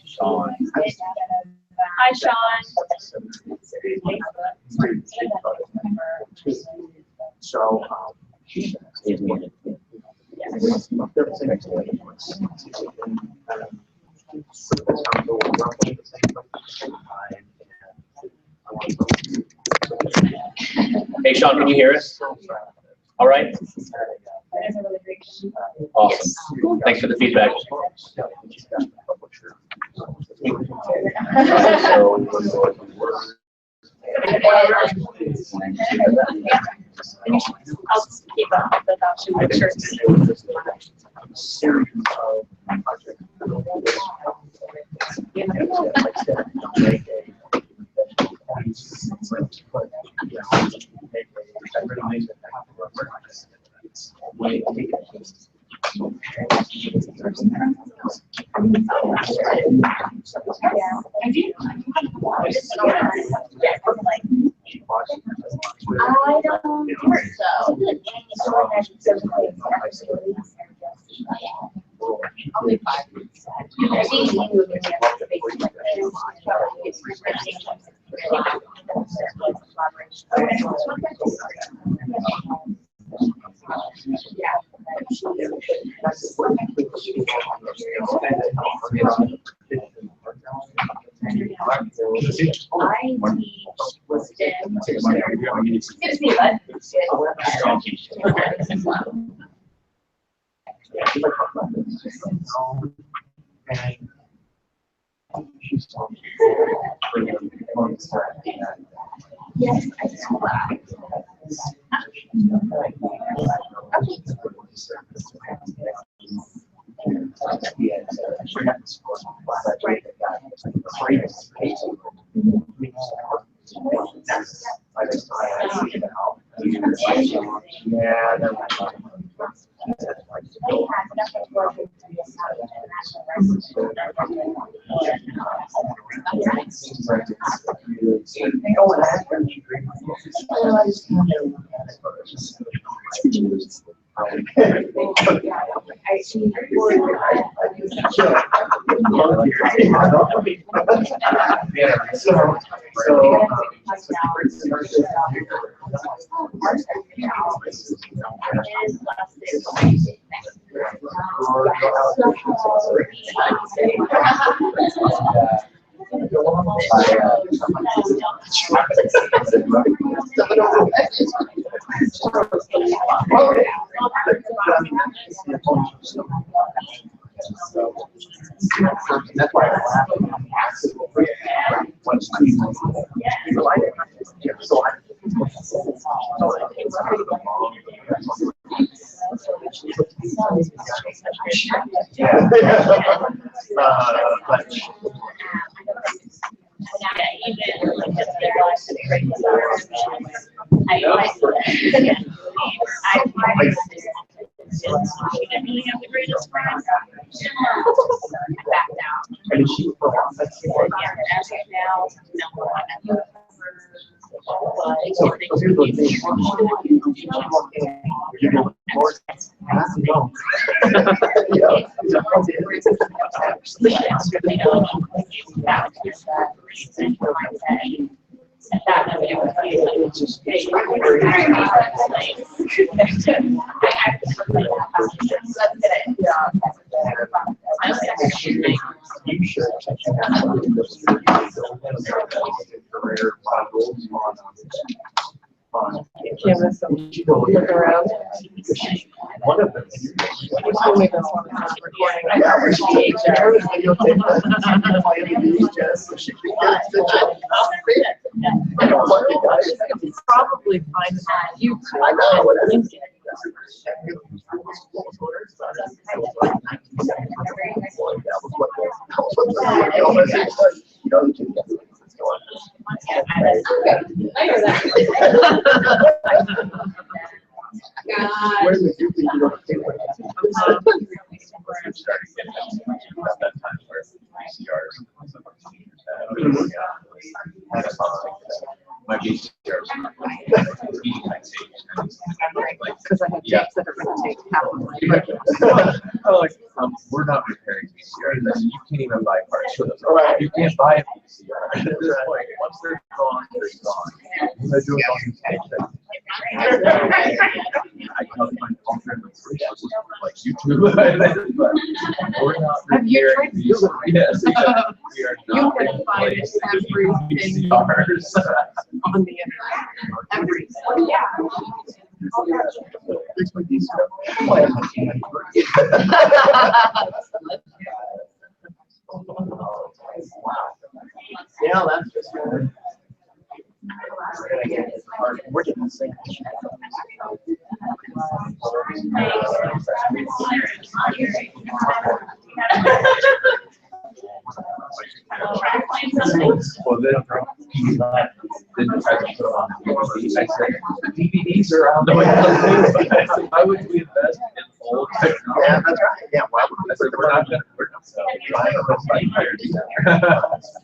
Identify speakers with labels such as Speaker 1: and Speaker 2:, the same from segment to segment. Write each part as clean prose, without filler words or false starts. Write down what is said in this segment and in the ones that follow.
Speaker 1: Sean. Hi, Sean.
Speaker 2: So,
Speaker 3: Hey, Sean, can you hear us? All right. Awesome. Thanks for the feedback.
Speaker 1: I'll keep up with that. Should make sure. I don't think so. Only 5%. I think you would be Yes, I saw that.
Speaker 2: That's why
Speaker 1: She didn't really have the greatest friends. Back down.
Speaker 2: And she
Speaker 1: Yeah, as of now, number one.
Speaker 2: So here's the thing. You know, more no.
Speaker 1: That would be just
Speaker 2: you should check out career goals
Speaker 4: Canvas and look around.
Speaker 2: one of them.
Speaker 4: You told me this one was recording.
Speaker 2: I appreciate that.
Speaker 4: It's probably fine on YouTube.
Speaker 2: I know what it is. Where did you think you were going to take
Speaker 4: Because I have tapes that are going to take half of my life.
Speaker 3: We're not preparing.
Speaker 5: VCR, then you can't even buy parts for those.
Speaker 2: Right.
Speaker 5: You can't buy a VCR at this point. Once they're gone, they're gone. They're doing all these things. I tell my girlfriend like YouTube, but we're not.
Speaker 4: Have you tried to do it?
Speaker 5: Yes, exactly. We are
Speaker 4: You
Speaker 5: not
Speaker 4: can
Speaker 5: in
Speaker 4: find
Speaker 5: place to do
Speaker 4: everything
Speaker 5: VCRs.
Speaker 4: on the internet. Everything.
Speaker 2: It's like these. Yeah, that's just. We're getting the same.
Speaker 5: Well, then he tried to put them on DVD. I said, the DVDs are on the way. I said, why would we invest in old technology?
Speaker 2: Yeah, that's right. Yeah, why would
Speaker 5: I said, we're not buying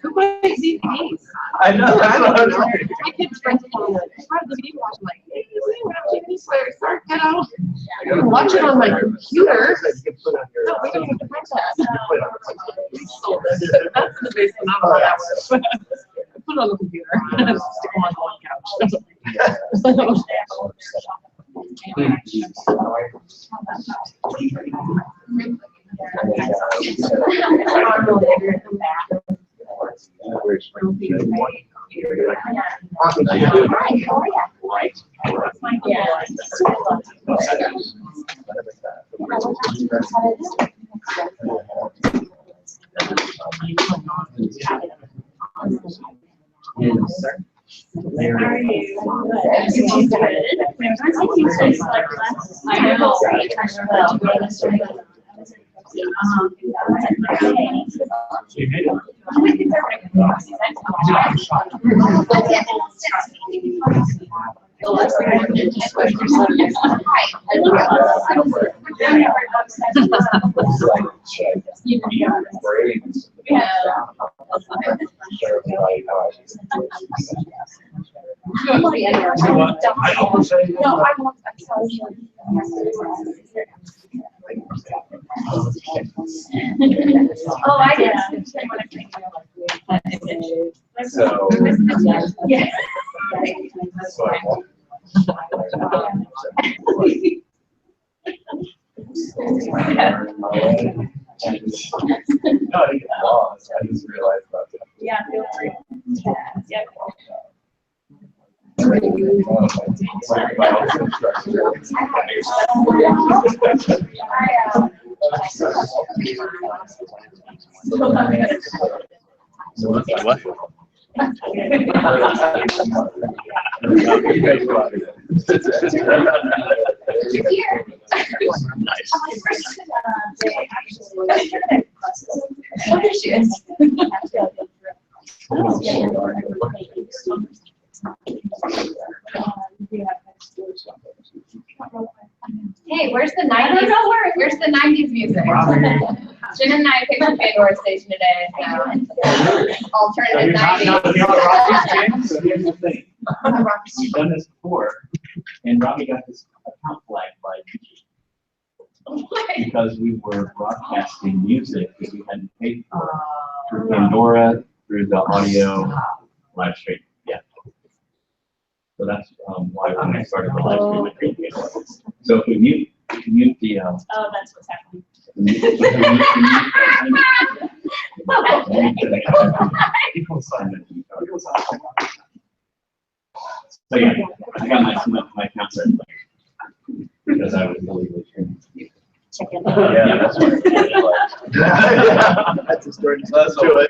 Speaker 4: Who buys DVDs?
Speaker 5: I know. That's what I was
Speaker 4: My
Speaker 5: saying.
Speaker 4: kids rent the DVD watch. I'm like, hey, we don't have TV players. Sorry, kiddo. I can watch it on my computer. No, we don't have to rent that. That's the basement. I don't know how that works. I put it on the computer. Stick them on the couch.
Speaker 1: Oh, I did.
Speaker 5: So.
Speaker 1: Yeah.
Speaker 5: No, I think it's lost. I just realized about that.
Speaker 1: Yeah, feel free. Yeah.
Speaker 3: What? Nice.
Speaker 1: Oh, there she is. Hey, where's the 90s? Where's the 90s music? Jen and I picked a Pandora station today. Alternative 90s.
Speaker 6: So here's the thing. We've done this before, and Robbie got this account flagged by YouTube because we were broadcasting music that we had to pay for through Pandora, through the audio live stream. Yeah. So that's why when I started the live stream, I created Pandora. So if we mute the
Speaker 1: Oh, that's what's happening.
Speaker 6: So yeah, I got my account started because I was illegally streaming.
Speaker 5: Yeah, that's what it's like.
Speaker 2: That's a story.
Speaker 5: That's all.
Speaker 2: To it.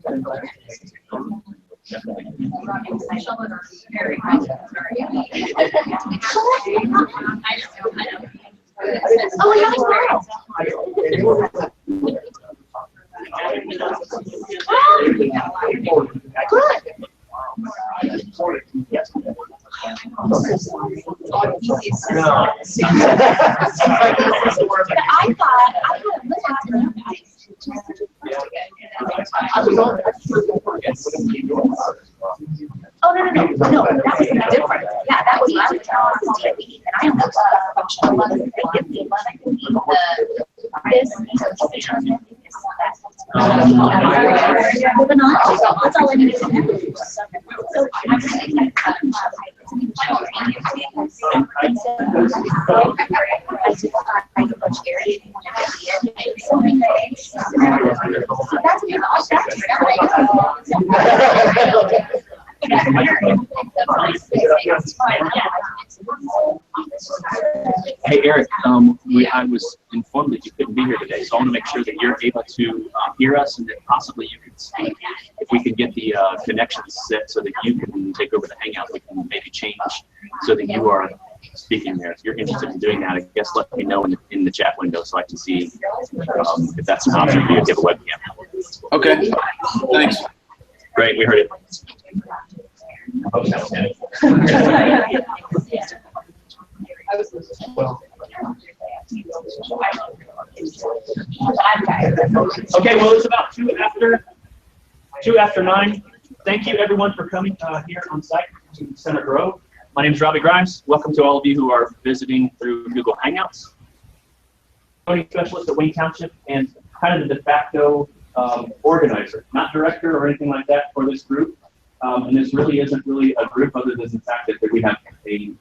Speaker 4: Oh, yeah, tomorrow. Oh, no, that was different. Yeah, that was what I was telling you, and I am not functional ones. They give me one, I can eat moving on. That's all I need to do. So I'm saying
Speaker 3: Hey, Eric, I was informed that you couldn't be here today, so I want to make sure that you're able to hear us and that possibly you can speak. If we can get the connections set so that you can take over the Hangout, we can maybe change so that you are speaking there. If you're interested in doing that, I guess let me know in the chat window so I can see if that's an option for you if you have a webcam.
Speaker 7: Okay, thanks.
Speaker 3: Great, we heard it. Okay, well, it's about 2 after 9. Thank you, everyone, for coming here on site to Center Grove. My name is Robbie Grimes. Welcome to all of you who are visiting through Google Hangouts. Voting specialist at Wayne Township and kind of the de facto organizer, not director or anything like that for this group. And this really isn't really a group other than the fact that we have a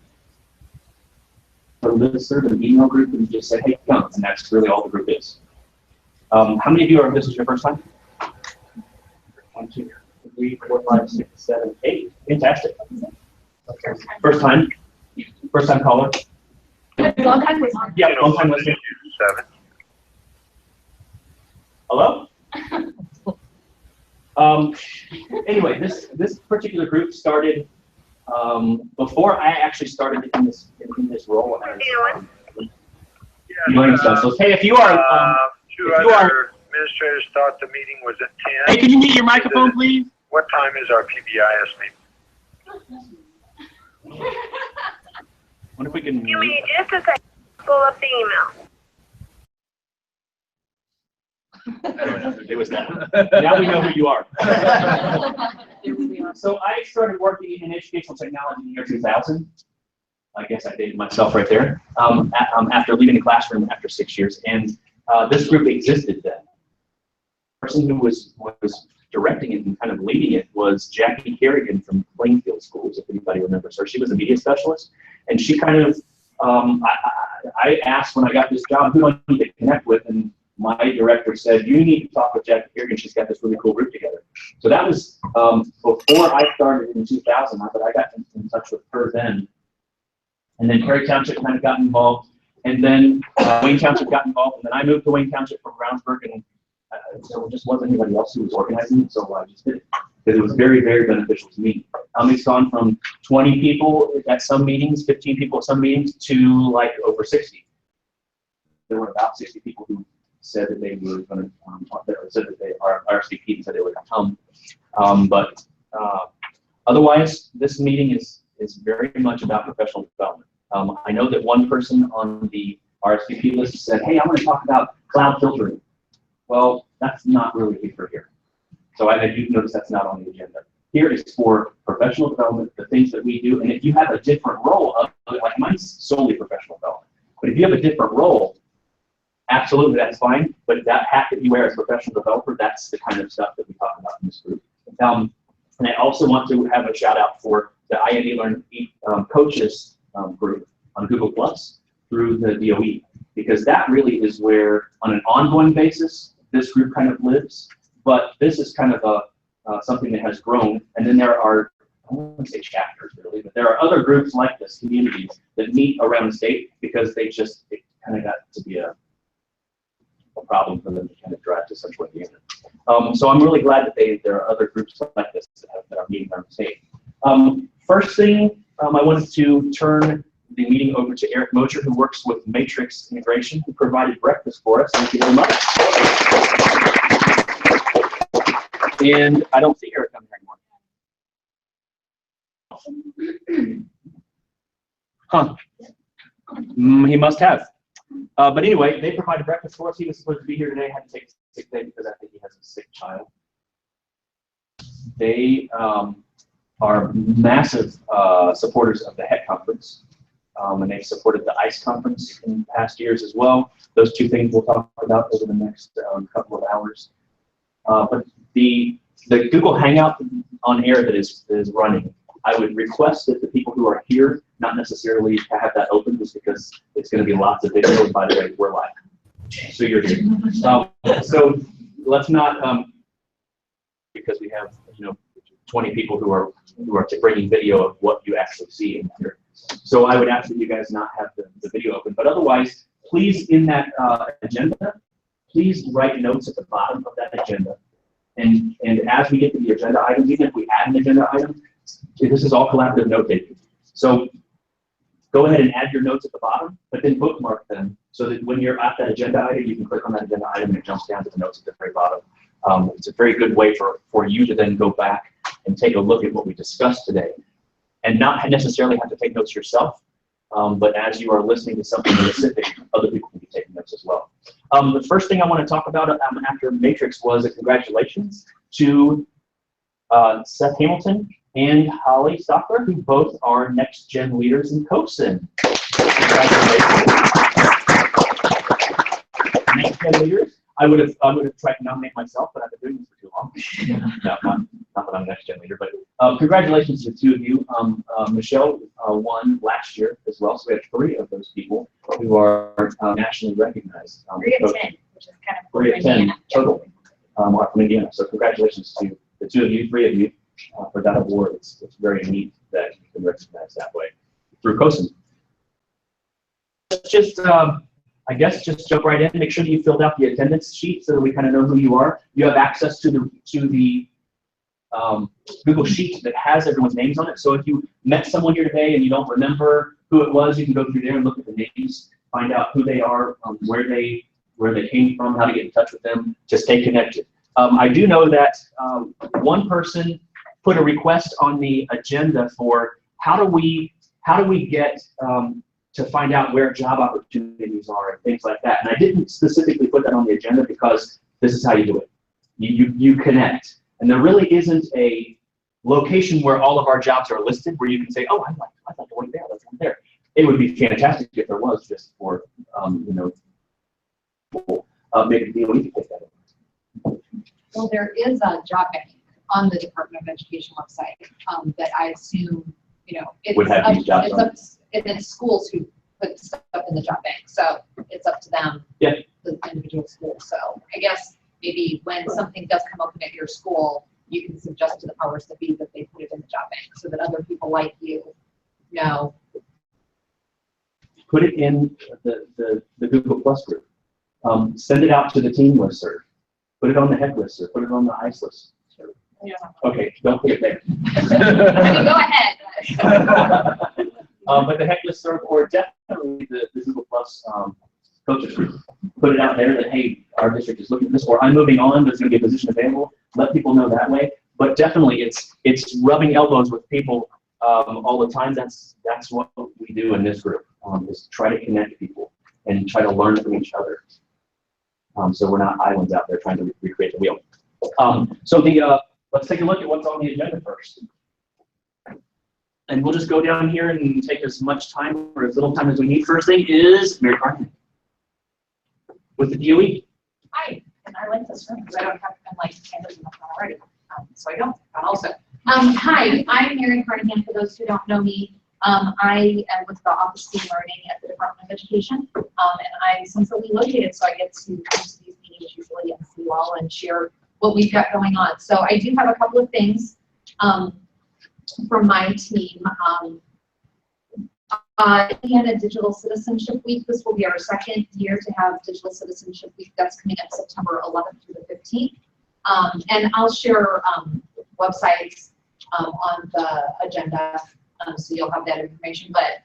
Speaker 3: listserv, an email group, and you just say, hey, come, and that's really all the group is. How many of you this is your first time? 1, 2, 3, 4, 5, 6, 7, 8. Fantastic. First time? First time caller?
Speaker 4: long time listener.
Speaker 3: Yeah, long time listener.
Speaker 8: 7.
Speaker 3: Hello? Anyway, this particular group started before I actually started in this role. Learning specialist. Hey, if you are,
Speaker 8: Administrators thought the meeting was at 10.
Speaker 3: Hey, can you mute your microphone, please?
Speaker 8: What time is our PBIS meeting?
Speaker 3: Wonder if we can.
Speaker 9: Give me just a second. Pull up the email.
Speaker 3: It was that. Now we know who you are. So I started working in educational technology in the year 2000. I guess I dated myself right there. After leaving the classroom after 6 years, and this group existed then. The person who was directing it and kind of leading it was Jackie Kerrigan from Plainfield Schools, if anybody remembers her. She was a media specialist, and she kind of, I asked when I got this job, who do I need to connect with, and my director said, you need to talk with Jackie Kerrigan, she's got this really cool group together. So that was before I started in 2000, but I got in touch with her then. And then Perry Township kind of got involved, and then Wayne Township got involved, and then I moved to Wayne Township from Brownsburg, and there just wasn't anybody else who was organizing it, so I just did it, because it was very, very beneficial to me. It's gone from 20 people at some meetings, 15 people at some meetings, to like over 60. There were about 60 people who said that they were going to, said that they are RSVP and said they were going to come. But otherwise, this meeting is very much about professional development. I know that one person on the RSVP list said, hey, I want to talk about cloud filtering. Well, that's not really good for here. So I do notice that's not on the agenda. Here is for professional development, the things that we do, and if you have a different role, like mine's solely professional development, but if you have a different role, absolutely, that's fine, but that hat that you wear as a professional developer, that's the kind of stuff that we talk about in this group. And I also want to have a shout out for the iAnyLearn coaches group on Google Plus through the DOE, because that really is where, on an ongoing basis, this group kind of lives. But this is kind of something that has grown, and then there are, I don't want to say chapters really, but there are other groups like this, communities, that meet around the state because it kind of got to be a a problem for them to kind of drive to Central Indiana. So I'm really glad that there are other groups like this that are meeting on the state. First thing, I wanted to turn the meeting over to Eric Mosher, who works with Matrix Integration, who provided breakfast for us. Thank you very much. And I don't see Eric on here anymore. Huh. He must have. But anyway, they provided breakfast for us. He was supposed to be here today. Had to take a sick day because I think he has a sick child. They are massive supporters of the HEC conference. And they've supported the ICE conference in past years as well. Those two things we'll talk about over the next couple of hours. But the Google Hangout on air that is running, I would request that the people who are here not necessarily have that open, just because it's going to be lots of videos. By the way, we're live, so you're here. So let's not, because we have 20 people who are bringing video of what you actually see in here. So I would ask that you guys not have the video open, but otherwise, please in that agenda, please write notes at the bottom of that agenda. And as we get to the agenda items, even if we add an agenda item, this is all collaborative note taking. So go ahead and add your notes at the bottom, but then bookmark them so that when you're at that agenda item, you can click on that agenda item and it jumps down to the notes at the very bottom. It's a very good way for you to then go back and take a look at what we discussed today, and not necessarily have to take notes yourself, but as you are listening to something specific, other people can be taking notes as well. The first thing I want to talk about after Matrix was a congratulations to Seth Hamilton and Holly Stockler, who both are next gen leaders in CoSN. Congratulations. Next gen leaders. I would have tried to nominate myself, but I've been doing this for too long. No, not that I'm a next gen leader, but congratulations to the two of you. Michelle won last year as well, so we have 3 of those people who are nationally recognized.
Speaker 1: 3 of 10, which is kind of cool.
Speaker 3: 3 of 10 total are from Indiana. So congratulations to the 2 of you, 3 of you for that award. It's very neat that you can recognize that way through CoSN. Just I guess just jump right in. Make sure that you filled out the attendance sheet so that we kind of know who you are. You have access to the Google Sheet that has everyone's names on it. So if you met someone here today and you don't remember who it was, you can go through there and look at the names, find out who they are, where they came from, how to get in touch with them, to stay connected. I do know that one person put a request on the agenda for how do we get to find out where job opportunities are and things like that. And I didn't specifically put that on the agenda because this is how you do it. You connect. And there really isn't a location where all of our jobs are listed where you can say, oh, I'd like to work there, let's work there. It would be fantastic if there was, just for, maybe we could take that over.
Speaker 2: Well, there is a job bank on the Department of Education website that I assume, it's
Speaker 3: Would have these jobs on.
Speaker 2: And it's schools who put stuff in the job bank, so it's up to them,
Speaker 3: Yeah.
Speaker 2: the individual school. So I guess maybe when something does come open at your school, you can suggest to the powers that be that they put it in the job bank so that other people like you know.
Speaker 3: Put it in the Google Plus group. Send it out to the team listserv. Put it on the HEC listserv. Put it on the ICE listserv.
Speaker 2: Yeah.
Speaker 3: Okay, don't put it there.
Speaker 2: I mean, go ahead.
Speaker 3: But the HEC listserv, or definitely the Google Plus coaches group, put it out there that, hey, our district is looking at this, or I'm moving on, there's going to be a position available. Let people know that way. But definitely, it's rubbing elbows with people all the time. That's what we do in this group, is try to connect people and try to learn from each other. So we're not islands out there trying to recreate the wheel. So let's take a look at what's on the agenda first. And we'll just go down here and take as much time or as little time as we need. First thing is Mary Carmen with the DOE.
Speaker 7: Hi, and I like this room because I don't have, I'm like, handles enough already. So I don't, but also. Hi, I'm Mary Cardigan, for those who don't know me. I am with the Office of Learning at the Department of Education, and I'm centrally located, so I get to come to these meetings usually and see you all and share what we've got going on. So I do have a couple of things from my team. Indiana Digital Citizenship Week. This will be our second year to have Digital Citizenship Week. That's coming up September 11th through the 15th. And I'll share websites on the agenda, so you'll have that information. But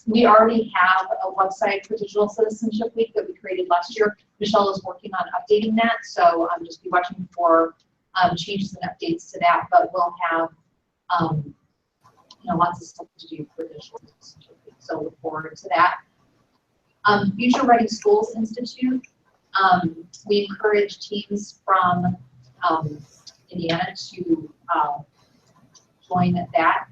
Speaker 7: we already have a website for Digital Citizenship Week that we created last year. Michelle is working on updating that, so just be watching for changes and updates to that. But we'll have lots of stuff to do for Digital Citizenship Week, so look forward to that. Future Ready Schools Institute. We encourage teams from Indiana to join that.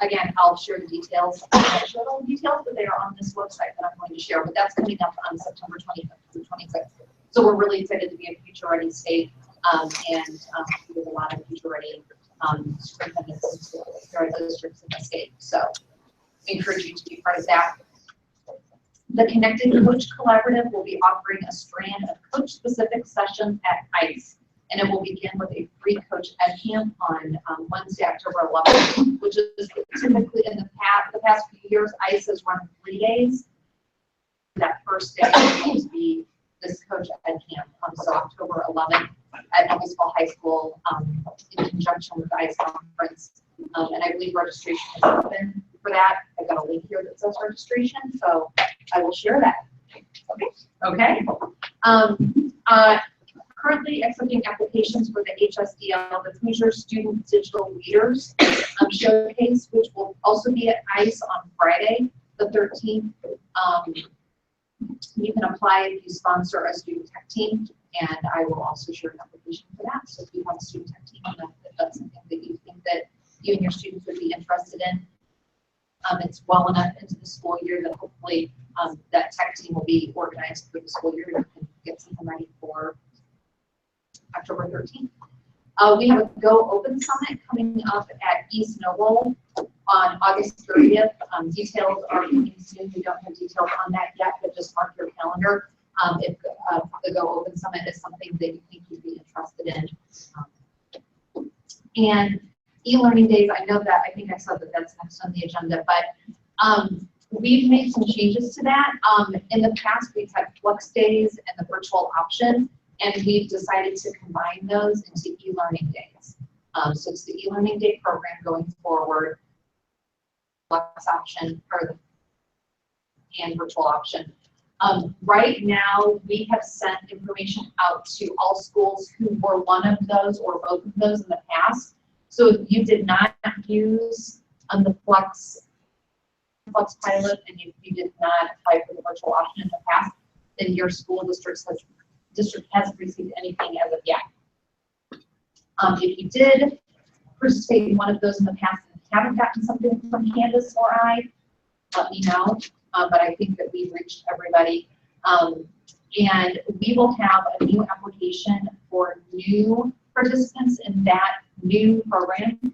Speaker 7: Again, I'll share the details. I'm not sure all the details, but they are on this website that I'm going to share. But that's coming up on September 25th through 26th. So we're really excited to be a Future Ready state, and we have a lot of Future Ready superintendents and schools, there are districts in the state. So we encourage you to be part of that. The Connected Coach Collaborative will be offering a strand of coach-specific sessions at ICE, and it will begin with a free coach ed camp on Wednesday, October 11th, which is typically in the past few years, ICE has run 3 days. That first day is going to be this coach ed camp, so October 11th at Evansville High School in conjunction with the ICE conference. And I believe registration is open for that. I've got a link here that says registration, so I will share that. Okay. Currently accepting applications for the HSDL, the Hoosier Student Digital Leaders Showcase, which will also be at ICE on Friday, the 13th. You can apply if you sponsor a student tech team, and I will also share an application for that. So if you have a student tech team, if that's something that you think that you and your students would be interested in, it's well enough into the school year that hopefully that tech team will be organized for the school year and can get something ready for October 13th. We have a Go Open Summit coming up at East Noble on August 30th. Details are coming soon. We don't have details on that yet, but just mark your calendar if the Go Open Summit is something that you think you'd be interested in. And e-learning days, I know that, I think I said that that's next on the agenda, but we've made some changes to that. In the past, we've had flex days and the virtual option, and we've decided to combine those into e-learning days. So it's the e-learning day program going forward, flex option and virtual option. Right now, we have sent information out to all schools who were one of those or both of those in the past. So if you did not use the flex pilot and you did not apply for the virtual option in the past, then your school district hasn't received anything as of yet. If you did participate in one of those in the past and haven't gotten something from Candace or I, let me know. But I think that we've reached everybody. And we will have a new application for new participants in that new program,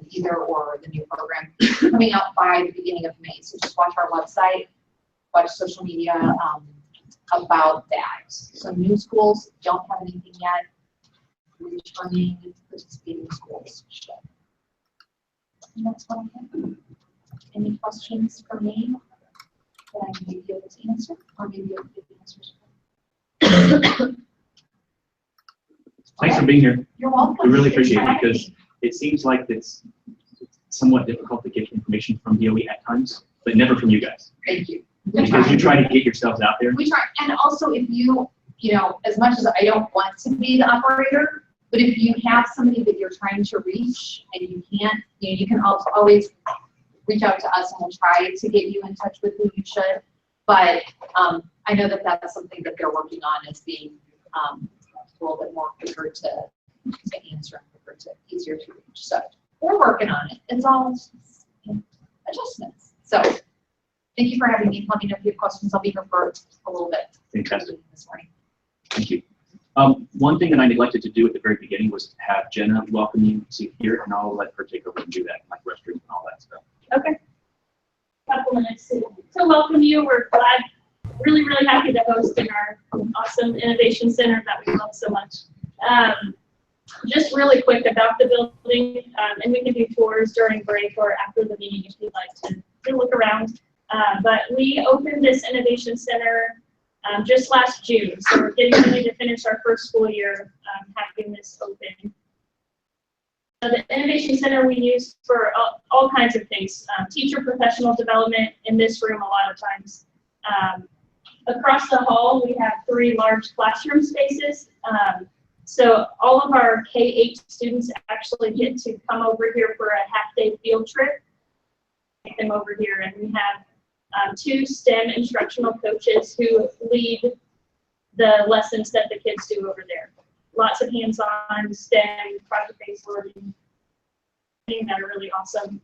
Speaker 7: either or the new program, coming out by the beginning of May. So just watch our website, watch social media about that. So new schools don't have anything yet. Returning participating schools should. And that's what I have. Any questions for me that I may be able to answer, or maybe able to give answers?
Speaker 3: Thanks for being here.
Speaker 7: You're welcome.
Speaker 3: We really appreciate it because it seems like it's somewhat difficult to get information from DOE at times, but never from you guys.
Speaker 7: Thank you.
Speaker 3: Because you try to get yourselves out there.
Speaker 7: We try, and also if you as much as I don't want to be the operator, but if you have somebody that you're trying to reach and you can't, you can also always reach out to us and we'll try to get you in touch with who you should. But I know that that's something that they're working on, is being a little bit more quicker to answer and quicker to easier to reach. So we're working on it. It's all adjustments. So thank you for having me. Let me know if you have questions. I'll be here for a little bit.
Speaker 3: Fantastic.
Speaker 7: This morning.
Speaker 3: Thank you. One thing that I neglected to do at the very beginning was have Jenna welcome you to here, and I'll let her take over and do that, like restrooms and all that stuff.
Speaker 10: Okay. Couple minutes to welcome you. We're glad, really, really happy to host in our awesome innovation center that we love so much. just really quick about the building, and we can do tours during break or after the meeting if you'd like to look around. But we opened this Innovation Center just last June, so we're getting ready to finish our first school year having this open. So the Innovation Center we use for all kinds of things, teacher professional development in this room a lot of times. Across the hall, we have 3 large classroom spaces. So all of our K-8 students actually get to come over here for a half-day field trip. Take them over here, and we have 2 STEM instructional coaches who lead the lessons that the kids do over there. Lots of hands-on STEM, project-based learning, that are really awesome.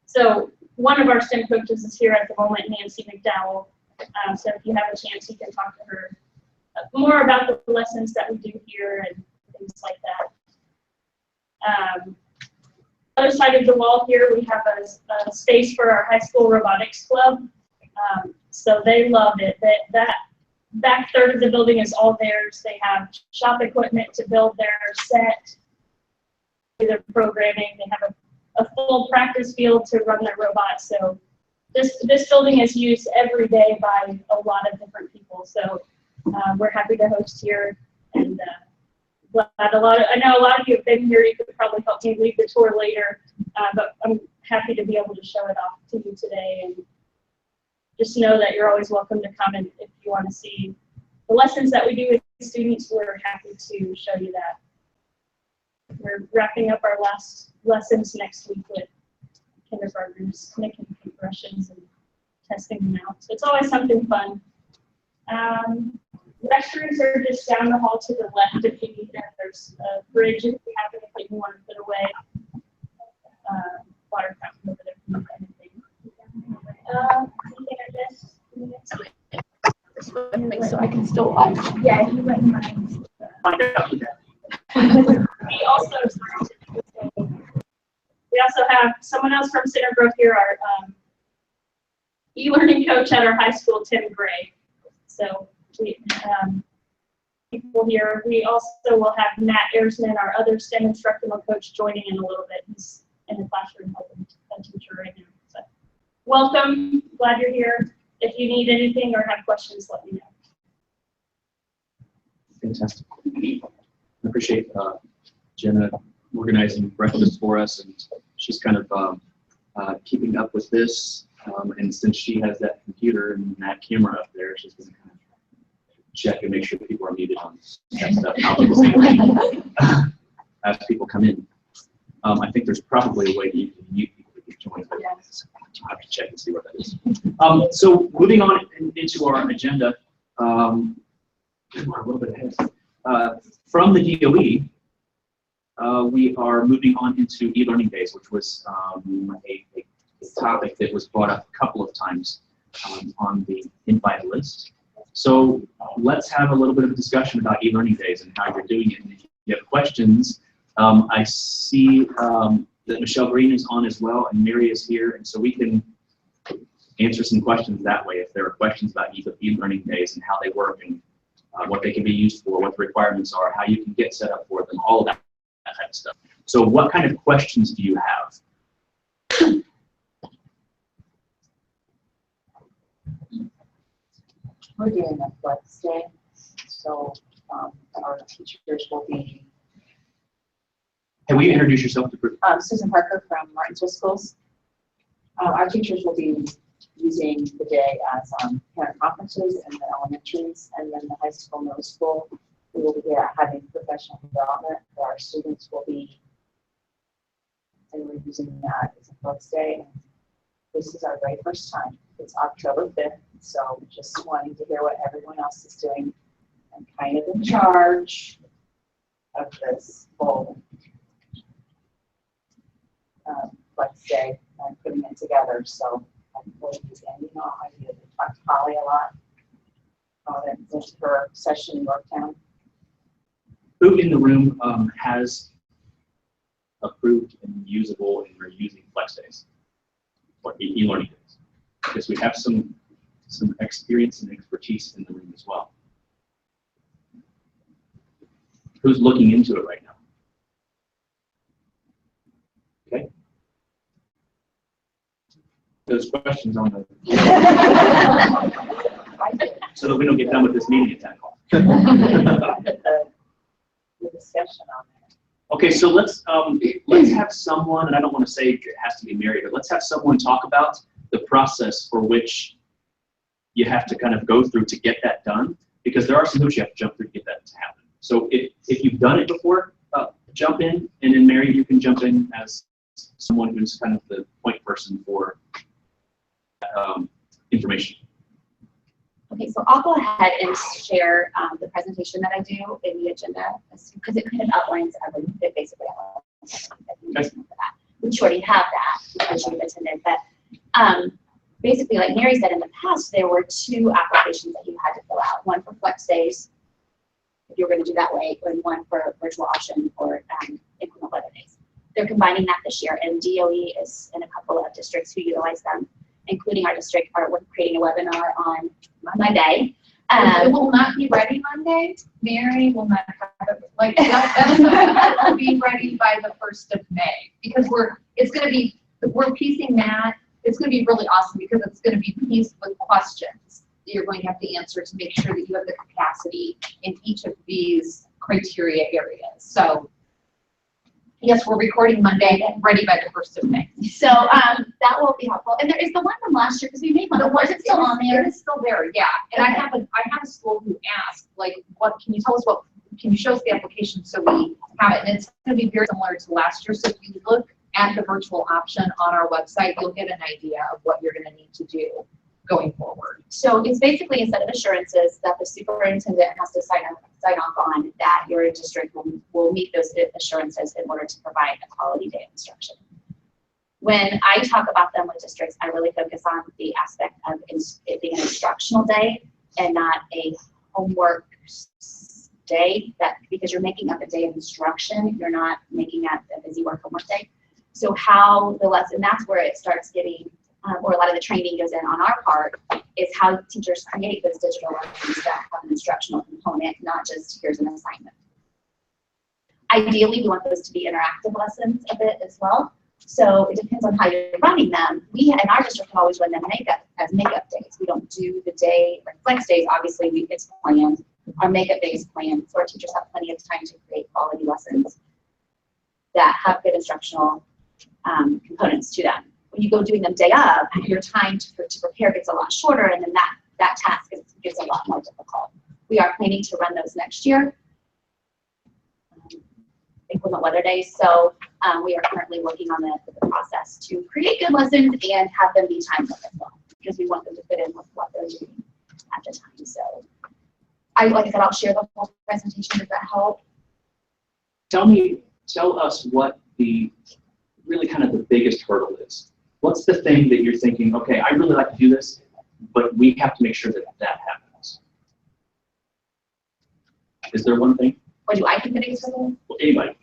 Speaker 10: So one of our STEM coaches is here at the moment, Nancy McDowell. So if you have a chance, you can talk to her more about the lessons that we do here and things like that. Other side of the wall here, we have a space for our high school robotics club. So they love it. That back third of the building is all theirs. They have shop equipment to build their set, do their programming. They have a full practice field to run their robots. So this building is used every day by a lot of different people. So we're happy to host here, and glad I know a lot of you have been here. You could probably help me lead the tour later, but I'm happy to be able to show it off to you today. And just know that you're always welcome to come, and if you want to see the lessons that we do with students, we're happy to show you that. We're wrapping up our last lessons next week with kindergartners, making paintbrushes and testing them out. So it's always something fun. Restrooms are just down the hall to the left if you need them. There's a bridge if you have anything you want to put away. Water fountain over there if you need anything. Anything I missed?
Speaker 4: So I can still watch.
Speaker 10: Yeah, you wouldn't mind. We also have someone else from Center Grove here, our e-learning coach at our high school, Tim Gray. So we people here. We also will have Matt Ersman, our other STEM instructional coach, joining in a little bit. He's in the classroom helping a teacher right now. So welcome. Glad you're here. If you need anything or have questions, let me know.
Speaker 3: Fantastic. I appreciate Jenna organizing breakfast for us, and she's kind of keeping up with this. And since she has that computer and that camera up there, she's going to kind of check and make sure that people are muted on that stuff. I'll do the same thing as people come in. I think there's probably a way you can mute people to get joined, but I'll have to check and see what that is. So moving on into our agenda, we're a little bit ahead. From the DOE, we are moving on into e-learning days, which was a topic that was brought up a couple of times on the invite list. So let's have a little bit of a discussion about e-learning days and how you're doing it. And if you have questions, I see that Michelle Green is on as well, and Mary is here, and so we can answer some questions that way if there are questions about e-learning days and how they work and what they can be used for, what the requirements are, how you can get set up for them, all of that type of stuff. So what kind of questions do you have?
Speaker 11: We're doing a flex day, so our teachers will be.
Speaker 3: Can we introduce yourself to group?
Speaker 11: Susan Parker from Martinsville Schools. Our teachers will be using the day as parent conferences in the elementaries, and then the high school, middle school, we will be having professional development. Our students will be, and we're using that as a flex day. This is our very first time. It's October 5th, so just wanting to hear what everyone else is doing. I'm kind of in charge of this whole flex day. I'm putting it together, so I'm going to use Andy now. I need to talk to Holly a lot. Went to her session in Yorktown.
Speaker 3: Who in the room has approved and usable and are using flex days or e-learning days? Because we have some experience and expertise in the room as well. Who's looking into it right now? Okay. Those questions on the, so that we don't get done with this meeting at 10 o'clock.
Speaker 11: The discussion on that.
Speaker 3: Okay, so let's have someone, and I don't want to say it has to be Mary, but let's have someone talk about the process for which you have to kind of go through to get that done, because there are some hoops you have to jump through to get that to happen. So if you've done it before, jump in, and then Mary, you can jump in as someone who's kind of the point person for information.
Speaker 1: Okay, so I'll go ahead and share the presentation that I do in the agenda, because it kind of outlines everything, basically outlines everything for that. We already have that because you've attended, but basically, like Mary said, in the past, there were 2 applications that you had to fill out, one for flex days, if you were going to do that way, and one for virtual option for inclement weather days. They're combining that this year, and DOE is in a couple of districts who utilize them, including our district. We're creating a webinar on Monday.
Speaker 2: It will not be ready Monday. Mary will not have it, like, that will be ready by the 1st of May, because we're piecing that. It's going to be really awesome because it's going to be pieced with questions that you're going to have to answer to make sure that you have the capacity in each of these criteria areas. So yes, we're recording Monday and ready by the 1st of May.
Speaker 1: So that will be helpful. And there is the one from last year, because we made one. Was it still on there?
Speaker 2: It is still there, yeah. And I have a school who asked, like, can you show us the application so we have it? And it's going to be very similar to last year. So if you look at the virtual option on our website, you'll get an idea of what you're going to need to do going forward.
Speaker 1: So it's basically a set of assurances that the superintendent has to sign off on, that your district will meet those assurances in order to provide a quality day of instruction. When I talk about them with districts, I really focus on the aspect of it being an instructional day and not a homework day, because you're making up a day of instruction, you're not making up a busy work homework day. So how the lesson, that's where it starts getting, or a lot of the training goes in on our part, is how teachers create those digital lessons that have an instructional component, not just here's an assignment. Ideally, we want those to be interactive lessons a bit as well. So it depends on how you're running them. We in our district always run them as makeup days. We don't do the day, like flex days, obviously it's planned. Our makeup day is planned, so our teachers have plenty of time to create quality lessons that have good instructional components to them. When you go doing them day of, your time to prepare gets a lot shorter, and then that task gets a lot more difficult. We are planning to run those next year, inclement weather days. So we are currently working on the process to create good lessons and have them be time limit as well, because we want them to fit in with what they're doing at the time. So like I said, I'll share the whole presentation. Does that help?
Speaker 3: Tell us what the really kind of the biggest hurdle is. What's the thing that you're thinking, okay, I really like to do this, but we have to make sure that happens? Is there one thing?
Speaker 1: What do I think the biggest hurdle?
Speaker 3: Well, anybody.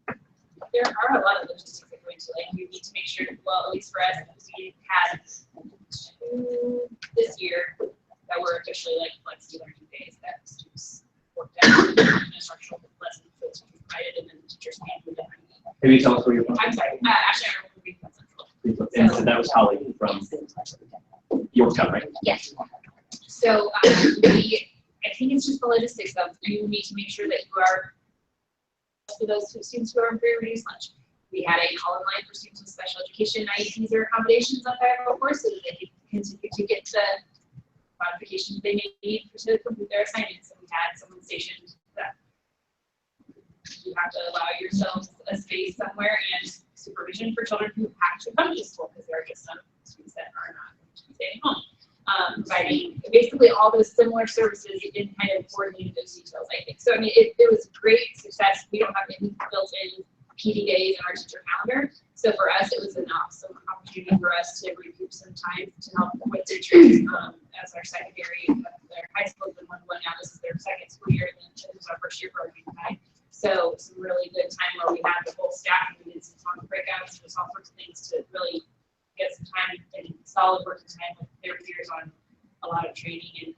Speaker 7: There are a lot of logistics that go into it. You need to make sure, well, at least for us, we had 2 this year that were officially like flexi learning days that students worked out in instructional lessons that teachers provided, and then the teachers can't do that.
Speaker 3: Can you tell us where you're from?
Speaker 7: I'm sorry, actually, I remember being from Central.
Speaker 3: And so that was Holly from Yorktown, right?
Speaker 1: Yes.
Speaker 7: So I think it's just the logistics of you need to make sure that you are, for those students who are very reduced lunch. We had a call in line for students with special education, IEPs or accommodations on 504 so that they can continue to get the modifications they may need to complete their assignments. And we had someone stationed that you have to allow yourselves a space somewhere and supervision for children who have to come to school, because there are just some students that are not going to be staying home. Providing basically all those similar services in kind of coordinating those details, I think. So I mean, it was great success. We don't have any built-in PD days in our teacher calendar. So for us, it was an awesome opportunity for us to recoup some time to help with their trips as our secondary, their high school has been 1-1 now. This is their second school year, and then it was our first year for our time. So some really good time where we had the whole staff, and we did some talk breakouts, just all sorts of things to really get some time and solid working time with their peers on a lot of training and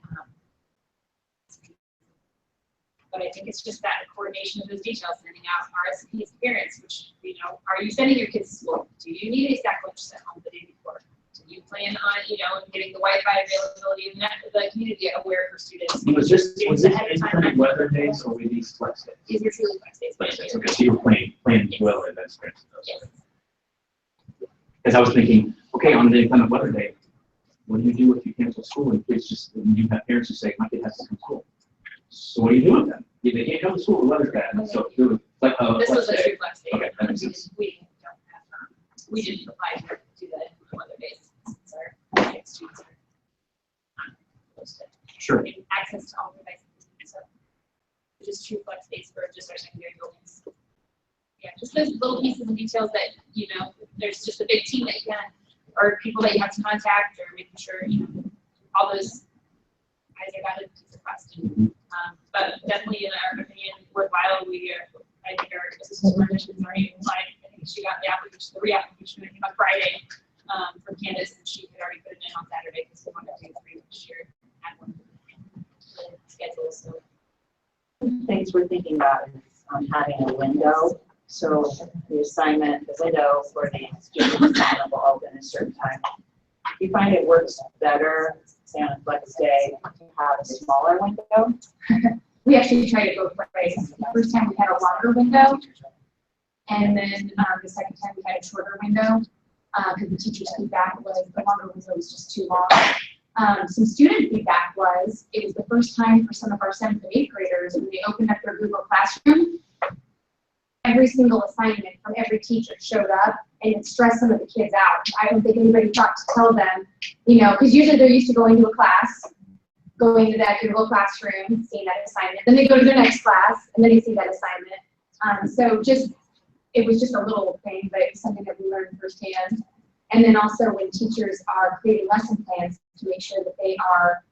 Speaker 7: But I think it's just that coordination of those details, sending out RSVPs to parents, which, you know, are you sending your kids to school? Do you need a stack lunch sent home the day before? Do you plan on, you know, getting the Wi-Fi availability and that, the community aware for students?
Speaker 3: Was this
Speaker 7: Ahead of time.
Speaker 3: inclement weather days or were these flex days?
Speaker 7: These are truly flex days.
Speaker 3: Flex days, okay, so you were planning well in advance.
Speaker 7: Yes.
Speaker 3: Because I was thinking, okay, on the inclement weather day, what do you do if you cancel school and kids just, and you have parents who say, my kid has to come to school? So what do you do with them? If they can't come to school, the weather's bad, and so it was like,
Speaker 7: This was
Speaker 3: flex
Speaker 7: a
Speaker 3: day.
Speaker 7: true flex day.
Speaker 3: Okay, that makes sense.
Speaker 7: We don't have, we didn't apply to the weather days since our students are not posted.
Speaker 3: Sure.
Speaker 7: And access to all devices, so it's just true flex days for just our secondary buildings. Yeah, just those little pieces and details that, you know, there's just a big team that you can, or people that you have to contact, or making sure, you know, all those guys are valid piece of question. But definitely in our opinion, worthwhile. I think our assistant superintendent is already applied. I think she got the application, the reapplication I think on Friday, from Candace, and she had already put it in on Saturday because we wanted to do 3 this year. Had one schedule, so.
Speaker 11: Things we're thinking about is having a window. So the assignment, the window for the student assignment will open at a certain time. Do you find it works better, say on a flex day, to have a smaller window?
Speaker 2: We actually tried it both ways. The first time we had a longer window, and then the second time we had a shorter window, because the teacher's feedback was the longer window was just too long. Some student feedback was, it was the first time for some of our 7th and 8th graders when they opened up their Google Classroom, every single assignment from every teacher showed up, and it stressed some of the kids out. I don't think anybody thought to tell them, you know, because usually they're used to going to a class, going to that Google Classroom, seeing that assignment, then they go to their next class, and then they see that assignment. So it was just a little thing, but it's something that we learned firsthand. And then also when teachers are creating lesson plans, to make sure that they are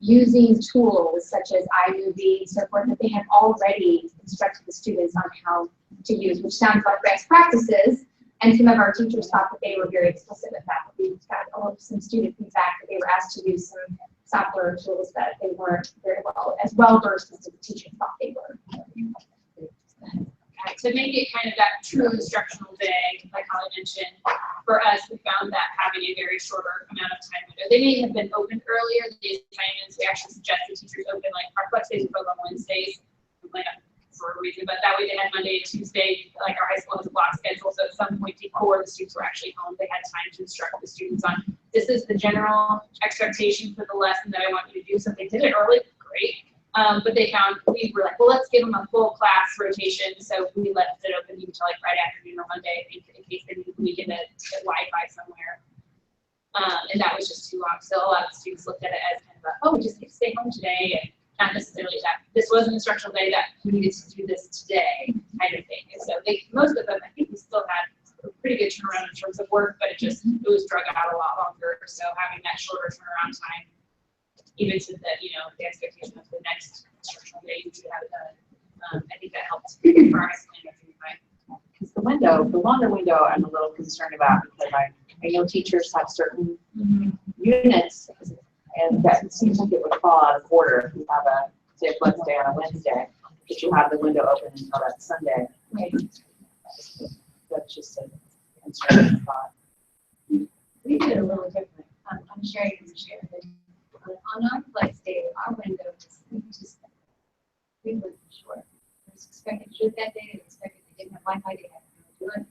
Speaker 2: using tools such as iMovie and so forth, that they have already instructed the students on how to use, which sounds like best practices. And some of our teachers thought that they were very explicit with that. We've got some student feedback that they were asked to use some software tools that they weren't very well versed as the teachers thought they were.
Speaker 7: To make it kind of that true instructional day, like Holly mentioned, for us, we found that having a very shorter amount of time window. They may have been opened earlier, the assignments, we actually suggested teachers open, like our flex days we on Wednesdays, like for a reason, but that way they had Monday and Tuesday, like our high school has a block schedule, so at some point before the students were actually home, they had time to instruct the students on, this is the general expectation for the lesson that I want you to do, so if they did it early, great. But we were like, well, let's give them a full class rotation. So we left it open until like Friday afternoon or Monday, in case they needed the weekend to get Wi-Fi somewhere. And that was just too long. So a lot of students looked at it as kind of a, oh, we just get to stay home today, and not necessarily that this was an instructional day that we needed to do this today kind of thing. And so most of them, I think we still had a pretty good turnaround in terms of work, but it was drug out a lot longer. So having that shorter turnaround time, even to the, you know, the expectation of the next instructional day, you should have it done. I think that helped for our plan.
Speaker 11: Because the longer window, I'm a little concerned about, because I know teachers have certain units, and that seems like it would fall out of order if you have say a flex day on a Wednesday, but you have the window open until that Sunday.
Speaker 2: Right.
Speaker 11: That's just a concerning thought.
Speaker 12: We did it a little different. I'm sharing and sharing. On our flex day, our window we were short. We was expected to do it that day, they expected they didn't have Wi-Fi, they had to do it.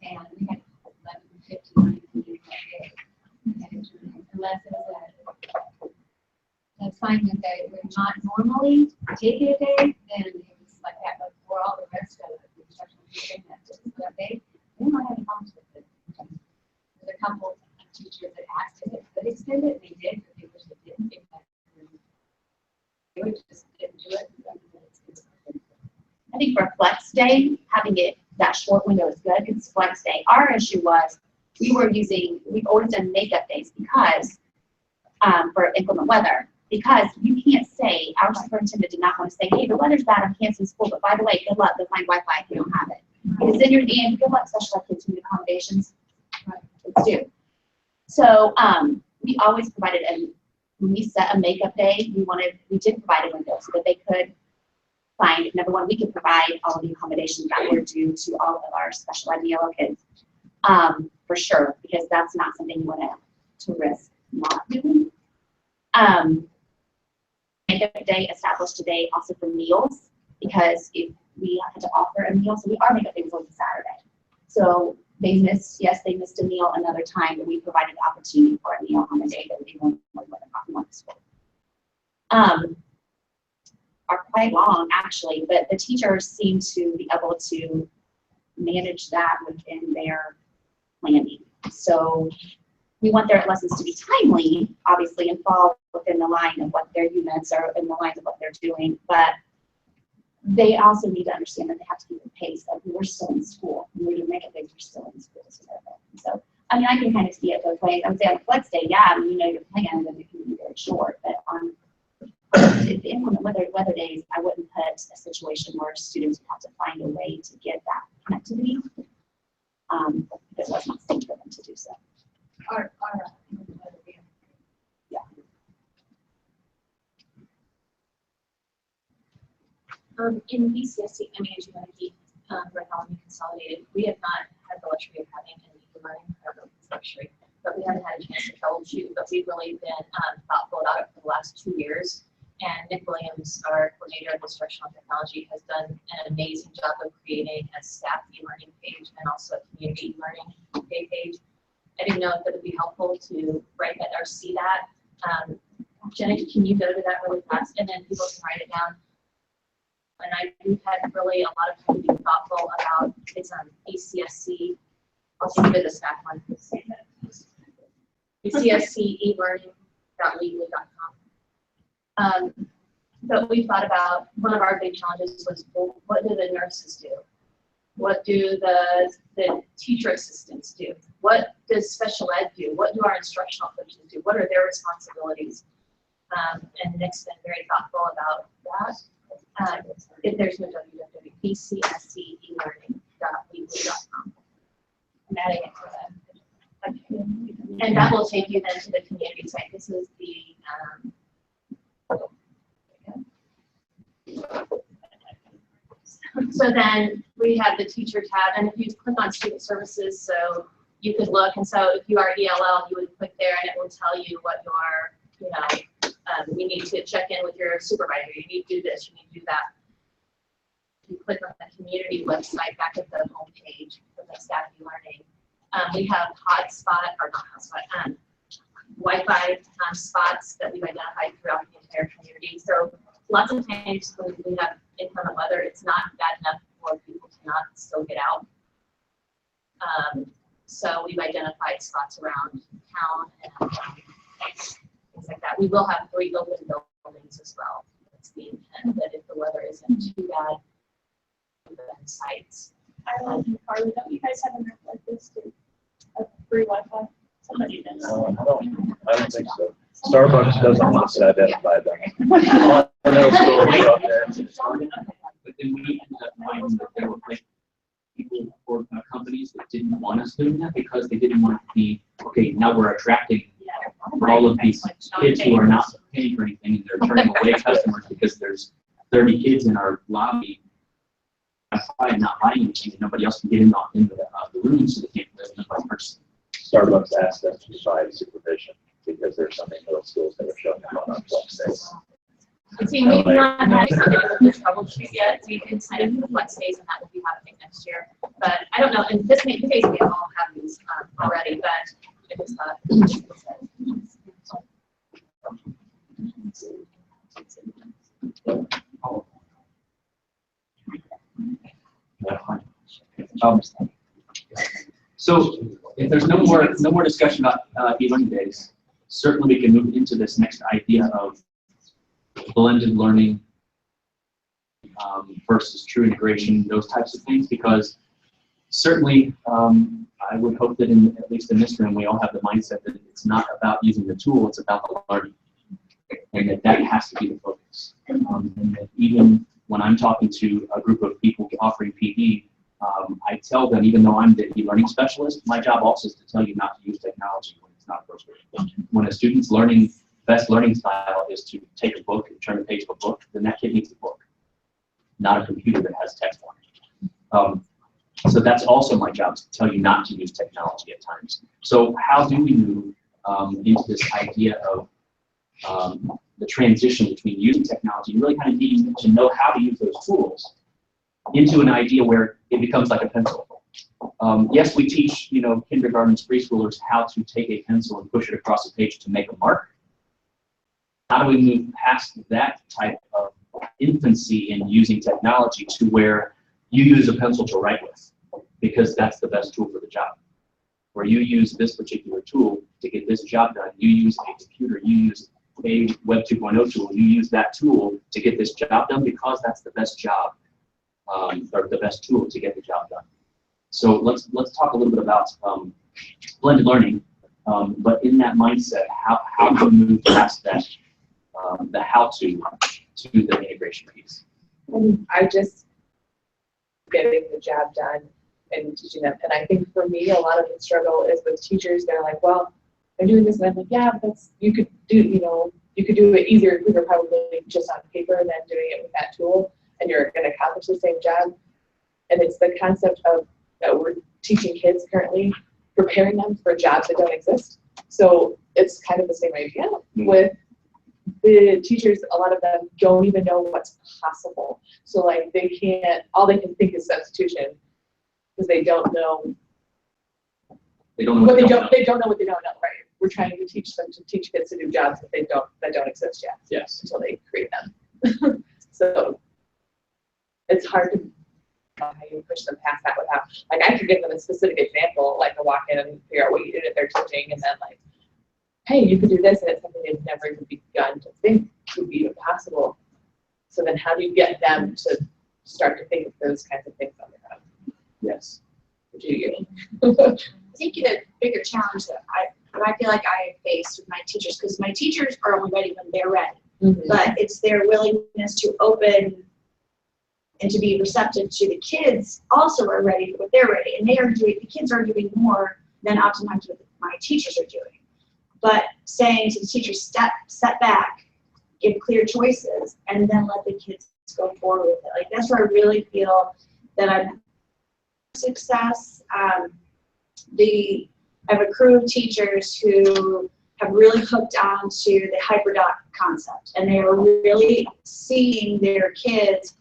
Speaker 12: And we had 11:59 that day. Unless it was an assignment that would not normally take it a day, then it was like that. But for all the rest of the instructional teaching that day, they might have problems with it. There's a couple of teachers that asked if they could extend it, and they did, but they wish they didn't. They just didn't do it.
Speaker 1: I think for flex day, having it that short window is good. It's flex day. Our issue was we've always done makeup days because for inclement weather, because you can't say, our superintendent did not want to say, hey, the weather's bad, I'm canceling school, but by the way, good luck, they'll find Wi-Fi if you don't have it. Because then you're in, good luck, special ed kids who need accommodations. It's due. So we always provided when we set a makeup day, we did provide a window so that they could find, number one, we could provide all of the accommodations that were due to all of our special ed yellow kids, for sure, because that's not something you want to risk not doing. Makeup day established today also for meals, because if we had to offer a meal, so our makeup day was always Saturday. So they missed a meal another time, but we provided the opportunity for a meal on the day that they weren't going to school. Are quite long actually, but the teachers seem to be able to manage that within their planning. So we want their lessons to be timely, obviously, and fall within the line of what their units are, in the lines of what they're doing, but they also need to understand that they have to keep the pace of we're still in school. When we're doing makeup days, we're still in school. So, I mean, I can kind of see it both ways. I would say on a flex day, yeah, I mean, you know your plans and it can be very short, but on the inclement weather days, I wouldn't put a situation where students would have to find a way to get that connectivity if it was not safe for them to do so. Yeah.
Speaker 7: In BCSC, I mean, as you know, Red Colony Consolidated, we have not had the luxury of having an e-learning luxury, but we haven't had a chance to troubleshoot, but we've really been thoughtful about it for the last 2 years. And Nick Williams, our coordinator of instructional technology, has done an amazing job of creating a staff e-learning page and also a community e-learning page. I didn't know if it would be helpful to write that or see that. Jenny, can you go to that really fast, and then people can write it down? And we've had really a lot of time being thoughtful about it's on BCSC. I'll just give it the staff one. BCSC elearning.weebly.com. But we thought about one of our big challenges was, well, what do the nurses do? What do the teacher assistants do? What does special ed do? What do our instructional coaches do? What are their responsibilities? And Nick's been very thoughtful about that. If there's no www.bcscelearning.weebly.com. I'm adding it to that. And that will take you then to the community site. This is the so then we have the teacher tab, and if you click on student services, so you could look, and so if you are ELL, you would click there and it will tell you what your, you need to check in with your supervisor, you need to do this, you need to do that. You click on the community website back at the home page for the staff e-learning. We have hotspot, or not hotspot, Wi-Fi spots that we've identified throughout the entire community. So lots of times when we have inclement weather, it's not bad enough for people to not still get out. So we've identified spots around town and things like that. We will have 3 open buildings as well. That's the intent, that if the weather isn't too bad, open sites.
Speaker 10: Ireland and Carly, don't you guys have a group like this too? A free Wi-Fi? Somebody does.
Speaker 5: I don't think so. Starbucks doesn't want us to identify them. I know schools out there.
Speaker 3: But then we ended up finding that there were people or companies that didn't want us doing that because they didn't want to be, okay, now we're attracting all of these kids who are not paying for anything, and they're turning away customers because there's 30 kids in our lobby and not buying anything, and nobody else can get into the room, so they can't live in the person.
Speaker 5: Starbucks asked us to provide supervision because there's some middle schools that are showing up on our flex days.
Speaker 7: See, we've not had something with the troubleshoot yet. We did sign up for the flex days, and that will be happening next year. But I don't know, and this case we all have these already, but it was not.
Speaker 3: So if there's no more discussion about e-learning days, certainly we can move into this next idea of blended learning versus true integration, those types of things, because certainly I would hope that at least in this room we all have the mindset that it's not about using the tool, it's about the learning, and that has to be the focus. And that even when I'm talking to a group of people offering PD, I tell them, even though I'm the e-learning specialist, my job also is to tell you not to use technology when it's not appropriate. When a student's learning best learning style is to take a book and turn the page of a book, then that kid needs a book, not a computer that has text on it. So that's also my job, to tell you not to use technology at times. So how do we move into this idea of the transition between using technology and really kind of needing to know how to use those tools into an idea where it becomes like a pencil. Yes, we teach, kindergartens, preschoolers how to take a pencil and push it across a page to make a mark. How do we move past that type of infancy in using technology to where you use a pencil to write with, because that's the best tool for the job. Where you use this particular tool to get this job done, you use a computer, you use a Web 2.0 tool, you use that tool to get this job done because that's the best job, or the best tool to get the job done. So let's talk a little bit about blended learning, but in that mindset, how do we move past that, the how-to to the integration piece?
Speaker 4: I just getting the job done and teaching them. And I think for me, a lot of the struggle is with teachers. They're like, well, I'm doing this, and I'm like, yeah, that's, you could do it easier and quicker probably just on paper than doing it with that tool, and you're going to accomplish the same job. And it's the concept of that we're teaching kids currently, preparing them for jobs that don't exist. So it's kind of the same idea with the teachers. A lot of them don't even know what's possible. So like they can't, all they can think is substitution because they don't know.
Speaker 3: They don't know
Speaker 4: what they don't know what they don't know, right? We're trying to teach them to teach kids to do jobs that don't exist yet.
Speaker 3: Yes.
Speaker 4: Until they create them. So it's hard to know how you push them past that without, like, I could give them a specific example, like to walk in and figure out what you did if they're teaching, and then like, hey, you could do this, and it's something they've never even begun to think would be even possible. So then how do you get them to start to think of those kinds of things on their own?
Speaker 3: Yes.
Speaker 4: Do you?
Speaker 1: I think the bigger challenge that I feel like I face with my teachers, because my teachers are only ready when they're ready, but it's their willingness to open and to be receptive to the kids also are ready when they're ready, and the kids are doing more than oftentimes what my teachers are doing. But saying to the teachers, step back, give clear choices, and then let the kids go forward with it. Like, that's where I really feel that I'm success. I have a crew of teachers who have really hooked on to the HyperDoc concept, and they are really seeing their kids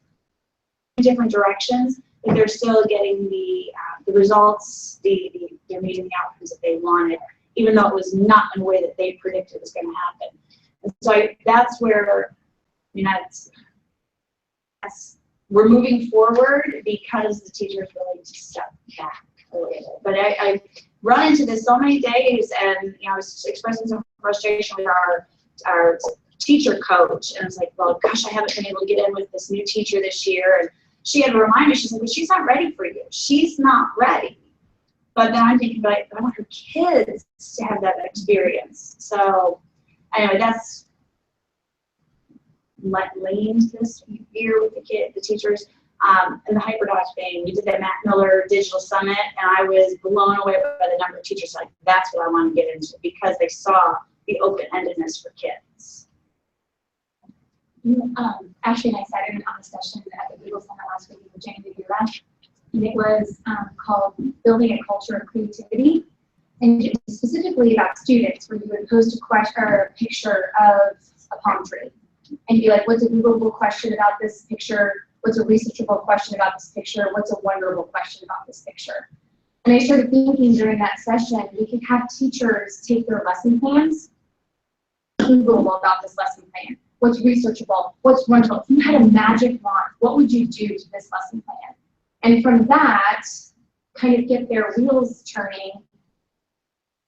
Speaker 1: in different directions, but they're still getting the results, they're meeting the outcomes that they wanted, even though it was not in a way that they predicted was going to happen. And so that's where, we're moving forward because the teachers really just step back a little bit. But I run into this so many days, and I was expressing some frustration with our teacher coach, and I was like, well, gosh, I haven't been able to get in with this new teacher this year, and she had to remind me, she's like, well, she's not ready for you. She's not ready. But then I'm thinking, but I want her kids to have that experience. So anyway, that's leaned this year with the teachers. And the HyperDoc thing, we did that Matt Miller Digital Summit, and I was blown away by the number of teachers. Like, that's what I want to get into, because they saw the open-endedness for kids.
Speaker 13: Ashley and I sat in on a session at the Google Summit last week with Jane Vigura, and it was called Building a Culture of Creativity, and it was specifically about students, where you would post a picture of a palm tree, and you'd be like, what's a Googleable question about this picture? What's a researchable question about this picture? What's a wonderable question about this picture? And I started thinking during that session, we could have teachers take their lesson plans, Googleable about this lesson plan. What's researchable? What's wonderful? If you had a magic wand, what would you do to this lesson plan? And from that, kind of get their wheels turning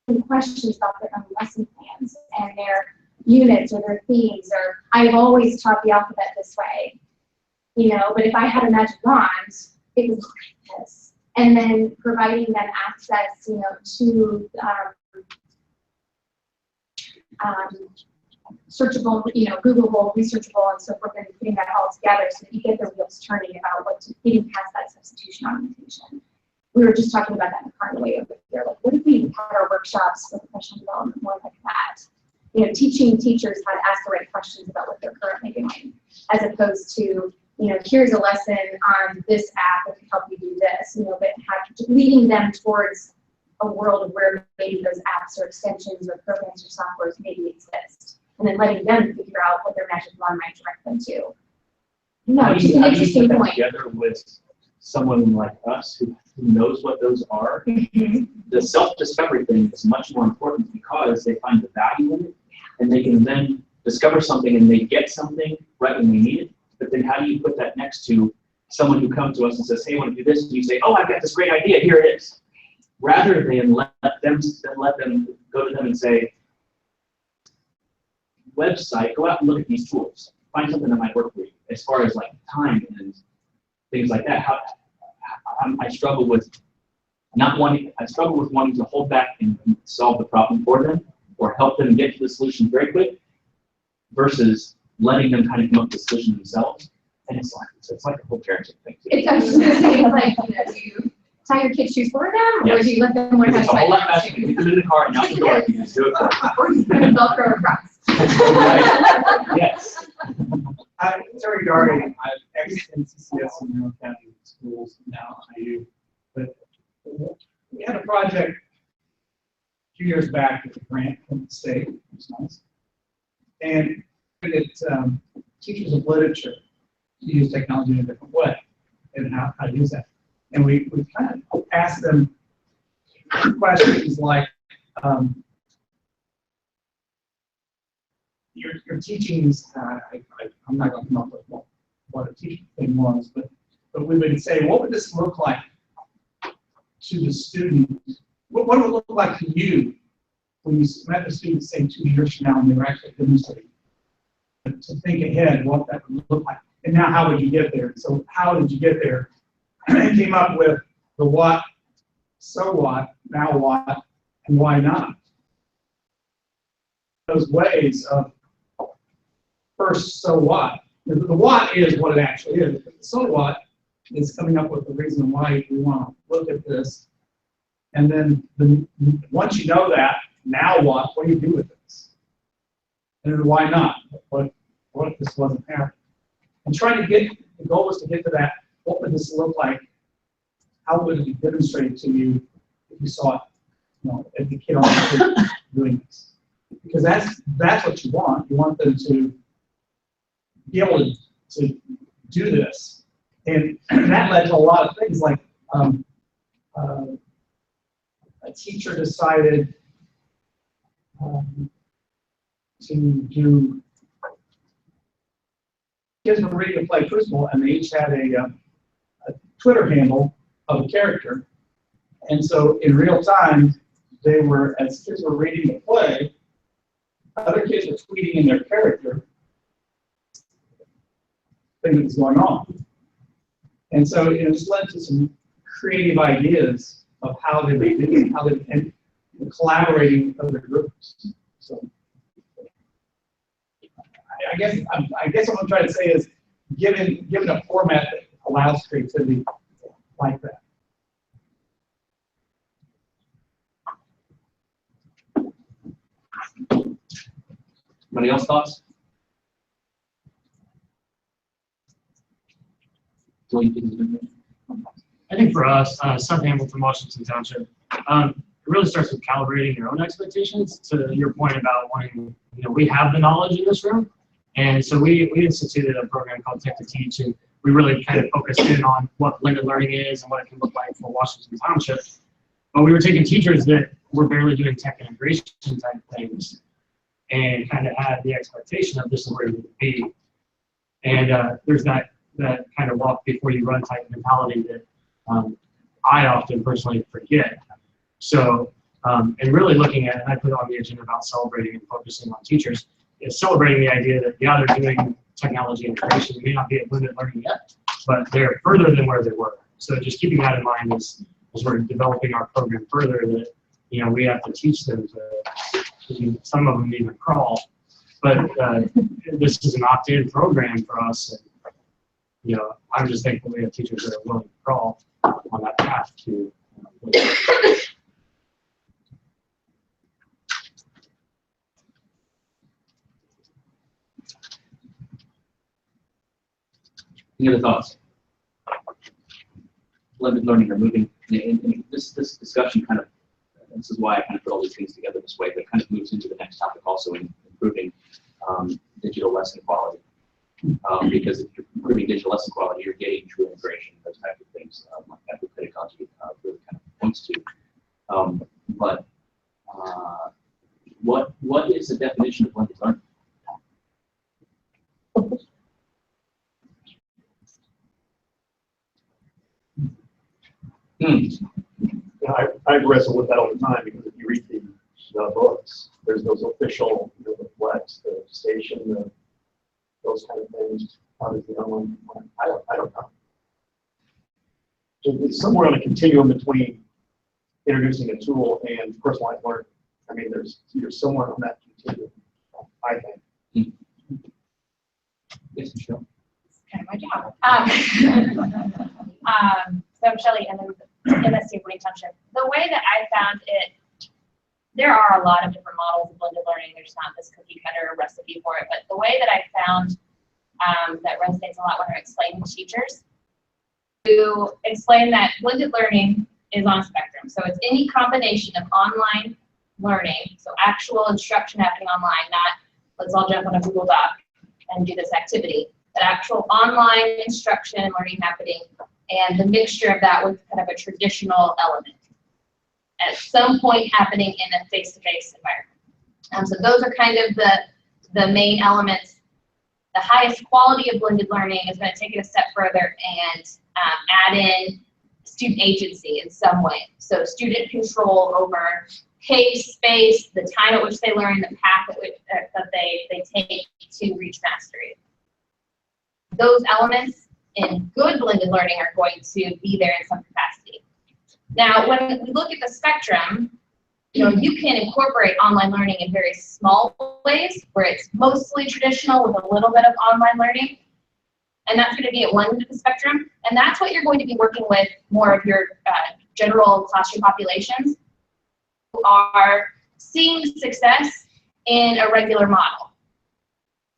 Speaker 13: and questions about their own lesson plans and their units or their themes. Or I've always taught the alphabet this way, but if I had a magic wand, it would look like this. And then providing them access, to searchable, Googleable, researchable, and so forth, and putting that all together so that you get their wheels turning about getting past that substitution augmentation. We were just talking about that in the car on the way over here. Like, what if we had our workshops for professional development more like that? teaching teachers how to ask the right questions about what they're currently doing, as opposed to, here's a lesson on this app that can help you do this, but leading them towards a world where maybe those apps or extensions or programs or softwares maybe exist, and then letting them figure out what their magic wand might direct them to. No, it's just an interesting
Speaker 3: put that
Speaker 13: point.
Speaker 3: together with someone like us who knows what those are? The self-discovery thing is much more important because they find the value in it, and they can then discover something and they get something right when they need it. But then how do you put that next to someone who comes to us and says, hey, I want to do this, and you say, oh, I've got this great idea, here it is. Rather than let them go to them and say, website, go out and look at these tools. Find something that might work for you. As far as like time and things like that, I struggle with wanting to hold back and solve the problem for them or help them get to the solution very quick versus letting them kind of come up with the solution themselves. And it's like a whole parenting thing.
Speaker 13: It's, I was just gonna say, it's like, do you tie your kids' shoes for them, or
Speaker 3: Yes.
Speaker 13: do you let them learn how
Speaker 3: It's
Speaker 13: to
Speaker 3: a whole lot
Speaker 13: tie
Speaker 3: faster. You put it in the car and out the door. You just do it for them.
Speaker 13: or you put a Velcro across?
Speaker 3: Yes.
Speaker 14: So regarding, I've exited CCS in Monroe County schools, now IU, but we had a project a few years back with a grant from the state, which was nice. And it teachers of literature to use technology in a different way and how to use that. And we kind of asked them questions like, your teachings, I'm not going to come up with what a teaching thing was, but we would say, what would this look like to the student? What would it look like to you when you met the student, say, 2 years from now, and they were actually demonstrating? To think ahead what that would look like. And now how would you get there? So how did you get there? And came up with the what, so what, now what, and why not? Those ways of first, so what? The what is what it actually is. But the so what is coming up with the reason why we want to look at this. And then once you know that, now what? What do you do with this? And then why not? What if this wasn't happening? And trying to get, the goal was to get to that, what would this look like? How would it be demonstrated to you if you saw it, as the kid on the street doing this? Because that's what you want. You want them to be able to do this. And that led to a lot of things like a teacher decided to do, kids were reading a play Crucible, and they each had a Twitter handle of a character. And so in real time, as kids were reading the play, other kids were tweeting in their character thing that was going on. And so it just led to some creative ideas of how they would do it, how they and collaborating with other groups. So I guess what I'm trying to say is given a format that allows creativity like that.
Speaker 3: Anybody else thoughts?
Speaker 15: I think for us, South Hamilton, Washington Township, it really starts with calibrating your own expectations. To your point about wanting, we have the knowledge in this room, and so we instituted a program called Tech to Teach, and we really kind of focused in on what blended learning is and what it can look like for Washington Township. But we were taking teachers that were barely doing tech integration type things, and kind of had the expectation of this is where you would be. And there's that kind of walk before you run type mentality that I often personally forget. So, and really looking at, and I put on the agenda about celebrating and focusing on teachers, is celebrating the idea that, yeah, they're doing technology integration. They may not be at blended learning yet, but they're further than where they were. So just keeping that in mind as we're developing our program further, that, we have to teach them to, some of them even crawl. But this is an opt-in program for us. And, I'm just thankful we have teachers that are willing to crawl on that path to.
Speaker 3: Any other thoughts? Blended learning or moving, and this discussion kind of, this is why I kind of put all these things together this way, but it kind of moves into the next topic also in improving digital lesson quality. Because if you're improving digital lesson quality, you're getting true integration, those types of things, like that pedagogy really kind of points to. But what is the definition of blended learning?
Speaker 16: I wrestle with that all the time because if you read the books, there's those official, the flex, the station, those kind of things. How does the online? I don't know. So it's somewhere on a continuum between introducing a tool and personalized learning. I mean, you're somewhere on that continuum, I think.
Speaker 3: Yes, Michelle.
Speaker 7: Kind of my job. So I'm Shelley, and then MSC Wayne Township. The way that I found it, there are a lot of different models of blended learning. There's not this cookie cutter recipe for it, but the way that I found that resonates a lot when I'm explaining to teachers, to explain that blended learning is on a spectrum. So it's any combination of online learning, so actual instruction happening online, not let's all jump on a Google Doc and do this activity, but actual online instruction and learning happening, and the mixture of that with kind of a traditional element at some point happening in a face-to-face environment. So those are kind of the main elements. The highest quality of blended learning is going to take it a step further and add in student agency in some way. So student control over pace, space, the time at which they learn, the path at which that they take to reach mastery. Those elements in good blended learning are going to be there in some capacity. Now, when we look at the spectrum, you can incorporate online learning in very small ways where it's mostly traditional with a little bit of online learning. And that's going to be at one end of the spectrum. And that's what you're going to be working with more of your general classroom populations who are seeing success in a regular model.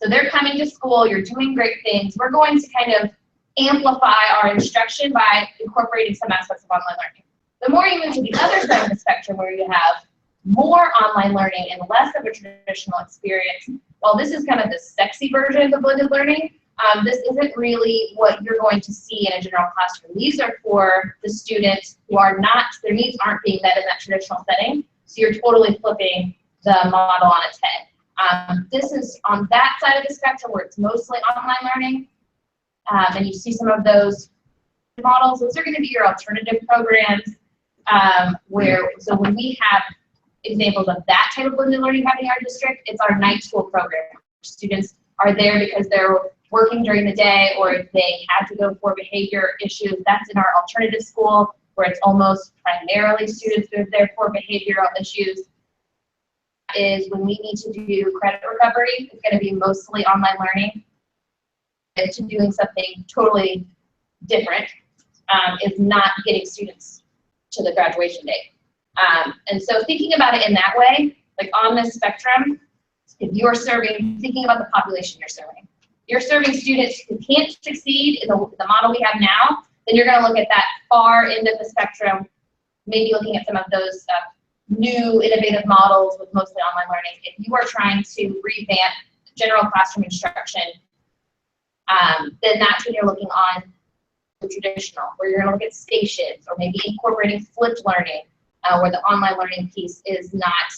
Speaker 7: So they're coming to school, you're doing great things. We're going to kind of amplify our instruction by incorporating some aspects of online learning. The more you move to the other side of the spectrum where you have more online learning and less of a traditional experience, while this is kind of the sexy version of the blended learning, this isn't really what you're going to see in a general classroom. These are for the students who are not, their needs aren't being met in that traditional setting, so you're totally flipping the model on its head. This is on that side of the spectrum where it's mostly online learning, and you see some of those models. Those are going to be your alternative programs, so when we have examples of that type of blended learning happening in our district, it's our night school program. Students are there because they're working during the day or if they had to go for behavior issues. That's in our alternative school where it's almost primarily students who are there for behavioral issues. Is when we need to do credit recovery, it's going to be mostly online learning. And to doing something totally different is not getting students to the graduation date. And so thinking about it in that way, like on this spectrum, if you're thinking about the population you're serving students who can't succeed in the model we have now, then you're going to look at that far end of the spectrum, maybe looking at some of those new innovative models with mostly online learning. If you are trying to revamp general classroom instruction, then that's when you're looking on the traditional, where you're going to look at stations or maybe incorporating flipped learning, where the online learning piece is not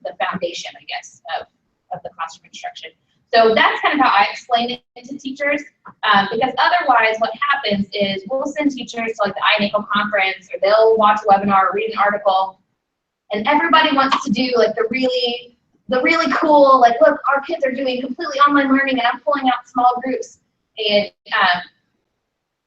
Speaker 7: the foundation, I guess, of the classroom instruction. So that's kind of how I explain it to teachers, because otherwise what happens is we'll send teachers to like the iNACOL conference, or they'll watch a webinar or read an article, and everybody wants to do like the really cool, like, look, our kids are doing completely online learning and I'm pulling out small groups. And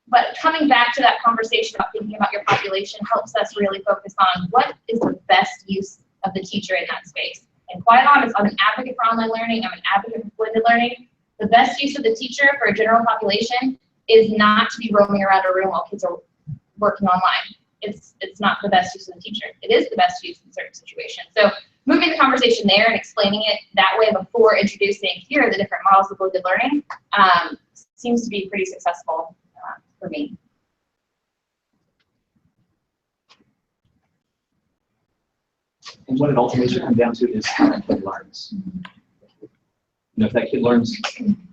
Speaker 7: but coming back to that conversation about thinking about your population helps us really focus on what is the best use of the teacher in that space. And quite honest, I'm an advocate for online learning, I'm an advocate for blended learning. The best use of the teacher for a general population is not to be roaming around a room while kids are working online. It's not the best use of the teacher. It is the best use in certain situations. So moving the conversation there and explaining it that way before introducing here are the different models of blended learning
Speaker 1: seems to be pretty successful for me.
Speaker 3: And what it ultimately should come down to is how that kid learns. You know, if that kid learns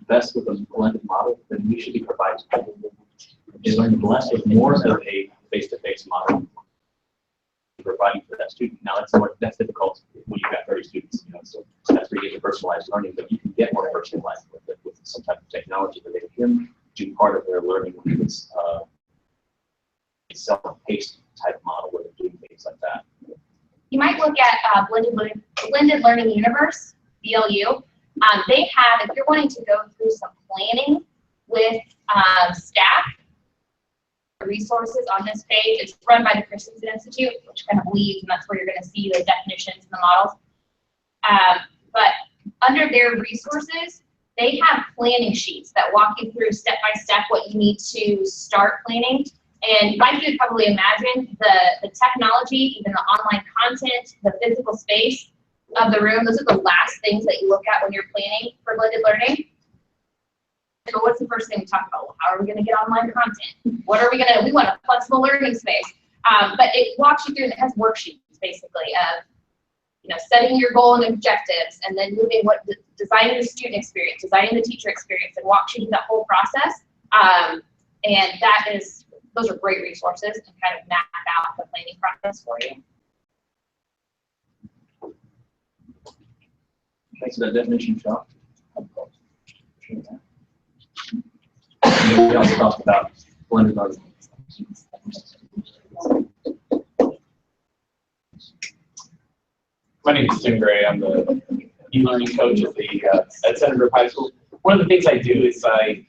Speaker 3: best with a blended model, then we should be providing. If they learn less with more of a face-to-face model, providing for that student. Now that's difficult when you've got 30 students, you know, so that's where you get the personalized learning, but you can get more personalized with it with some type of technology that they can do part of their learning with this a self-paced type model where they're doing things like that.
Speaker 1: You might look at Blended Learning Universe, BLU. They have, if you're wanting to go through some planning with staff, resources on this page. It's run by the Christensen Institute, which kind of leads, and that's where you're going to see the definitions and the models. But under their resources, they have planning sheets that walk you through step by step what you need to start planning. And like you would probably imagine, the technology, even the online content, the physical space of the room, those are the last things that you look at when you're planning for blended learning. So what's the first thing we talk about? Well, how are we going to get online content? What are we going to, we want a flexible learning space. But it walks you through, and it has worksheets basically of, you know, setting your goal and objectives, and then moving designing the student experience, designing the teacher experience, and walks you through that whole process. And those are great resources to kind of map out the planning process for you.
Speaker 3: Thanks for that definition, Sean. We also talked about blended learning.
Speaker 17: My name is Tim Gray. I'm the e-learning coach at Senator High School. One of the things I do is I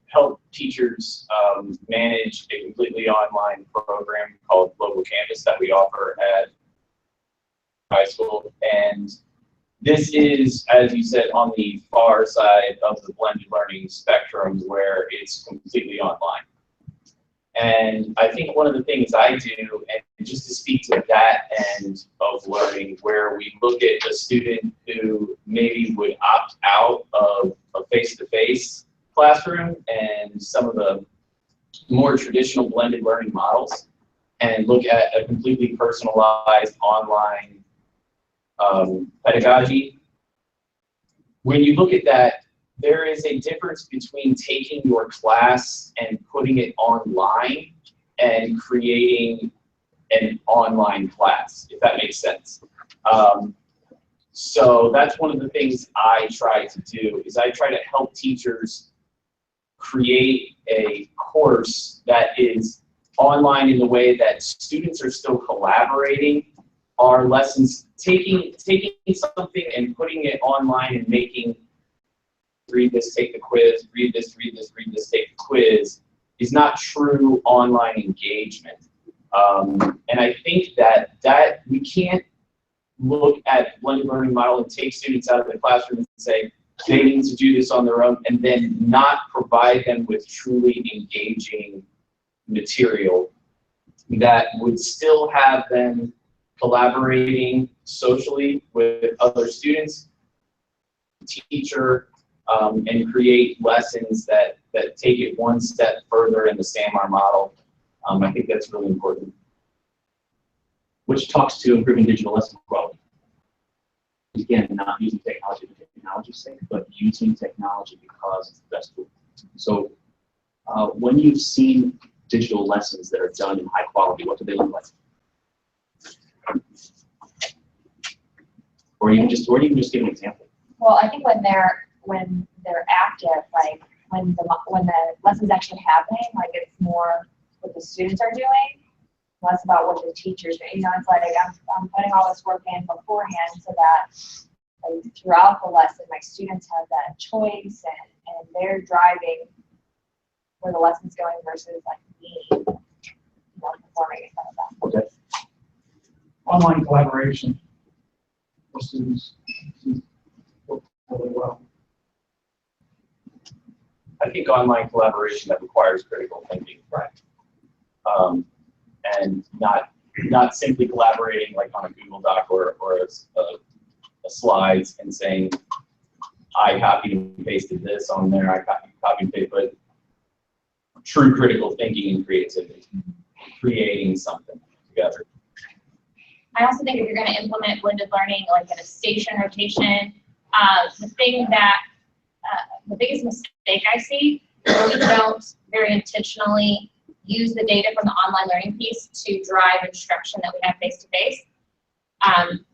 Speaker 17: help teachers manage a completely online program called Global Canvas that we offer at high school. And this is, as you said, on the far side of the blended learning spectrum where it's completely online. And I think one of the things I do, and just to speak to that end of learning, where we look at a student who maybe would opt out of a face-to-face classroom and some of the more traditional blended learning models, and look at a completely personalized online pedagogy. When you look at that, there is a difference between taking your class and putting it online and creating an online class, if that makes sense. So that's one of the things I try to do, is I try to help teachers create a course that is online in the way that students are still collaborating. Our lessons, taking something and putting it online and making read this, take the quiz, read this, take the quiz, is not true online engagement. And I think that we can't look at blended learning model and take students out of the classroom and say they need to do this on their own, and then not provide them with truly engaging material that would still have them collaborating socially with other students, teacher, and create lessons that take it one step further in the SAMR model. I think that's really important.
Speaker 3: Which talks to improving digital lesson quality. Again, not using technology for technology's sake, but using technology because it's the best tool. So when you've seen digital lessons that are done in high quality, what do they look like? Or you can just give an example.
Speaker 1: Well, I think when they're active, like when the lesson's actually happening, like it's more what the students are doing, less about what the teachers do. You know, it's like I'm putting all this work in beforehand so that like, throughout the lesson, my students have that choice and they're driving where the lesson's going versus like me, you know, performing in front of them.
Speaker 3: Okay.
Speaker 14: Online collaboration for students work really well.
Speaker 17: I think online collaboration that requires critical thinking, right? And not simply collaborating like on a Google Doc or a slides and saying, I copied and pasted this on there, I copied and pasted, but true critical thinking and creativity, creating something together.
Speaker 1: I also think if you're going to implement blended learning, like at a station rotation, the thing that, the biggest mistake I see is we don't very intentionally use the data from the online learning piece to drive instruction that we have face-to-face.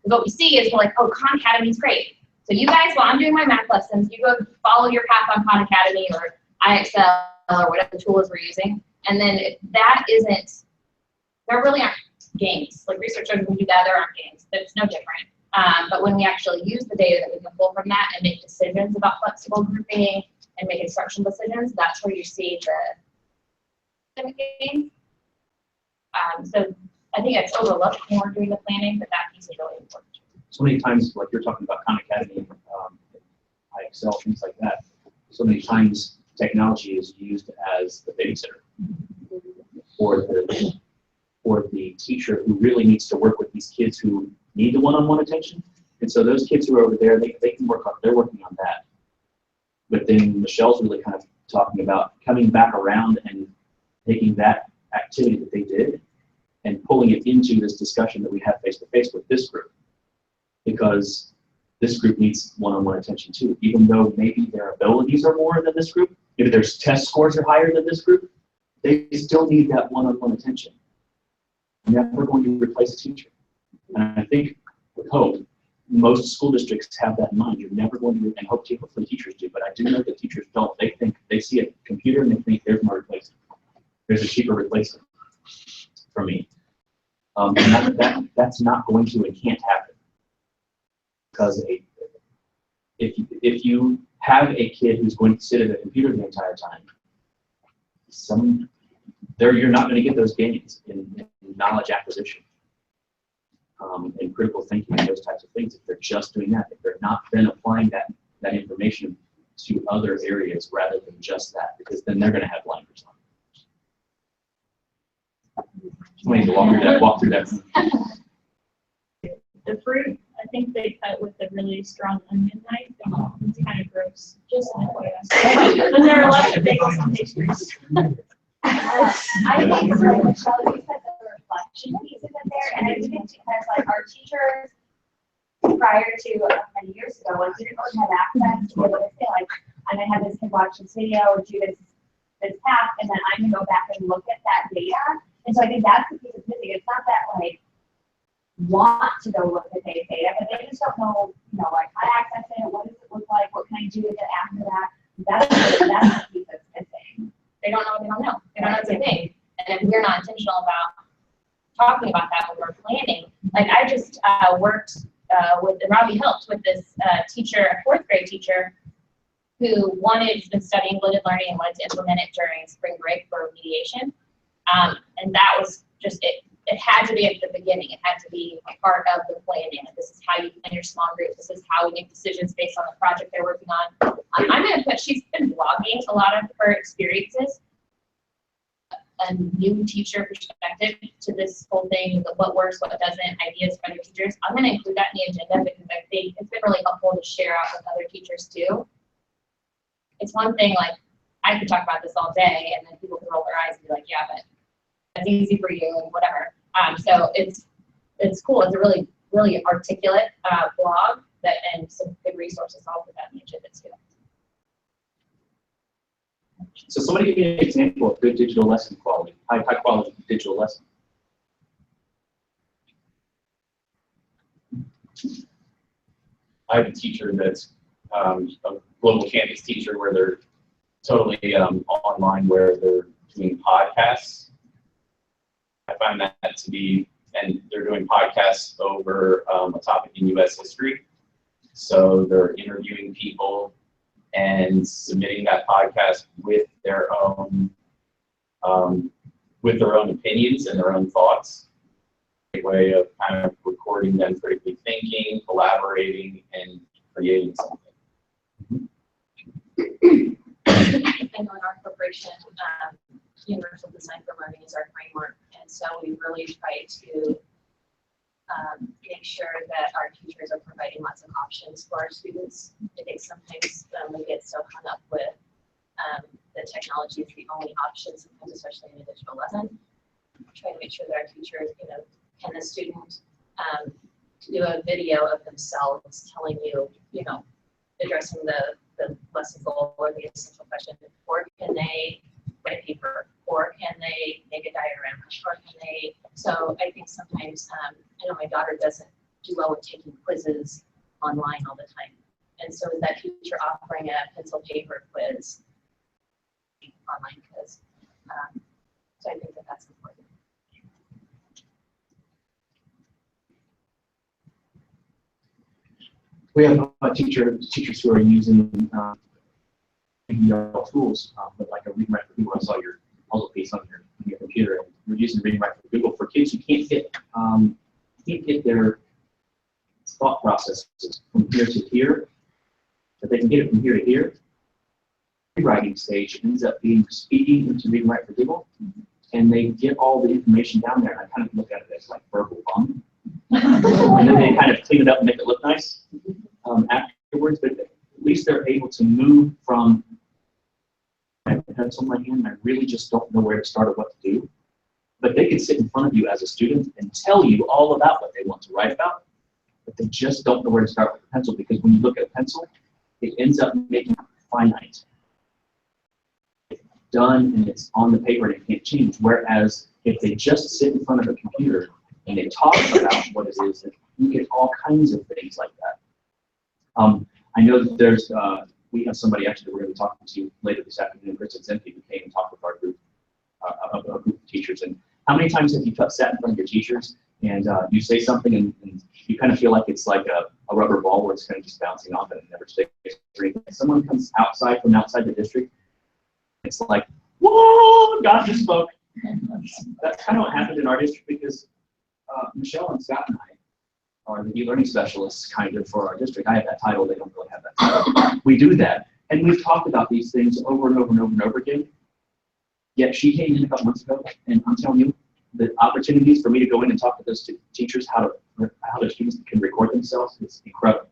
Speaker 1: What we see is we're like, oh, Khan Academy is great. So you guys, while I'm doing my math lessons, you go follow your path on Khan Academy or IXL or whatever the tool is we're using. And then if that isn't, there really aren't games. Like research shows we do that, there aren't games. It's no different. But when we actually use the data that we can pull from that and make decisions about flexible grouping and make instruction decisions, that's where you see the games. So I think it's overlooked when we're doing the planning, but that piece is really important.
Speaker 3: So many times, like you're talking about Khan Academy, IXL, things like that, so many times technology is used as the babysitter for the teacher who really needs to work with these kids who need the one-on-one attention. And so those kids who are over there, they can work on, they're working on that. But then Michelle's really kind of talking about coming back around and taking that activity that they did and pulling it into this discussion that we have face-to-face with this group. Because this group needs one-on-one attention too. Even though maybe their abilities are more than this group, maybe their test scores are higher than this group, they still need that one-on-one attention. You're never going to replace a teacher. And I think with Hope, most school districts have that in mind. You're never going to, and hopefully teachers do, but I do know that teachers don't. They think, they see a computer and they think there's no replacement. There's a cheaper replacement for me. And that's not going to and can't happen. Because if you have a kid who's going to sit at a computer the entire time, you're not going to get those gains in knowledge acquisition and critical thinking and those types of things if they're just doing that. If they're not then applying that information to other areas rather than just that, because then they're going to have blinders on. We need to walk through that.
Speaker 10: The fruit, I think they cut with a really strong onion knife, and it's kind of gross. Just an FYI. But there are lots of bagels and pastries.
Speaker 13: I think so, Michelle, you said the reflection piece of it there, and I think it's because like our teachers prior to many years ago, like didn't really have access to be able to say like, I'm gonna have this kid watch this video or do this task, and then I'm gonna go back and look at that data. And so I think that's the piece that's missing. It's not that like want to go look at data, but they just don't know, like how to access it, what does it look like, what can I do with it after that. That's the piece that's missing.
Speaker 1: They don't know what they don't know. They don't know it's a thing. And if we're not intentional about talking about that when we're planning, like I just worked with, Robbie helped with this teacher, a fourth grade teacher, who has been studying blended learning and wanted to implement it during spring break for remediation. And that was just it. It had to be at the beginning. It had to be a part of the planning. This is how you plan your small group. This is how we make decisions based on the project they're working on. I'm going to put, she's been blogging a lot of her experiences, a new teacher perspective to this whole thing, what works, what doesn't, ideas for other teachers. I'm going to include that in the agenda because I think it's been really helpful to share out with other teachers too. It's one thing, like, I could talk about this all day and then people can roll their eyes and be like, yeah, but that's easy for you and whatever. So it's cool. It's a really, really articulate blog and some good resources. I'll put that in the agenda too.
Speaker 3: So somebody give me an example of good digital lesson quality, high quality digital lesson.
Speaker 17: I have a teacher that's a global campus teacher where they're totally online, where they're doing podcasts. I find that to be, and they're doing podcasts over a topic in U.S. history. So they're interviewing people and submitting that podcast with their own opinions and their own thoughts. A way of kind of recording them critically thinking, collaborating, and creating something.
Speaker 7: I know in our corporation, Universal Design for Learning is our framework, and so we really try to make sure that our teachers are providing lots of options for our students. I think sometimes we get so hung up with the
Speaker 1: that technology is the only option, sometimes especially in a digital lesson. Trying to make sure that our teachers, can the student do a video of themselves telling you, addressing the lesson goal or the essential question, or can they write a paper, or can they make a diagram, or can they, so I think sometimes, I know my daughter doesn't do well with taking quizzes online all the time. And so is that teacher offering a pencil paper quiz, online quiz? So I think that that's important.
Speaker 3: We have teachers who are using tools, but like a Read and Write for Google. I saw your puzzle piece on your computer, and we're using Read and Write for Google for kids who can't get their thought processes from here to here, but they can get it from here to here. The rewriting stage ends up being speaking into Read and Write for Google, and they get all the information down there. And I kind of look at it as like verbal fun. And then they kind of clean it up and make it look nice afterwards, but at least they're able to move from I have a pencil in my hand and I really just don't know where to start or what to do. But they can sit in front of you as a student and tell you all about what they want to write about, but they just don't know where to start with the pencil, because when you look at a pencil, it ends up making it finite. It's done and it's on the paper and it can't change. Whereas if they just sit in front of a computer and they talk about what it is, you get all kinds of things like that. I know that there's, we have somebody actually we're going to be talking to later this afternoon, Kristen Zemke, who came and talked with our group, a group of teachers. And how many times have you sat in front of your teachers and you say something and you kind of feel like it's like a rubber ball where it's kind of just bouncing off and it never stays? Someone comes from outside the district, it's like, whoa, God just spoke. That's kind of what happened in our district, because Michelle and Scott and I are the e-learning specialists kind of for our district. I have that title, they don't really have that title. We do that, and we've talked about these things over and over and over and over again. Yet she came in a couple months ago, and I'm telling you, the opportunities for me to go in and talk to those teachers how their students can record themselves is incredible.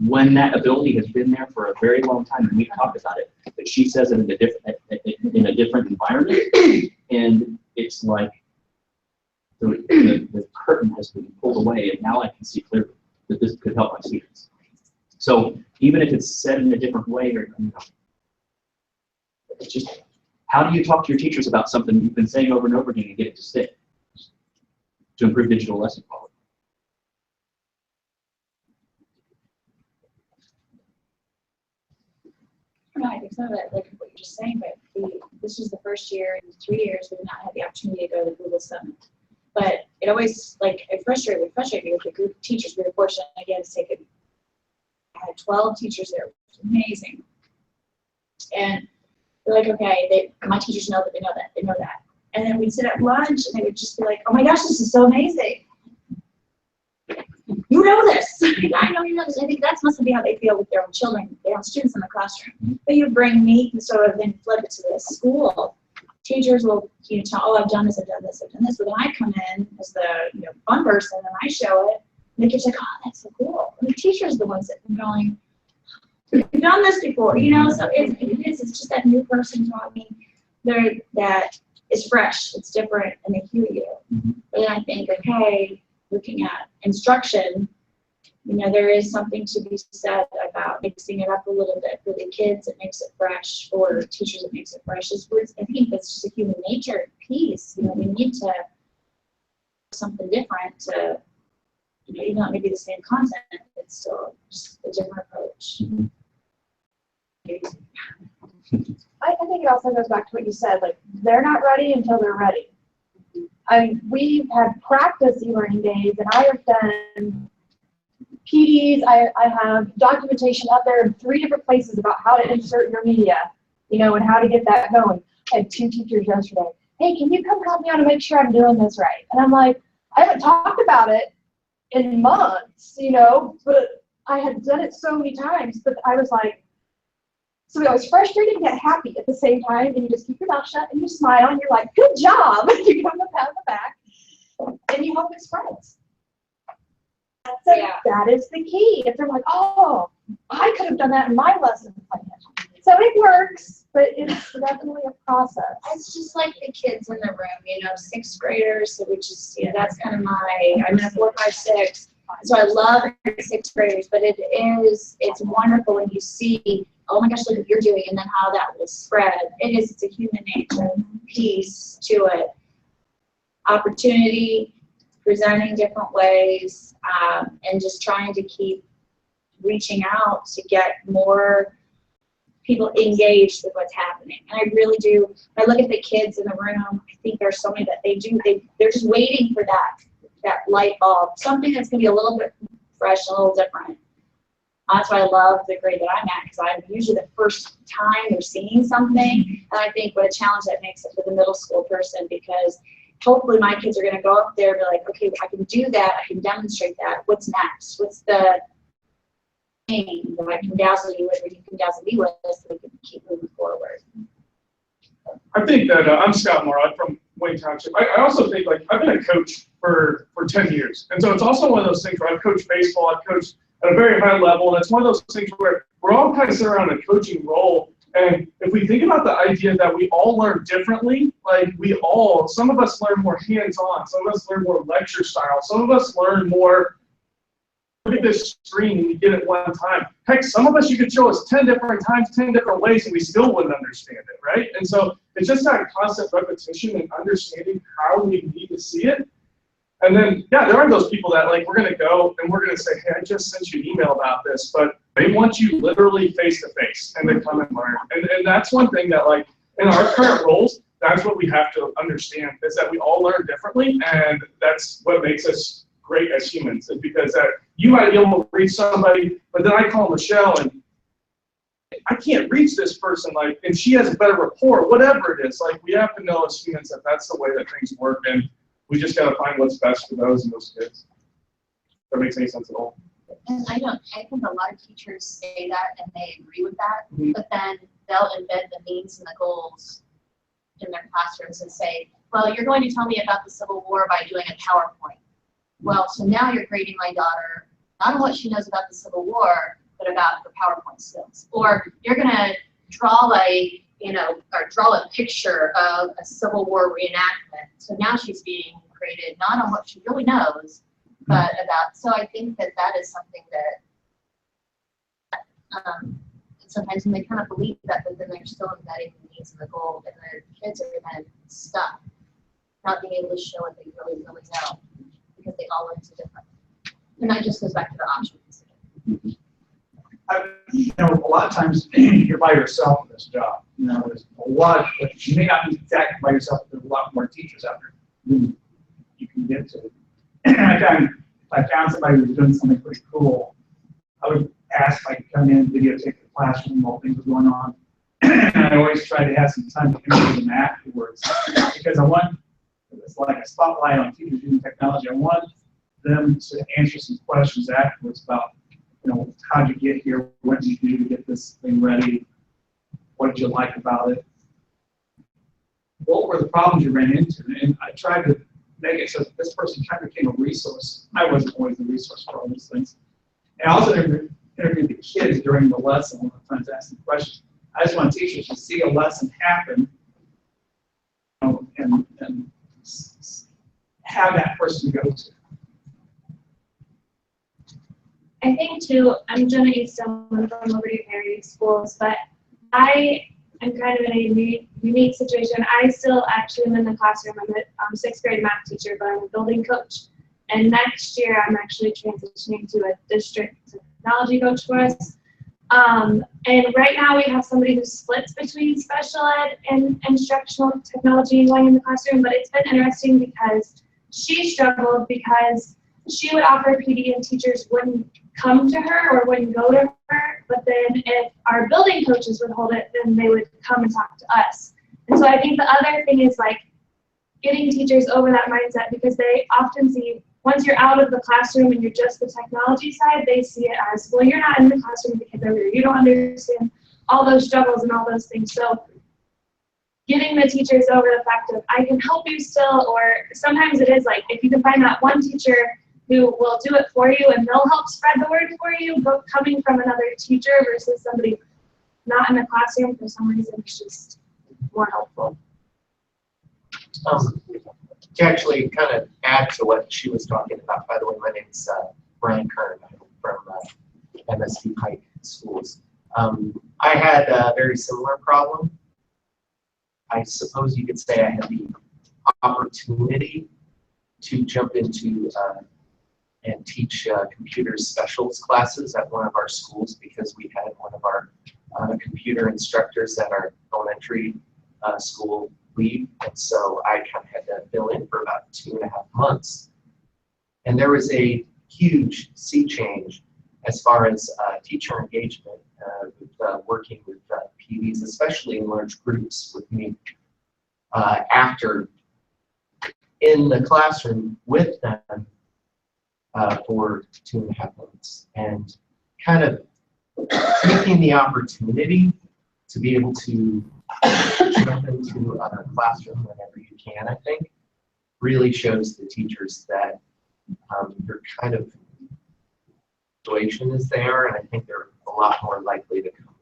Speaker 3: When that ability has been there for a very long time, and we've talked about it, but she says it in a different environment, and it's like the curtain has been pulled away, and now I can see clearly that this could help my students. So even if it's said in a different way, or it's just, how do you talk to your teachers about something you've been saying over and over again and get it to stick to improve digital lesson quality?
Speaker 13: I think some of it, like what you're just saying, but this is the first year in 3 years we've not had the opportunity to go to the Google Summit. But it always, it frustrated me with the group of teachers. We were fortunate again to take it. I had 12 teachers there, which was amazing. And they're like, okay, my teachers know that they know that. And then we'd sit at lunch and they would just be like, oh my gosh, this is so amazing. You know this. I know you know this. I think that's must be how they feel with their own children, their own students in the classroom. But you bring me and sort of then flip it to the school. Teachers will tell, oh, I've done this, I've done this, I've done this. But then I come in as the fun person and I show it. And the kids are like, oh, that's so cool. And the teacher's the ones that are going, we've done this before, so it's just that new person talking there that is fresh, it's different, and they hear you. But then I think, okay, looking at instruction, there is something to be said about mixing it up a little bit. For the kids, it makes it fresh. For teachers, it makes it fresh. I think that's just a human nature piece. We need to something different to, even though it may be the same content, it's still just a different approach.
Speaker 18: I think it also goes back to what you said, like, they're not ready until they're ready. I mean, we've had practice e-learning days, and I have done PDs, I have documentation up there in 3 different places about how to insert your media, and how to get that going. I had 2 teachers yesterday. Hey, can you come help me out and make sure I'm doing this right? And I'm like, I haven't talked about it in months, but I had done it so many times, but I was like, so I was frustrated yet happy at the same time, and you just keep your mouth shut and you smile and you're like, good job. You give them a pat on the back and you hope it spreads. So that is the key. If they're like, oh, I could have done that in my lesson plan. It's So it works, but it's definitely a process.
Speaker 1: It's just like the kids in the room, you know, sixth graders, so which is, you know, that's kind of I'm in a 4, 5, 6. So I love sixth graders, but it's wonderful when you see, oh my gosh, look what you're doing, and then how that will spread. It's a human nature piece to it. Opportunity, presenting different ways, and just trying to keep reaching out to get more people engaged with what's happening. And I really do, I look at the kids in the room, I think there's so many that they're just waiting for that light bulb, something that's gonna be a little bit fresh, a little different. That's why I love the grade that I'm at, because I'm usually the first time they're seeing something. And I think what a challenge that makes it for the middle school person, because hopefully my kids are gonna go up there and be like, okay, I can do that, I can demonstrate that. What's next? What's the thing that I can dazzle you with, or you can dazzle me with, so we can keep moving forward?
Speaker 19: I think that I'm Scott Moore. I'm from Wayne Township. I also think, like, I've been a coach for 10 years. And so it's also one of those things where I've coached baseball, I've coached at a very high level, and it's one of those things where we're all kind of sitting around a coaching role. And if we think about the idea that we all learn differently, like some of us learn more hands-on, some of us learn more lecture style, some of us learn more, look at this screen and you get it one time. Heck, some of us you could show us 10 different times, 10 different ways, and we still wouldn't understand it, right? And so it's just that constant repetition and understanding how we need to see it. And then, yeah, there are those people that, like, we're going to go and we're going to say, hey, I just sent you an email about this, but they want you literally face-to-face and then come and learn. And that's one thing that, like, in our current roles, that's what we have to understand, is that we all learn differently, and that's what makes us great as humans, is because that you might be able to reach somebody, but then I call Michelle and I can't reach this person, like, and she has a better rapport, whatever it is. Like, we have to know as humans that that's the way that things work, and we just got to find what's best for those and those kids. If that makes any sense at all.
Speaker 1: And I think a lot of teachers say that and they agree with that, but then they'll embed the means and the goals in their classrooms and say, well, you're going to tell me about the Civil War by doing a PowerPoint. Well, so now you're grading my daughter, not on what she knows about the Civil War, but about her PowerPoint skills. Or you're going to draw draw a picture of a Civil War reenactment. So now she's being graded not on what she really knows, but about, so I think that is something that sometimes when they kind of believe that, but then they're still embedding the needs and the goal, and the kids are then stuck, not being able to show what they really, really know, because they all learn so different. And that just goes back to the option decision.
Speaker 14: A lot of times you're by yourself in this job. There's a lot, you may not be exactly by yourself, but there's a lot more teachers out there than you can get to. And I found somebody who was doing something pretty cool, I would ask if I could come in and videotape the classroom while things were going on. And I always try to have some time to interview them afterwards, because it's like a spotlight on teachers using technology. I want them to answer some questions afterwards about, how'd you get here? What did you do to get this thing ready? What did you like about it? What were the problems you ran into? And I tried to make it so that this person kind of became a resource. I wasn't always the resource for all these things. And I also interviewed the kids during the lesson when I was asking questions. I just want teachers to see a lesson happen, and have that person go to.
Speaker 10: I think too, I'm Jenna Easton from Liberty Community Schools, but I am kind of in a unique situation. I still actually am in the classroom. I'm a 6th grade math teacher, but I'm a building coach. And next year, I'm actually transitioning to a district technology coach for us. And right now, we have somebody who splits between special ed and instructional technology and going in the classroom. But it's been interesting because she struggled because she would offer PD and teachers wouldn't come to her or wouldn't go to her, but then if our building coaches would hold it, then they would come and talk to us. And so I think the other thing is like getting teachers over that mindset, because they often see, once you're out of the classroom and you're just the technology side, they see it as, well, you're not in the classroom with the kids over here. You don't understand all those struggles and all those things. So getting the teachers over the fact of, I can help you still, or sometimes it is like, if you can find that one teacher who will do it for you and they'll help spread the word for you, but coming from another teacher versus somebody not in the classroom, for some reason, it's just more helpful.
Speaker 20: To actually kind of add to what she was talking about, by the way, my name's Brian Kern. I'm from MSD Pike Schools. I had a very similar problem. I suppose you could say I had the opportunity to jump into and teach computer specials classes at one of our schools because we had one of our computer instructors at our elementary school leave, and so I kind of had to fill in for about 2.5 months. And there was a huge sea change as far as teacher engagement with working with PDs, especially in large groups with me, after in the classroom with them for 2.5 months, and kind of taking the opportunity to be able to jump into a classroom whenever you can, I think, really shows the teachers that your kind of situation is there, and I think they're a lot more likely to come.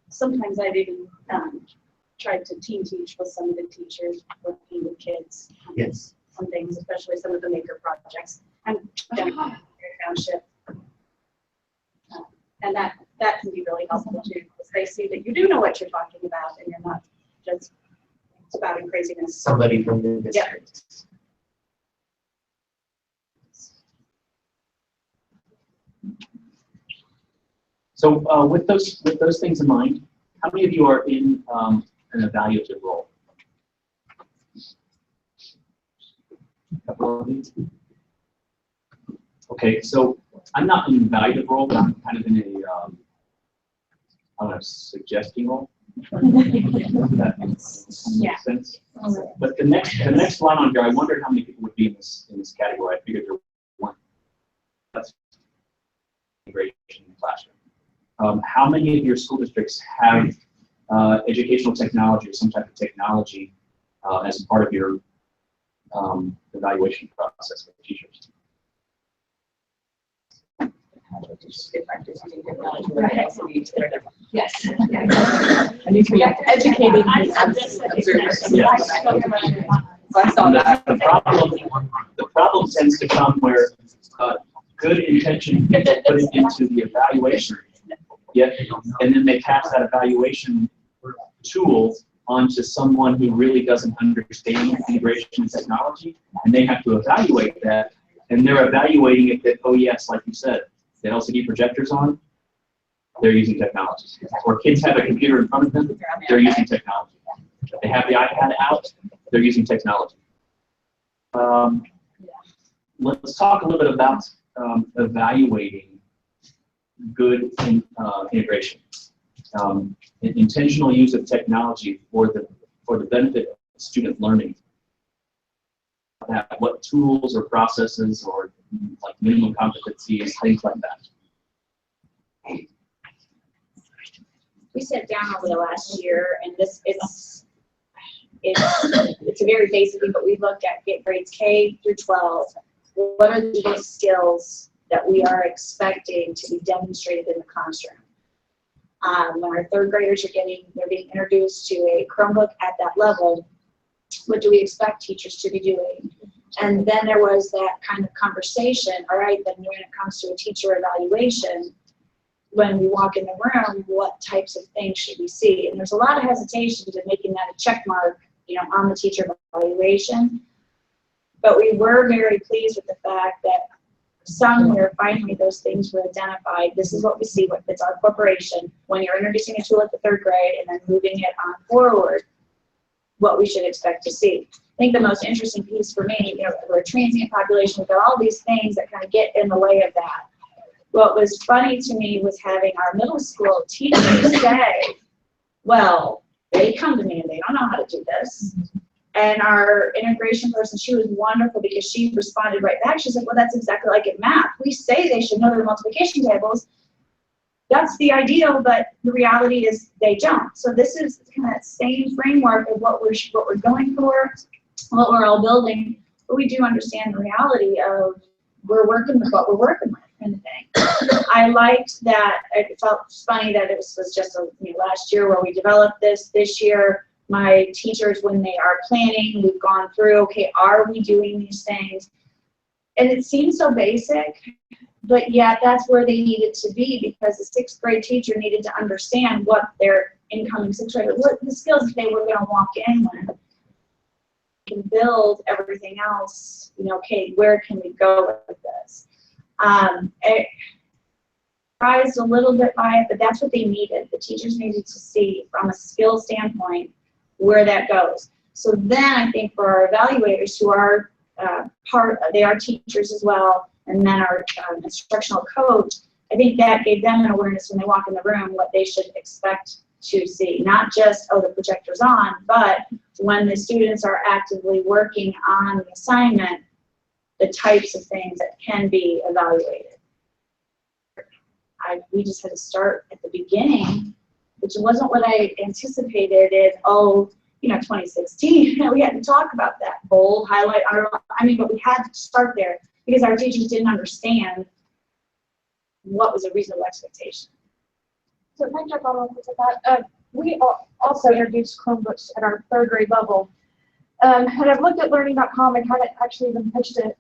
Speaker 10: Sometimes I've even tried to team teach with some of the teachers working with kids.
Speaker 20: Yes.
Speaker 10: Some things, especially some of the maker projects. And township. And that can be really helpful too, because they see that you do know what you're talking about and you're not just spouting craziness.
Speaker 20: Somebody from the district.
Speaker 3: So with those things in mind, how many of you are in an evaluative role? A couple of these. Okay, so I'm not in an evaluative role, but I'm kind of in a suggesting role. That makes sense. But the next line on here, I wondered how many people would be in this category. I figured there weren't. That's integration in the classroom. How many of your school districts have educational technology or some type of technology as part of your evaluation process for teachers?
Speaker 4: Yes. I need to be educated.
Speaker 3: The problem tends to come where good intention gets put into the evaluation, and then they pass that evaluation tool onto someone who really doesn't understand integration and technology, and they have to evaluate that, and they're evaluating it that, oh yes, like you said, the LCD projector's on, they're using technology. Or kids have a computer in front of them, they're using technology. If they have the iPad out, they're using technology. Let's talk a little bit about evaluating good integration. Intentional use of technology for the benefit of student learning. What tools or processes or like minimum competencies, things like that.
Speaker 1: We sat down over the last year, and this it's a very basic thing, but we looked at grades K through 12. What are the skills that we are expecting to be demonstrated in the classroom? When our third graders they're being introduced to a Chromebook at that level, what do we expect teachers to be doing? And then there was that kind of conversation, all right, then when it comes to a teacher evaluation, when we walk in the room, what types of things should we see? And there's a lot of hesitation to making that a check mark, on the teacher evaluation. But we were very pleased with the fact that somewhere finally those things were identified. This is what we see, what fits our corporation. When you're introducing a tool at the third grade and then moving it on forward, what we should expect to see. I think the most interesting piece for me, we're a transient population, we've got all these things that kind of get in the way of that. What was funny to me was having our middle school teachers say, well, they come to me and they don't know how to do this. And our integration person, she was wonderful because she responded right back. She said, well, that's exactly like in math. We say they should know their multiplication tables. That's the ideal, but the reality is they don't. So this is kind of that same framework of what we're going for, what we're all building, but we do understand the reality of we're working with what we're working with kind of thing.
Speaker 21: I liked that, it felt funny that it was just last year where we developed this. This year, my teachers, when they are planning, we've gone through, okay, are we doing these things? And it seems so basic, but yet that's where they needed to be, because the sixth grade teacher needed to understand what their incoming sixth grader, what the skills they were going to walk in with. Can build everything else, okay, where can we go with this? It surprised a little bit by it, but that's what they needed. The teachers needed to see from a skill standpoint where that goes. So then I think for our evaluators who are they are teachers as well, and then our instructional coach, I think that gave them an awareness when they walk in the room what they should expect to see. Not just, oh, the projector's on, but when the students are actively working on the assignment, the types of things that can be evaluated. We just had to start at the beginning, which wasn't what I anticipated. 2016, we had to talk about that. Bold, highlight, underline. But we had to start there because our teachers didn't understand what was a reasonable expectation.
Speaker 18: So can I jump on with that? We also introduced Chromebooks at our third grade level. And I've looked at learning.com and haven't actually even pitched it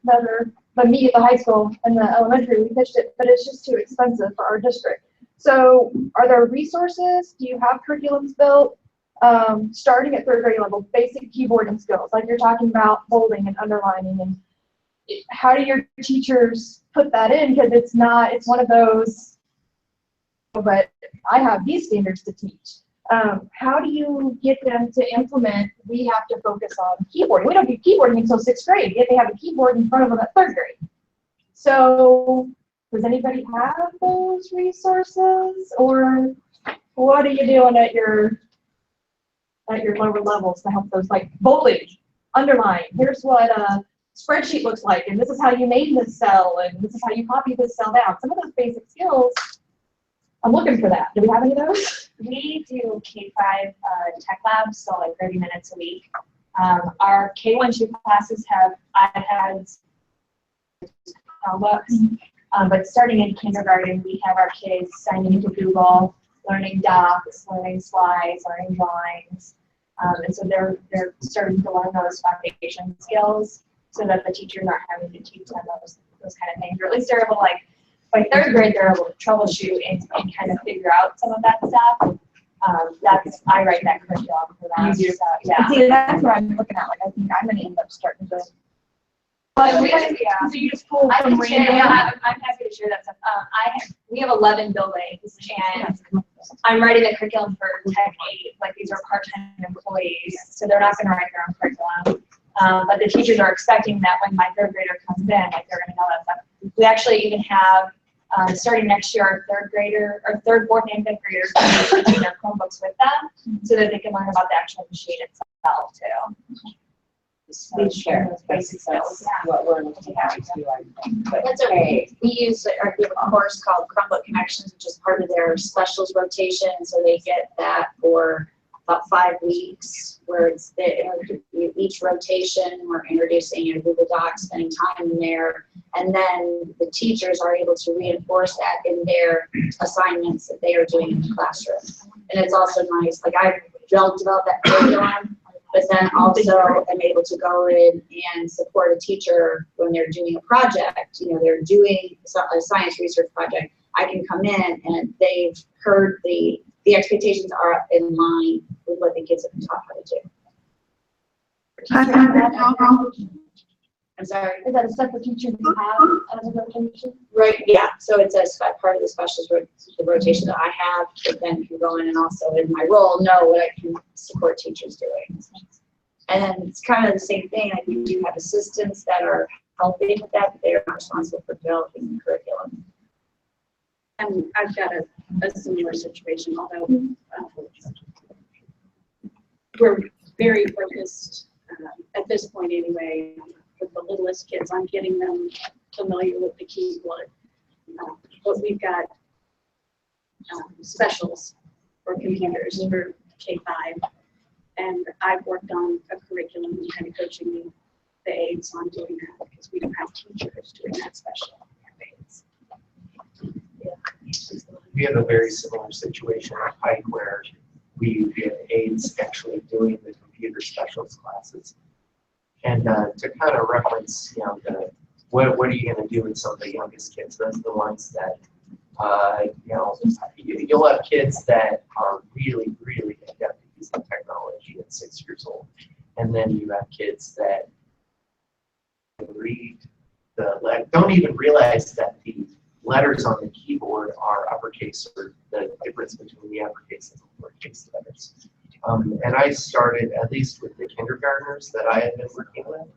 Speaker 18: better than me at the high school and the elementary. We pitched it, but it's just too expensive for our district. So are there resources? Do you have curriculums built? Starting at third grade level, basic keyboarding skills, like you're talking about bolding and underlining, and how do your teachers put that in? Because it's one of those, but I have these standards to teach. How do you get them to implement, we have to focus on keyboarding. We don't do keyboarding until sixth grade, yet they have a keyboard in front of them at third grade. So does anybody have those resources, or what are you doing at your lower levels to help those, like bolding, underline, here's what a spreadsheet looks like, and this is how you name this cell, and this is how you copy this cell down. Some of those basic skills, I'm looking for that. Do we have any of those?
Speaker 7: We do K-5 tech labs, so like 30 minutes a week. Our K-1-2 classes have iPads, Chromebooks, but starting in kindergarten, we have our kids signing into Google, learning docs, learning slides, learning drawings. And so they're starting to learn those foundation skills so that the teachers aren't having to teach them those kind of things. Or at least they're able to, like, by third grade, they're able to troubleshoot and kind of figure out some of that stuff. I write that curriculum for them.
Speaker 18: You do?
Speaker 7: So, yeah.
Speaker 18: See, that's what I'm looking at. Like, I think I'm going to end up starting to. But
Speaker 7: So
Speaker 18: you just pull
Speaker 7: I
Speaker 18: from
Speaker 7: can share,
Speaker 18: random.
Speaker 7: yeah, I'm happy to share that stuff. We have 11 buildings, and I'm writing the curriculum for Tech 8. Like, these are part-time employees, so they're not going to write their own curriculum. But the teachers are expecting that when my third grader comes in, like, they're going to know that stuff. We actually even have, starting next year, our third, fourth, and fifth graders will be taking their Chromebooks with them so that they can learn about the actual machine itself, too.
Speaker 11: Please share those basic skills, what we're looking at to do, I think. But
Speaker 1: That's okay. We have a course called Chromebook Connections, which is part of their specials rotation. So they get that for about 5 weeks, where it's each rotation, we're introducing Google Docs, spending time in there, and then the teachers are able to reinforce that in their assignments that they are doing in the classroom. And it's also nice, like I've developed that curriculum, but then also I'm able to go in and support a teacher when they're doing a project. They're doing a science research project. I can come in and they've heard the expectations are in line with what the kids have been taught how to do. I'm sorry.
Speaker 18: Is that a separate teacher you have as a rotation?
Speaker 1: Right, yeah. So it's a part of the specials rotation that I have, but then can go in and also in my role know what I can support teachers doing. And then it's kind of the same thing. Like, we do have assistants that are helping with that, but they are not responsible for developing the curriculum.
Speaker 22: And I've got a similar situation, although we're very focused, at this point anyway, with the littlest kids on getting them familiar with the keyboard. But we've got specials for computers for K-5, and I've worked on a curriculum and kind of coaching the aides on doing that because we don't have teachers doing that special aids.
Speaker 20: we have a very similar situation at Pike where we have aides actually doing the computer specialist classes. And to kind of reference, what are you going to do with some of the youngest kids? Those are the ones that, you'll have kids that are really, really adept at using technology at 6 years old. And then you have kids that don't even realize that the letters on the keyboard are uppercase, or the difference between the uppercase and the lowercase letters. And I started, at least with the kindergartners that I had been working with,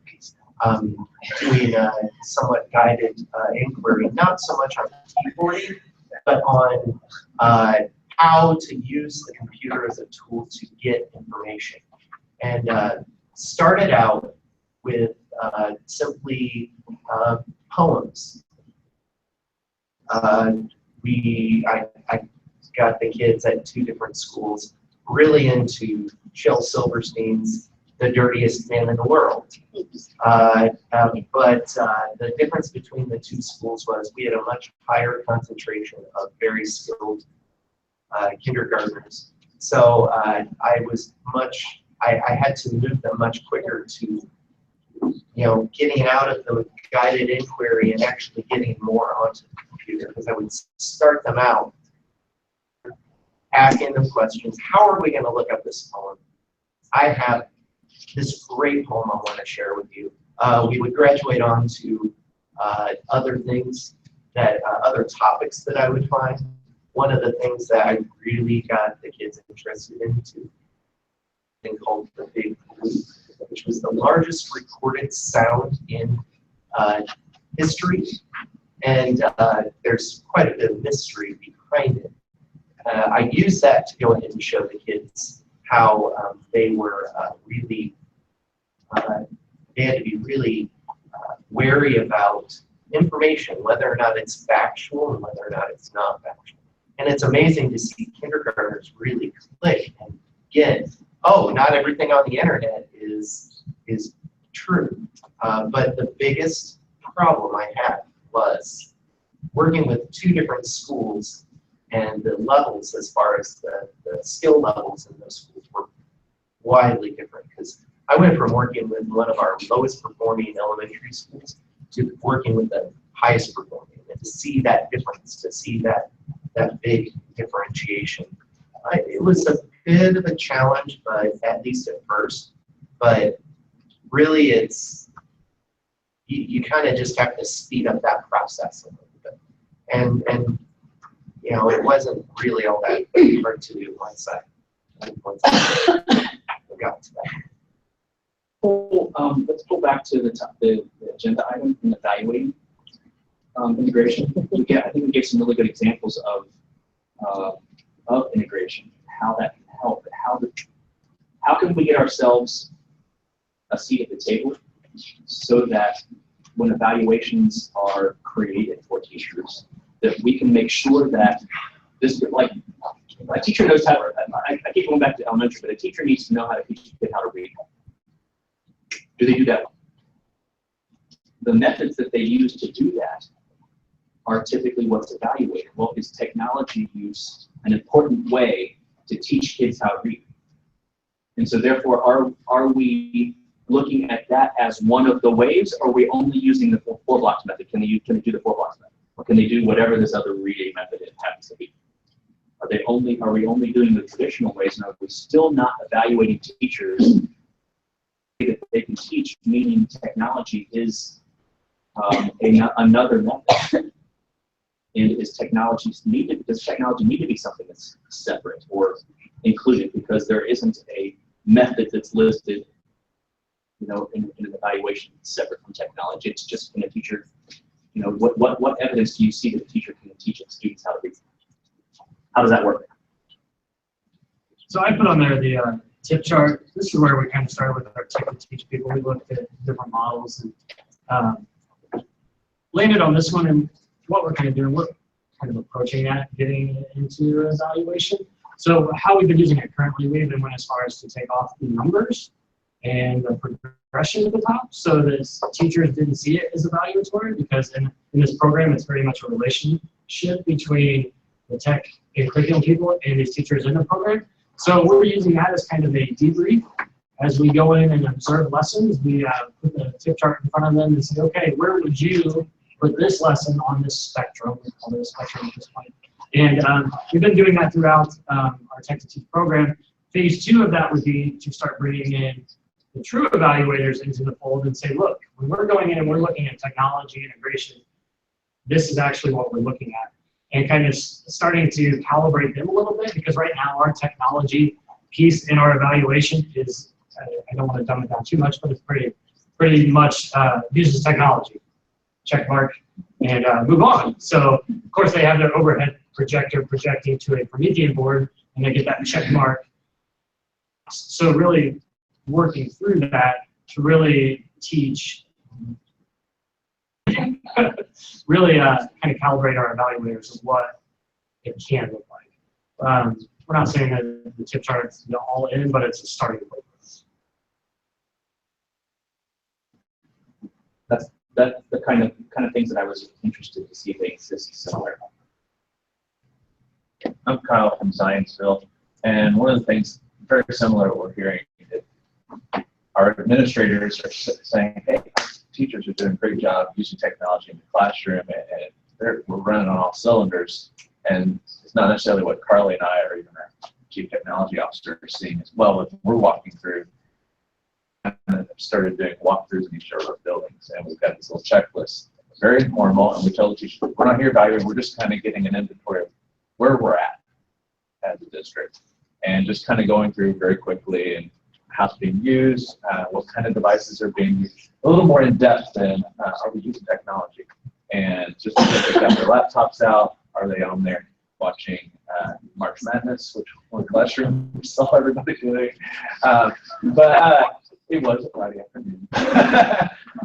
Speaker 20: doing a somewhat guided inquiry, not so much on keyboarding, but on how to use the computer as a tool to get information. And started out with simply poems. I got the kids at 2 different schools really into Shel Silverstein's The Dirtiest Man in the World. But the difference between the 2 schools was we had a much higher concentration of very skilled kindergartners. So I had to move them much quicker to, getting out of the guided inquiry and actually getting more onto the computer, because I would start them out asking them questions. How are we going to look up this poem? I have this great poem I want to share with you. We would graduate on to other things, other topics that I would find. One of the things that I really got the kids interested into, a thing called the Big Blue, which was the largest recorded sound in history. And there's quite a bit of mystery behind it. I used that to go ahead and show the kids how they were they had to be really wary about information, whether or not it's factual and whether or not it's not factual. And it's amazing to see kindergartners really click and get, oh, not everything on the internet is true. But the biggest problem I had was working with 2 different schools, and the levels as far as the skill levels in those schools were widely different, because I went from working with one of our lowest performing elementary schools to working with the highest performing, and to see that difference, to see that big differentiation. It was a bit of a challenge, but at least at first. But really, you kind of just have to speed up that process a little bit. And it wasn't really all that hard to do once I got to that.
Speaker 3: Well, let's go back to the agenda item in evaluating integration. I think we gave some really good examples of integration, how that can help, and how can we get ourselves a seat at the table so that when evaluations are created for teachers, that we can make sure that this, like, a teacher knows how to, I keep going back to elementary, but a teacher needs to know how to teach a kid how to read. Do they do that? The methods that they use to do that are typically what's evaluated. Well, is technology use an important way to teach kids how to read? And so therefore, are we looking at that as one of the ways, or are we only using the 4 blocks method? Can they do the 4 blocks method? Or can they do whatever this other reading method it happens to be? Are we only doing the traditional ways, and are we still not evaluating teachers that they can teach, meaning technology is another method? And does technology need to be something that's separate or included, because there isn't a method that's listed, in an evaluation separate from technology? It's just in a teacher, what evidence do you see that a teacher can teach its students how to read? How does that work?
Speaker 15: So I put on there the tip chart. This is where we kind of started with our tip to teach people. We looked at different models and landed on this one, and what we're kind of doing, we're kind of approaching that, getting into evaluation. So how we've been using it currently, we even went as far as to take off the numbers and the progression at the top, so that teachers didn't see it as evaluatory, because in this program, it's very much a relationship between the tech and curriculum people and these teachers in the program. So we're using that as kind of a debrief. As we go in and observe lessons, we put the tip chart in front of them and say, okay, where would you put this lesson on this spectrum? We call it a spectrum at this point. And we've been doing that throughout our Tech to Teach program. Phase 2 of that would be to start bringing in the true evaluators into the fold and say, look, when we're going in and we're looking at technology integration, this is actually what we're looking at. And kind of starting to calibrate them a little bit, because right now our technology piece in our evaluation is, I don't want to dumb it down too much, but it's pretty much uses technology. Check mark and move on. So of course they have their overhead projector projecting to a Promethean board, and they get that check mark. So really working through that to really teach, really kind of calibrate our evaluators of what it can look like. We're not saying that the tip chart's all in, but it's a starting point.
Speaker 3: That's the kind of things that I was interested to see if they exist somewhere. I'm Kyle from Scienceville, and one of the things very similar to what we're hearing is our administrators are saying, hey, teachers are doing a great job using technology in the classroom, and we're running on all cylinders. And it's not necessarily what Carly and I, or even our chief technology officer, are seeing as well. We're walking through, and started doing walkthroughs in each of our buildings, and we've got this little checklist, very informal, and we tell the teachers, we're not here evaluating, we're just kind of getting an inventory of where we're at as a district, and just kind of going through very quickly and how it's being used, what kind of devices are being used, a little more in depth than are we using technology, and just if they've got their laptops out, are they on there watching March Madness, which one classroom we saw everybody doing, but it was a Friday afternoon.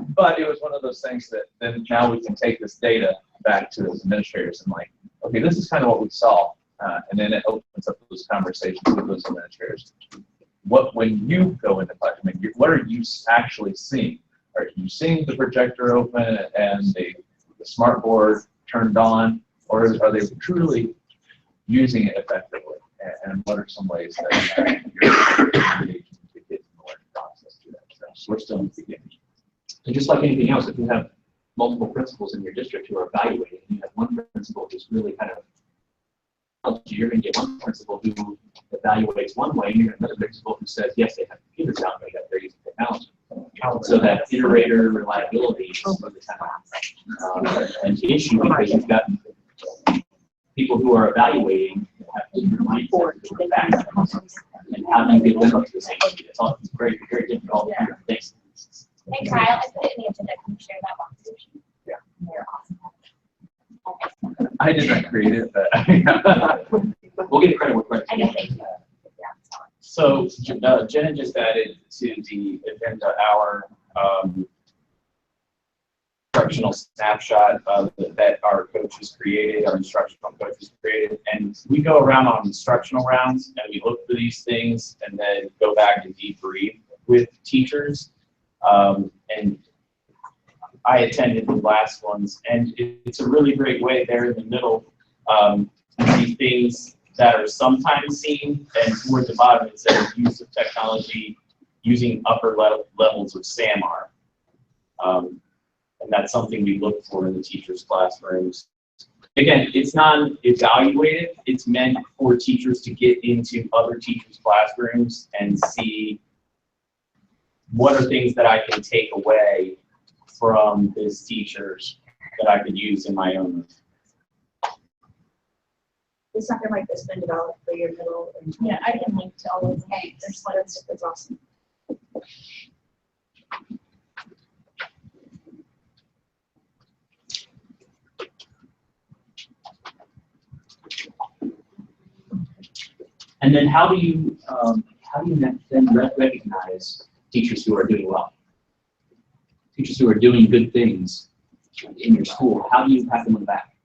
Speaker 3: But it was one of those things that then now we can take this data back to those administrators and like, okay, this is kind of what we saw. And then it opens up those conversations with those administrators. When you go into class, I mean, what are you actually seeing? Are you seeing the projector open and the smart board turned on, or are they truly using it effectively? And what are some ways that you're engaging the kids in the learning process through that? So we're still in the beginning. And just like anything else, if you have multiple principals in your district who are evaluating, and you have one principal who's really kind of, you're going to get one principal who evaluates one way, and you're another principal who says, yes, they have computers out there, they're using technology. So that iterator reliability is really kind of an issue, because you've got people who are evaluating have different mindsets to back, and how do you get them up to the same speed? It's very, very difficult to do things.
Speaker 1: Hey Kyle, I put it in the agenda. Can you share that box?
Speaker 3: Yeah.
Speaker 1: They're awesome.
Speaker 3: I did not create it, but we'll get credit where credit's due.
Speaker 1: I know, thank you.
Speaker 17: So Jenna just added to the agenda our instructional snapshot that our coaches created, our instructional coaches created, and we go around on instructional rounds and we look for these things and then go back and debrief with teachers. And I attended the last ones, and it's a really great way there in the middle to see things that are sometimes seen, and towards the bottom it says use of technology using upper levels of SAMR. And that's something we look for in the teachers' classrooms. Again, it's non-evaluated. It's meant for teachers to get into other teachers' classrooms and see what are things that I can take away from this teachers that I could use in my own.
Speaker 21: Is something like this been developed for your middle?
Speaker 1: Yeah, I can link to all of them. There's one that's awesome.
Speaker 3: And then how do you then recognize teachers who are doing well? Teachers who are doing good things in your school, how do you pat them on the back?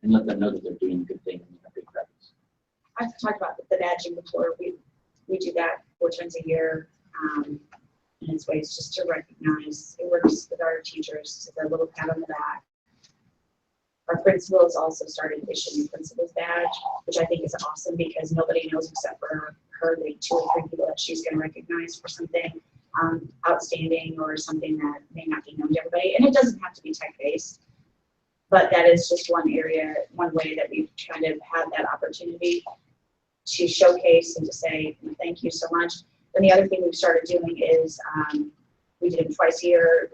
Speaker 3: And let them know that they're doing good things and have good credits.
Speaker 21: I've talked about the badging before. We do that 4 times a year. And it's ways just to recognize. It works with our teachers. It's a little pat on the back. Our principals also started issuing a principal's badge, which I think is awesome because nobody knows except for her, the 2 or 3 people that she's going to recognize for something outstanding or something that may not be known to everybody. And it doesn't have to be tech-based, but that is just one area, one way that we've kind of had that opportunity to showcase and to say thank you so much. And the other thing we've started doing is we did them twice a year.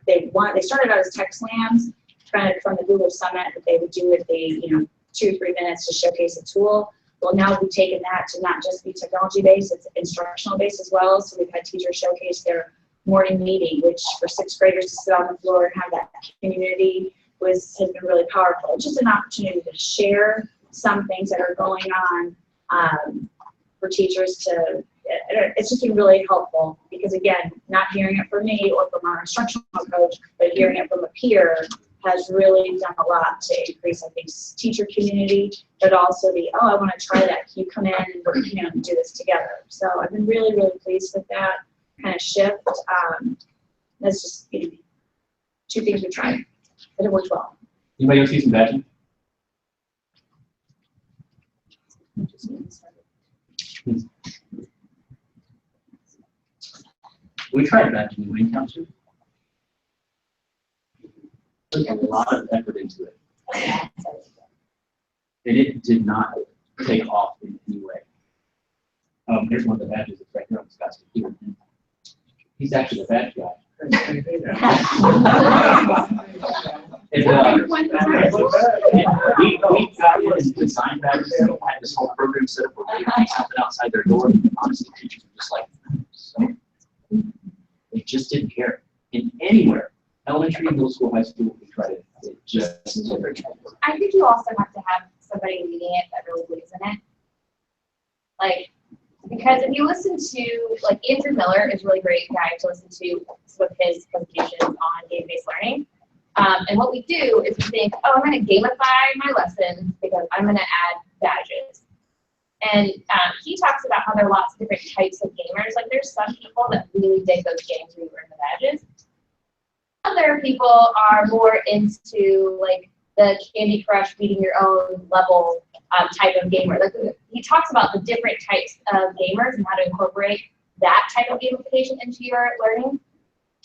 Speaker 21: They started out as tech slams, kind of from the Google Summit that they would do with the 2 or 3 minutes to showcase a tool. Well, now we've taken that to not just be technology based, it's instructional based as well. So we've had teachers showcase their morning meeting, which for 6th graders to sit on the floor and have that community has been really powerful. It's just an opportunity to share some things that are going on for teachers to, it's just been really helpful because again, not hearing it from me or from our instructional coach, but hearing it from a peer has really done a lot to increase, I think, teacher community, but also I want to try that. Can you come in and work, and do this together? So I've been really, really pleased with that kind of shift. That's just 2 things we tried, but it worked well.
Speaker 3: Anybody else see some badging? We tried badging in Wayne Township. Put a lot of effort into it. And it did not take off in any way. Here's one of the badges that's right here on Scott's computer. He's actually the badge guy. We got in and designed badges and had this whole program set up where they had something outside their door. Honestly, teachers were just like, so they just didn't care. In anywhere, elementary, middle school, high school, we tried it. It just didn't work.
Speaker 1: I think you also have to have somebody leading it that really believes in it. Like, because if you listen to, like, Andrew Miller is a really great guy to listen to with his presentations on game-based learning. And what we do is we think, oh, I'm going to gamify my lessons because I'm going to add badges. And he talks about how there are lots of different types of gamers. Like, there's some people that really dig those games where you earn the badges. Other people are more into, like, the Candy Crush beating your own level type of gamer. Like, he talks about the different types of gamers and how to incorporate that type of gamification into your learning.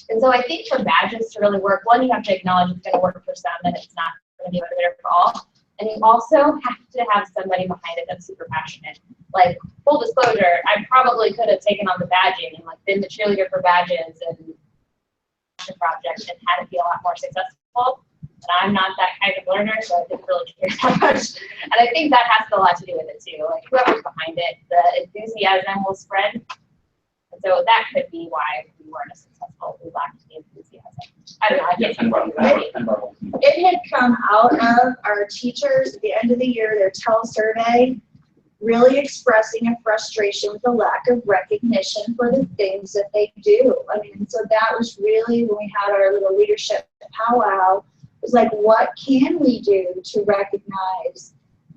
Speaker 1: And so I think for badges to really work, one, you have to acknowledge it's going to work for some and it's not going to be a motivator for all. And you also have to have somebody behind it that's super passionate. Like, full disclosure, I probably could have taken on the badging and, like, been the cheerleader for badges and the project and had it be a lot more successful. But I'm not that kind of learner, so I didn't really care that much. And I think that has a lot to do with it too. Like, whoever's behind it, the enthusiasm will spread. And so that could be why we weren't as successful. We lacked the enthusiasm. I don't know. I can't think
Speaker 21: It had come out of our teachers at the end of the year, their tele-survey, really expressing a frustration with the lack of recognition for the things that they do. I mean, so that was really when we had our little leadership powwow. It was like, what can we do to recognize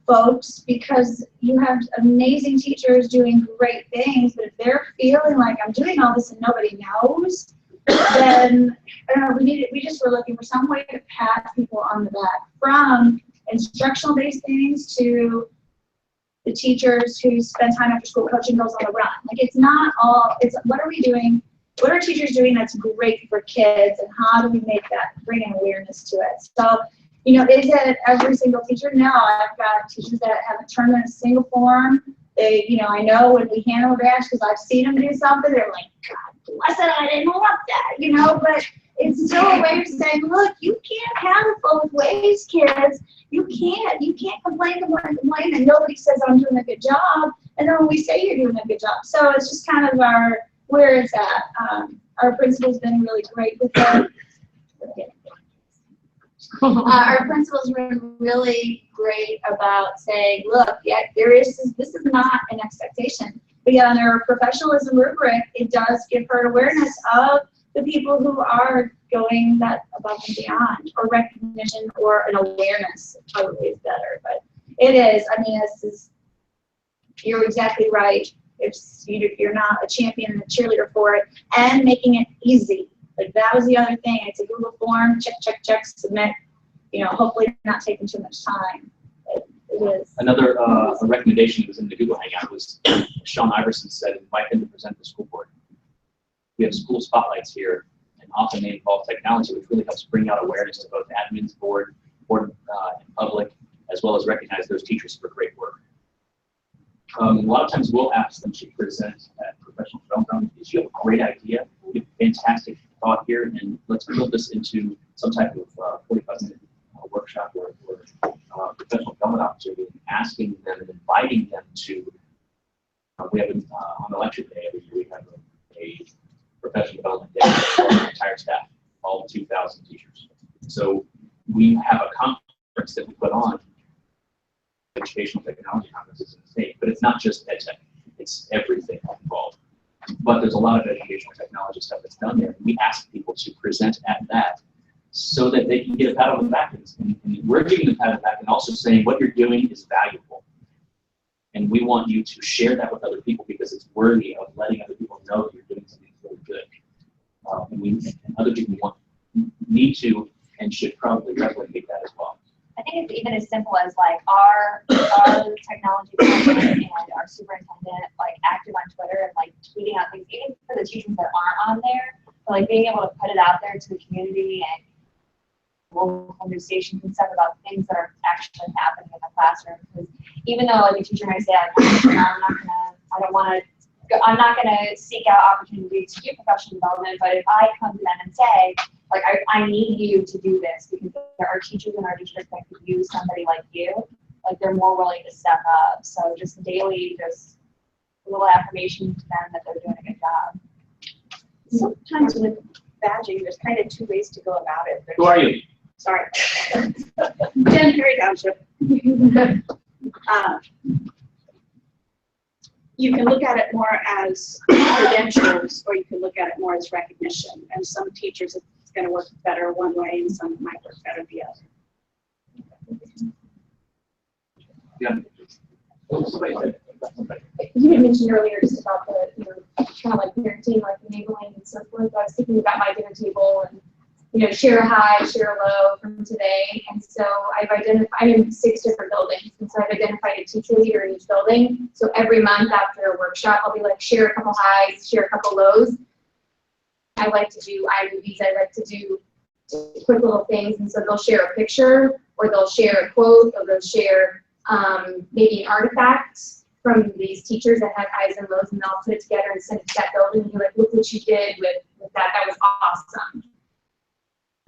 Speaker 21: folks? Because you have amazing teachers doing great things, but if they're feeling like I'm doing all this and nobody knows, then I don't know, we just were looking for some way to pat people on the back, from instructional based things to the teachers who spend time after school coaching girls on the run. Like, it's not all, it's what are we doing? What are teachers doing that's great for kids, and how do we make that, bring an awareness to it? So, is it every single teacher? No, I've got teachers that haven't turned in a single form. They, I know when we hand over badge, because I've seen them do something, they're like, God bless it, I didn't want that, but it's still a way of saying, look, you can't have it both ways, kids. You can't complain, and nobody says I'm doing a good job, and then when we say you're doing a good job. So it's just kind of where it's at. Our principal's been really great with it. Our principal's been really great about saying, look, yeah, this is not an expectation. But yeah, on our professionalism rubric, it does give her awareness of the people who are going that above and beyond, or recognition, or an awareness probably is better. But it is, you're exactly right. If you're not a champion and a cheerleader for it, and making it easy. Like, that was the other thing. It's a Google form, check, submit. hopefully not taking too much time. It is.
Speaker 3: Another recommendation that was in the Google Hangout was Sean Iverson said, invite them to present to the school board. We have school spotlights here, and often they involve technology, which really helps bring out awareness to both admins, board, and public, as well as recognize those teachers for great work. A lot of times we'll ask them to present at professional development. If you have a great idea, you have fantastic thought here, and let's build this into some type of 45-minute workshop or professional development opportunity, asking them and inviting them to, we have on election day every year, we have a professional development day for our entire staff, all 2,000 teachers. So we have a conference that we put on, educational technology conferences in the state, but it's not just EdTech, it's everything involved. But there's a lot of educational technology stuff that's done there. And we ask people to present at that so that they can get a pat on the back. And we're giving them a pat on the back and also saying what you're doing is valuable. And we want you to share that with other people because it's worthy of letting other people know that you're doing something really good. And other people need to and should probably replicate that as well.
Speaker 1: I think it's even as simple as like our technology department and our superintendent like active on Twitter and like tweeting out things, even for the teachers that aren't on there, but like being able to put it out there to the community and local conversations and stuff about things that are actually happening in the classroom. Because even though like a teacher might say, I'm not gonna seek out opportunities to do professional development, but if I come to them and say, like, I need you to do this because there are teachers in our district that could use somebody like you, like they're more willing to step up. So just daily, just a little affirmation to them that they're doing a good job.
Speaker 22: Sometimes with badging, there's kind of two ways to go about it.
Speaker 3: Who are you?
Speaker 22: Sorry. Jen Perry Township. You can look at it more as credentials, or you can look at it more as recognition. And some teachers, it's going to work better one way, and some might work better the other.
Speaker 3: Yeah.
Speaker 13: You had mentioned earlier just about the, kind of like parenting, like enabling and so forth. I was thinking about my dinner table and, share a high, share a low from today. And so I'm in 6 different buildings. And so I've identified a teacher leader in each building. So every month after a workshop, I'll be like, share a couple highs, share a couple lows. I like to do iMovies. I like to do quick little things. And so they'll share a picture, or they'll share a quote, or they'll share maybe an artifact from these teachers that had highs and lows, and they'll put it together and send it to that building and be like, look what you did with that. That was awesome.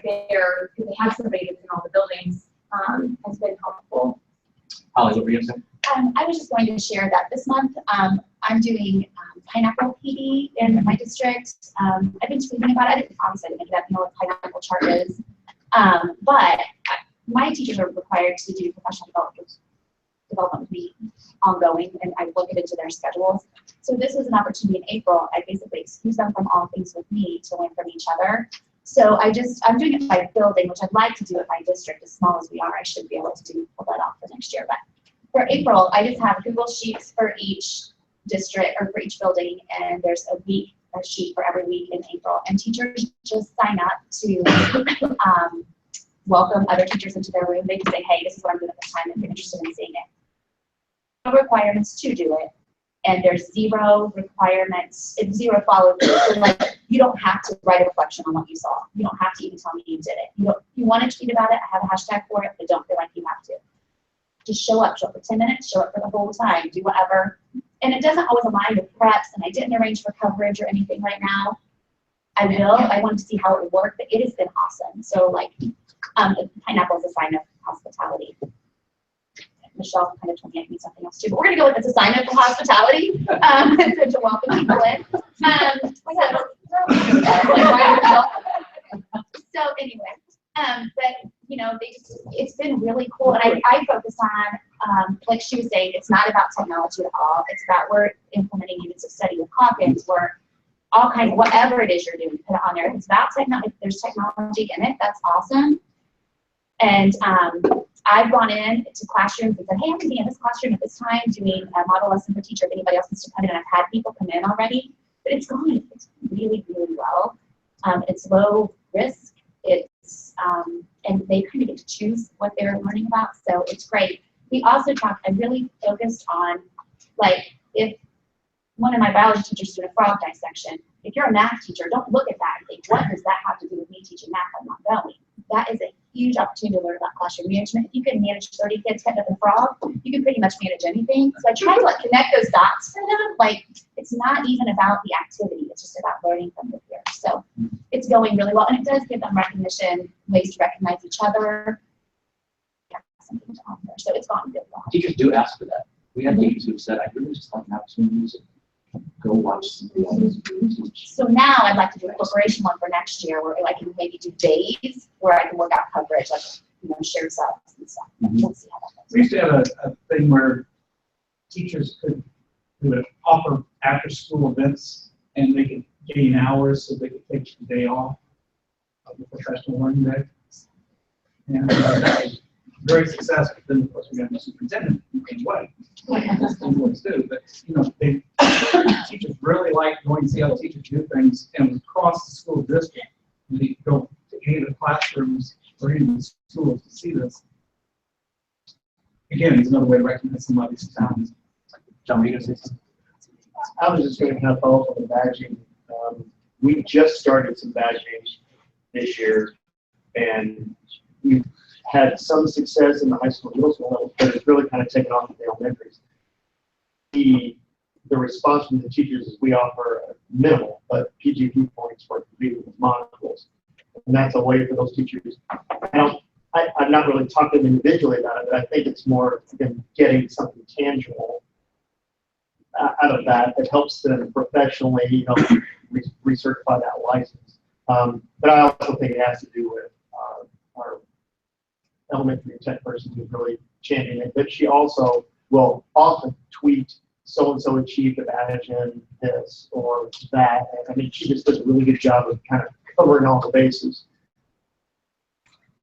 Speaker 13: Because they have somebody that's in all the buildings, has been helpful.
Speaker 3: Holly, what were you going to say?
Speaker 1: I was just going to share that this month I'm doing pineapple PD in my district. I've been tweeting about it. Obviously, I didn't know what pineapple chart is. But my teachers are required to do professional development with me ongoing, and I look into their schedules. So this was an opportunity in April. I basically excused them from all things with me to learn from each other. So I'm doing it by building, which I'd like to do at my district. As small as we are, I should be able to pull that off for next year. But for April, I just have Google Sheets for each district or for each building, and there's a sheet for every week in April. And teachers just sign up to welcome other teachers into their room. They can say, hey, this is what I'm doing at this time if you're interested in seeing it. No requirements to do it. And there's 0 requirements, it's 0 follow-through. So like, you don't have to write a reflection on what you saw. You don't have to even tell me you did it. If you want to tweet about it, I have a hashtag for it, but don't feel like you have to. Just show up for 10 minutes, show up for the whole time, do whatever. And it doesn't always align with preps, and I didn't arrange for coverage or anything right now. I will. I wanted to see how it would work, but it has been awesome. So like, pineapple is a sign of hospitality. Michelle kind of told me I need something else too, but we're gonna go with it's a sign of hospitality to welcome people in. So anyway, but it's been really cool, and I focus on like she was saying, it's not about technology at all. It's about we're implementing units of study with Hawkins, where all kinds, whatever it is you're doing, put it on there. If it's about technology, if there's technology in it, that's awesome. And I've gone in to classrooms and said, hey, I'm going to be in this classroom at this time doing a model lesson for teacher if anybody else wants to come in. And I've had people come in already, but it's gone really, really well. It's low risk. It's and they kind of get to choose what they're learning about, so it's great. We also I really focused on, like, if one of my biology teachers did a frog dissection, if you're a math teacher, don't look at that and think, what does that have to do with me teaching math? I'm not going. That is a huge opportunity to learn about classroom management. If you can manage 30 kids cutting up a frog, you can pretty much manage anything. So I try to like connect those dots for them. Like, it's not even about the activity, it's just about learning from the peers. So it's going really well, and it does give them recognition, ways to recognize each other. Yeah, something to offer. So it's gone really well.
Speaker 3: Teachers do ask for that. We have teachers who said, I really just like an opportunity to use it. Go watch somebody else teach.
Speaker 1: So now I'd like to do a corporation one for next year where I can maybe do days where I can work out coverage, like, shared subs and stuff. We'll see how that goes.
Speaker 14: We used to have a thing where teachers could offer after-school events, and they could gain hours so they could take the day off of the professional learning day. And that was very successful. Then, of course, we got the superintendent who came away. Always do, but teachers really like going to see how teachers do things, and across the school district, they go to any of the classrooms or any of the schools to see this. Again, it's another way to recognize somebody's talent.
Speaker 3: John, you gonna say something?
Speaker 16: I was just going to kind of follow up on the badging. We just started some badging this year, and we've had some success in the high school, middle school levels, but it's really kind of taken off in the elementaries. The response from the teachers is we offer minimal, but PGP points for completing with modules. And that's a way for those teachers. I've not really talked to them individually about it, but I think it's more than getting something tangible out of that helps them professionally, recertify that license. But I also think it has to do with our elementary tech person who's really championing it. But she also will often tweet, so-and-so achieved a badge in this or that. And I mean, she just does a really good job of kind of covering all the bases.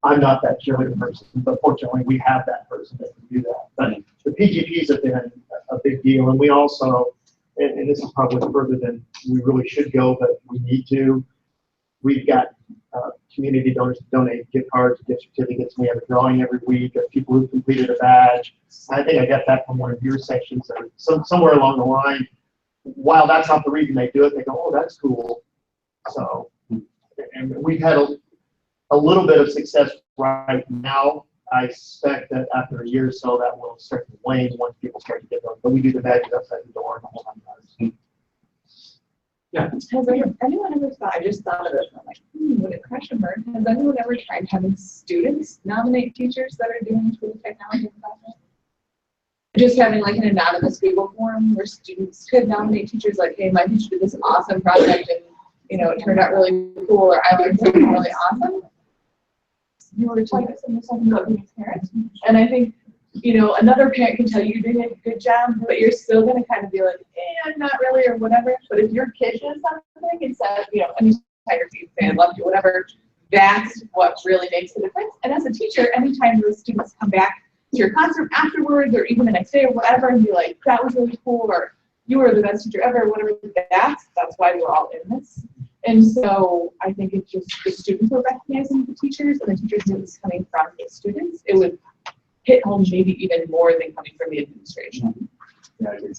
Speaker 16: I'm not that cheerleader person, but fortunately we have that person that can do that. But the PGPs have been a big deal, and we also, and this is probably further than we really should go, but we need to. We've got community donors to donate gift cards, gift certificates. We have a drawing every week of people who've completed a badge. I think I got that from one of your sections, or somewhere along the line. While that's not the reason they do it, they go, "Oh, that's cool." So, and we've had a little bit of success right now. I expect that after a year or so, that will start to wane once people start to get those. But we do the badges outside the door and the whole nine.
Speaker 14: Yeah.
Speaker 4: Has anyone ever thought, I just thought of it, I'm like, would it crash and burn? Has anyone ever tried having students nominate teachers that are doing school technology projects? Just having like an anonymous Google form where students could nominate teachers like, hey, my teacher did this awesome project and, it turned out really cool, or I learned something really awesome. You were telling us something about being a parent. And I think, another parent can tell you you're doing a good job, but you're still going to kind of be like, not really, or whatever. But if your kid does something and says, I'm just tired of you, I love you, whatever, that's what really makes the difference. And as a teacher, anytime those students come back to your classroom afterwards, or even the next day or whatever, and be like, that was really cool, or you were the best teacher ever, whatever, that's why we're all in this. And so I think it's just the students are recognizing the teachers, and the teachers know it's coming from the students. It would hit home maybe even more than coming from the administration.
Speaker 3: Yeah, I agree.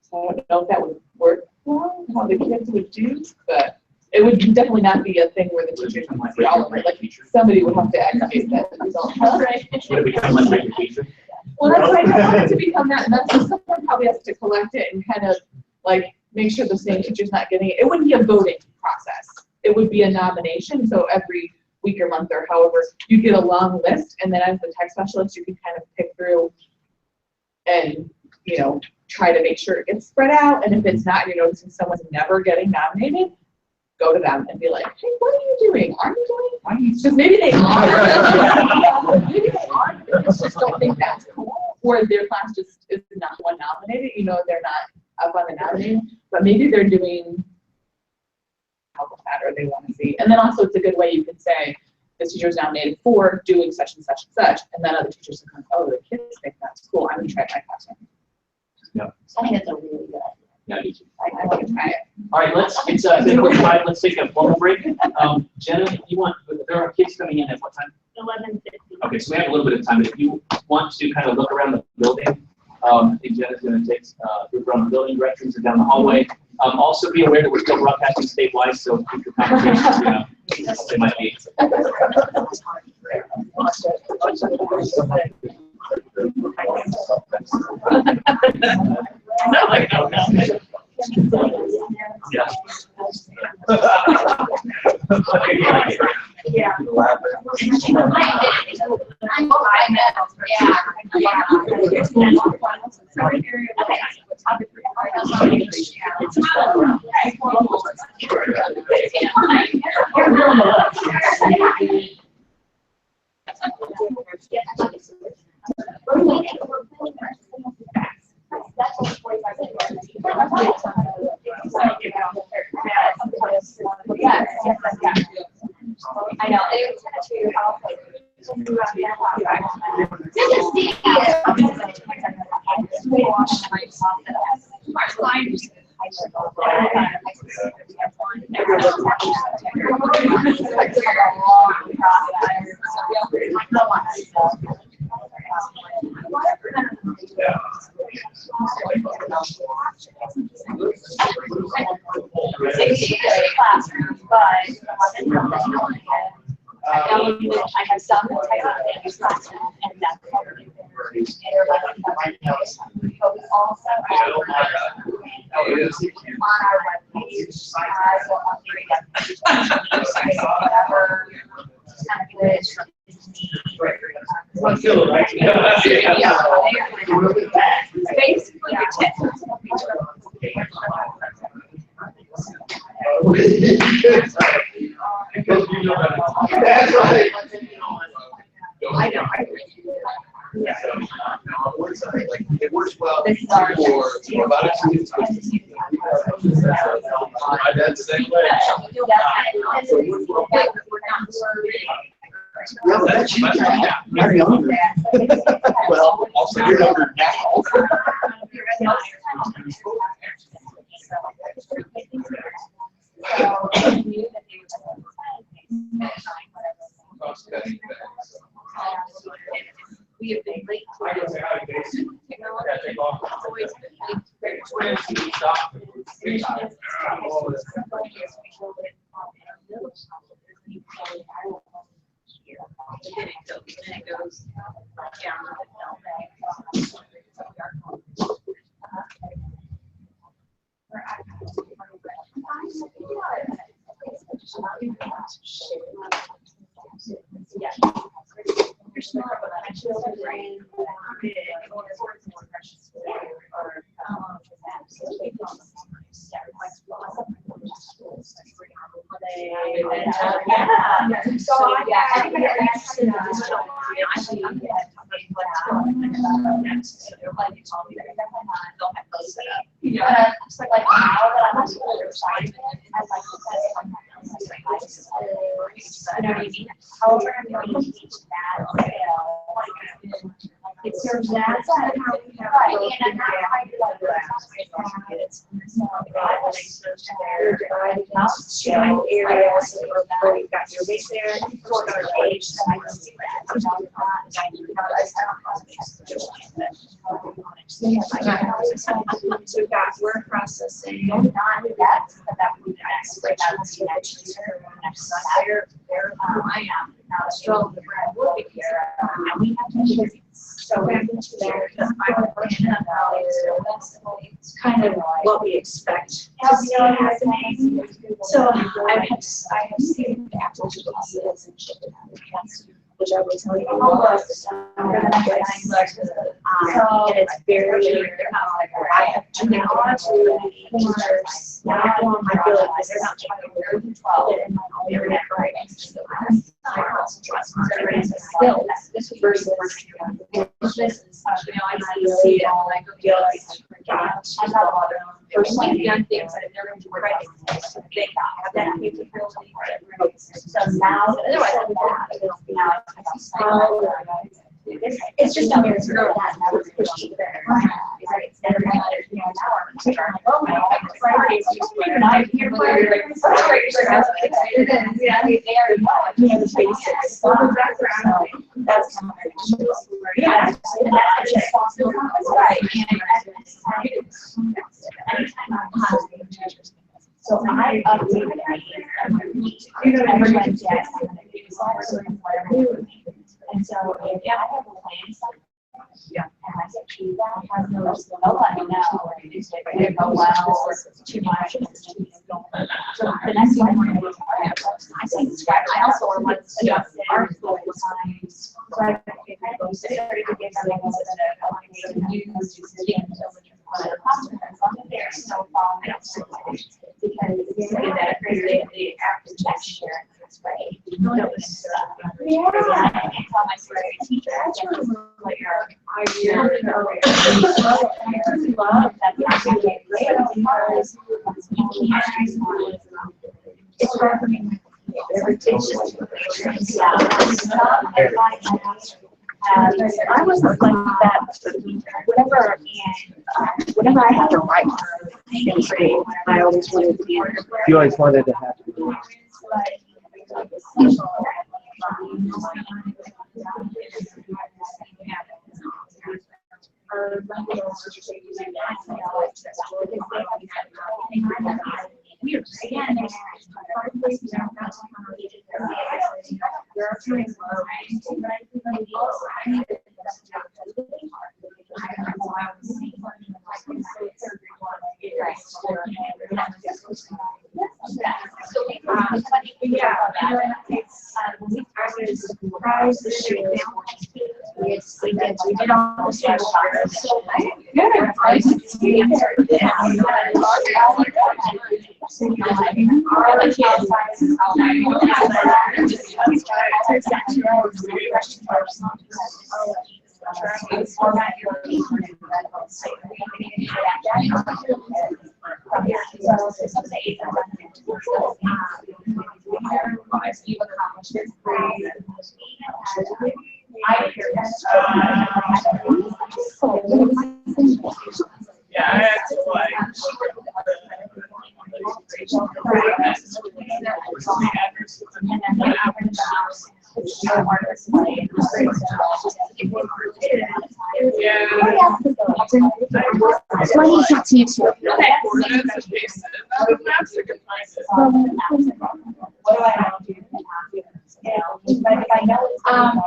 Speaker 4: So I don't know if that would work well, how the kids would do, but it would definitely not be a thing where the teachers would see all of it. Like somebody would have to aggregate that result. Right?
Speaker 3: Would it become like education?
Speaker 4: Well, that's why I don't want it to become that messy. Someone probably has to collect it and kind of like make sure the same teacher's not getting it. It wouldn't be a voting process. It would be a nomination. So every week or month or however, you get a long list, and then as the tech specialist, you can kind of pick through and try to make sure it gets spread out. And if it's not, you're noticing someone's never getting nominated, go to them and be like, hey, what are you doing? Are you doing? Why are you? Because maybe they are. Maybe they are. They just don't think that's cool. Or their class just is not one nominated. They're not up on the nominated, but maybe they're doing that, or they want to see. And then also it's a good way you can say this teacher is nominated for doing such and such and such, and then other teachers can come, oh, the kids think that's cool, I'm going to try my classroom.
Speaker 3: Yeah.
Speaker 1: So I think that's a really good idea.
Speaker 3: Yeah, me too.
Speaker 1: I want to try it.
Speaker 3: All right, it's 10:45, let's take a formal break. Jenna, there are kids coming in at what time?
Speaker 10: 11:50.
Speaker 3: Okay, so we have a little bit of time, but if you want to kind of look around the building, I think Jenna's gonna take, look around the building, directions are down the hallway. Also be aware that we're still broadcasting statewide, so future conversations, they might be. Yeah.
Speaker 10: Yeah.
Speaker 1: I know. Classroom, but I have some that type of things classroom, and that's but we also have on our webpage, I will upgrade whatever template from basically your tips.
Speaker 5: That's right.
Speaker 1: I know.
Speaker 5: It works well for about a 2 weeks. That's the same way. Well, that's very younger. Well, also you're younger now.
Speaker 1: We have been late. However, I'm going to teach that. It serves that. Right, and I'm not trying to like it's they're divided into areas where you've got your base there, sort of age, so I can see that. So we've got word processing, not that, but that would be next. Right now, let's see that teacher next. I am now strong. We'll be here, and we have to. So we're going to there. It's kind of what we expect to see happening. So I have seen the actual classes and shit, which I will tell you almost. And it's very. I have to now teachers. Now I feel like they're not trying to learn 12 and they're not right. I also trust my skills. This is versus this is, I see it all like feel like I'm not bothered. There's like young things that they're going to work on. They have that capability. So now, otherwise, now it's just a mirror that never pushed there.
Speaker 21: right, so they're like, you know, an hour. So you're like, oh my God, Friday is just like, I'm here for it. Yeah, they already know, you know, the basics. So that's kind of yeah, and that's just possible. Right. So I updated every Wednesday. And so if I have a plan, yeah, and I said, gee, that has no, they'll let me know. If it go well, or if it's too much. So the next one, I say, I also want to adjust our school times. So I started to get something that use they're so far because the after next year, that's right. Yeah. I tell my teacher, actually, like I love that because it's hard for me. I was like that whenever I had to write in grade, I always wanted to be.
Speaker 5: You always wanted to have to do
Speaker 21: Again, there's hard places out there are times I was surprised this year. We did all the same parts. So
Speaker 17: yeah, I had to like.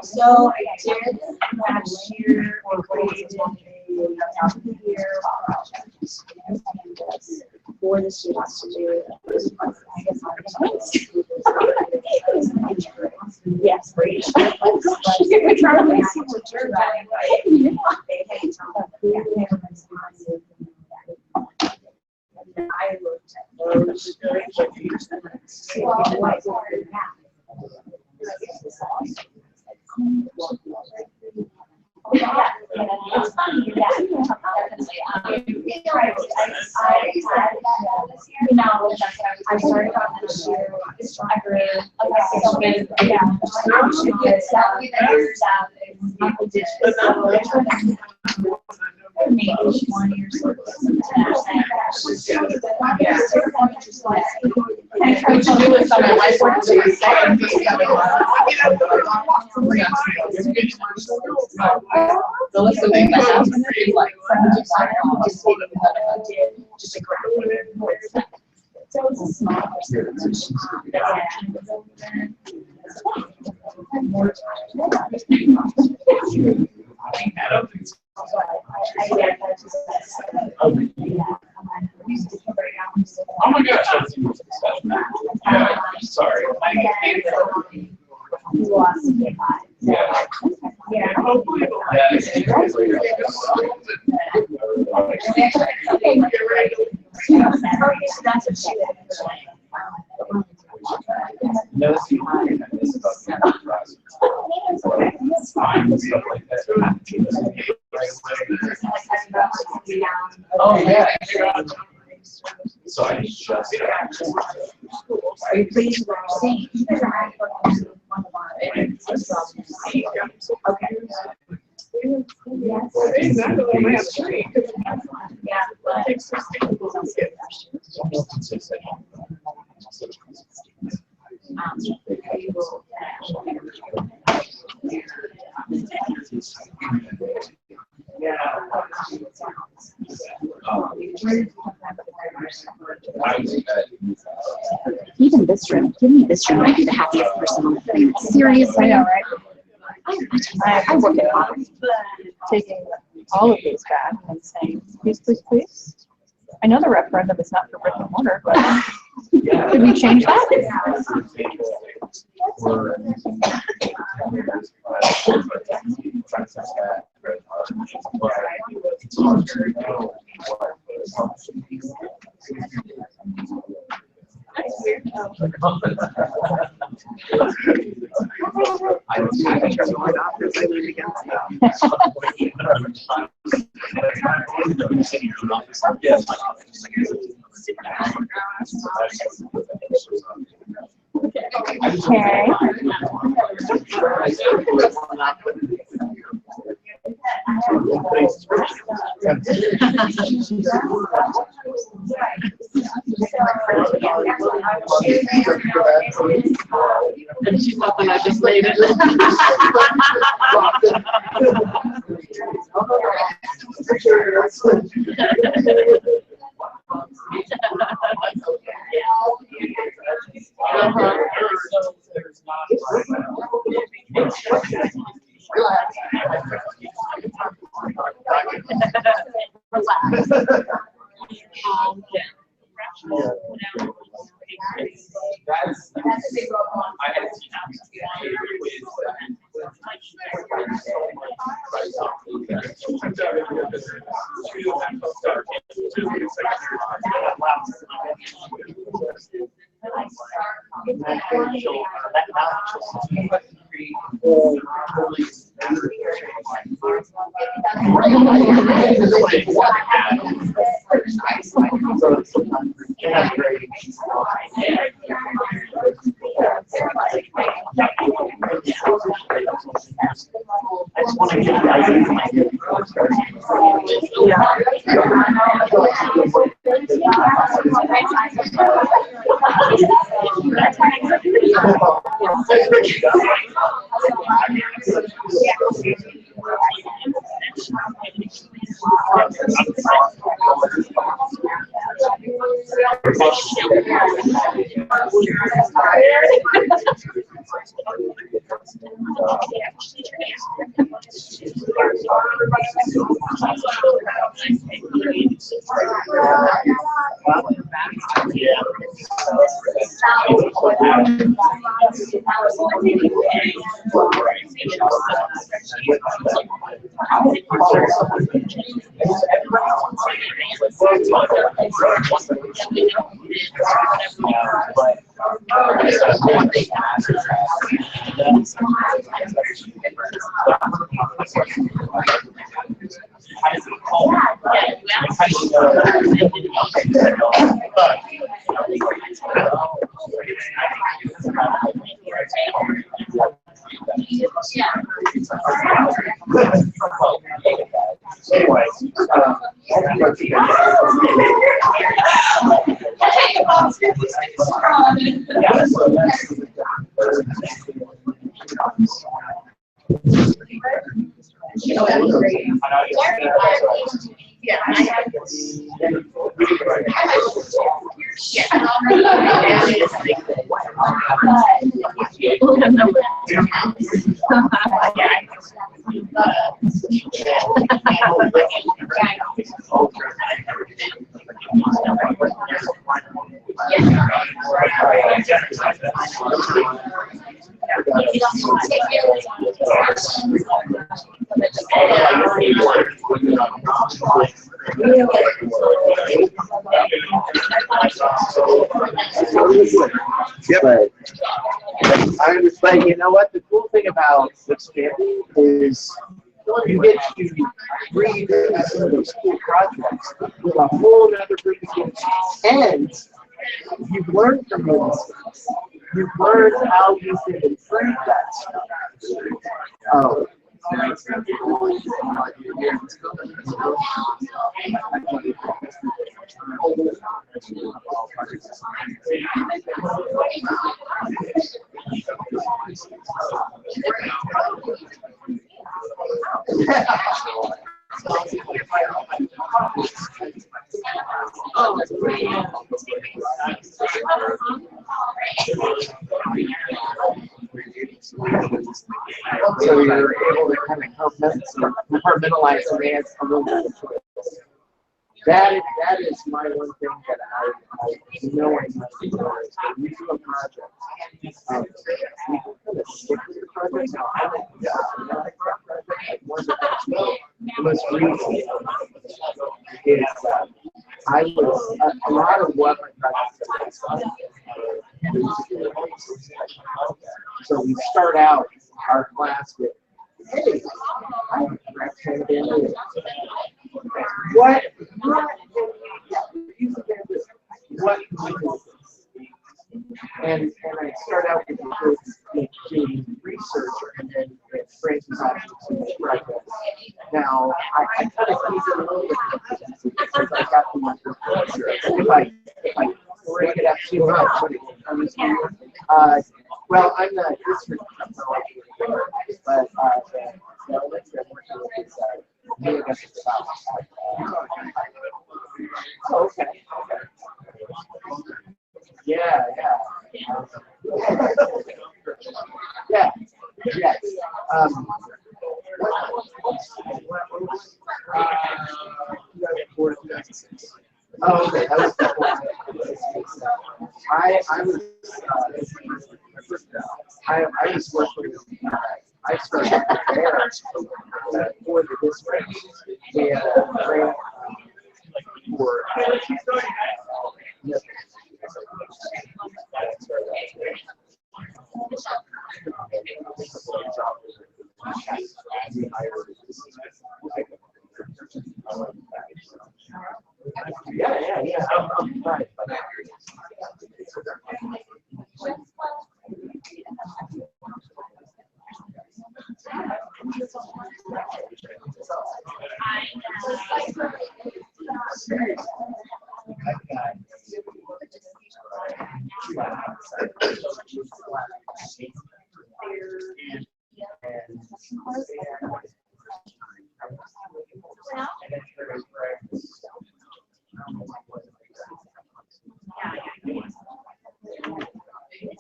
Speaker 21: So I did last year or graded year for the students to do. I guess yes, for each. I looked at those. Yeah, it's funny. Yeah, I started on this year. I grew. Yeah, I should get 70 years out. Maybe 1 year.
Speaker 4: The list of things that happen is like,
Speaker 21: just a graphic. So it's a small percentage.
Speaker 17: Oh my gosh, that's yeah, sorry. Yeah.
Speaker 21: Yeah.
Speaker 17: Hopefully it'll no, see, this is stuff like that. Oh, yeah. So I just.
Speaker 21: Are you pleased with what I'm saying? Okay.
Speaker 1: Yes.
Speaker 4: Exactly what my street.
Speaker 1: Yeah.
Speaker 11: Even this room, give me this room, I'd be the happiest person on the planet. Seriously.
Speaker 18: I know, right?
Speaker 11: I work at home.
Speaker 18: Taking all of these back and saying, please, please, please. I know the referendum is not for brick and mortar, but could we change that?
Speaker 20: I was having trouble with doctors, I leaned against
Speaker 4: And she thought that I just made it.
Speaker 17: That's a big problem. I had to
Speaker 20: Yep. But I understand, you know what, the cool thing about this camping is you get to read some of those cool projects with a whole other group of kids. And you've learned from those mistakes. You've learned how you can improve that stuff. So you're able to kind of compartmentalize and add a little bit to it. That is my one thing that I know I must do is when you do a project, you kind of stick with the project. Now, I like that project. Like one of the most recent is I was a lot of what my projects are. So we start out our class with, hey, I'm rectangle. What and I start out with doing research and then it branches out to projects. Now I kind of keep it a little bit because I got the if I break it up too much, well, I'm the district, but the election is new against the South. Oh, okay. Yeah. Yeah. Yes. Oh, okay. That was before. I was working. I started there for the district. They had a grant for. Yeah. I'm fine.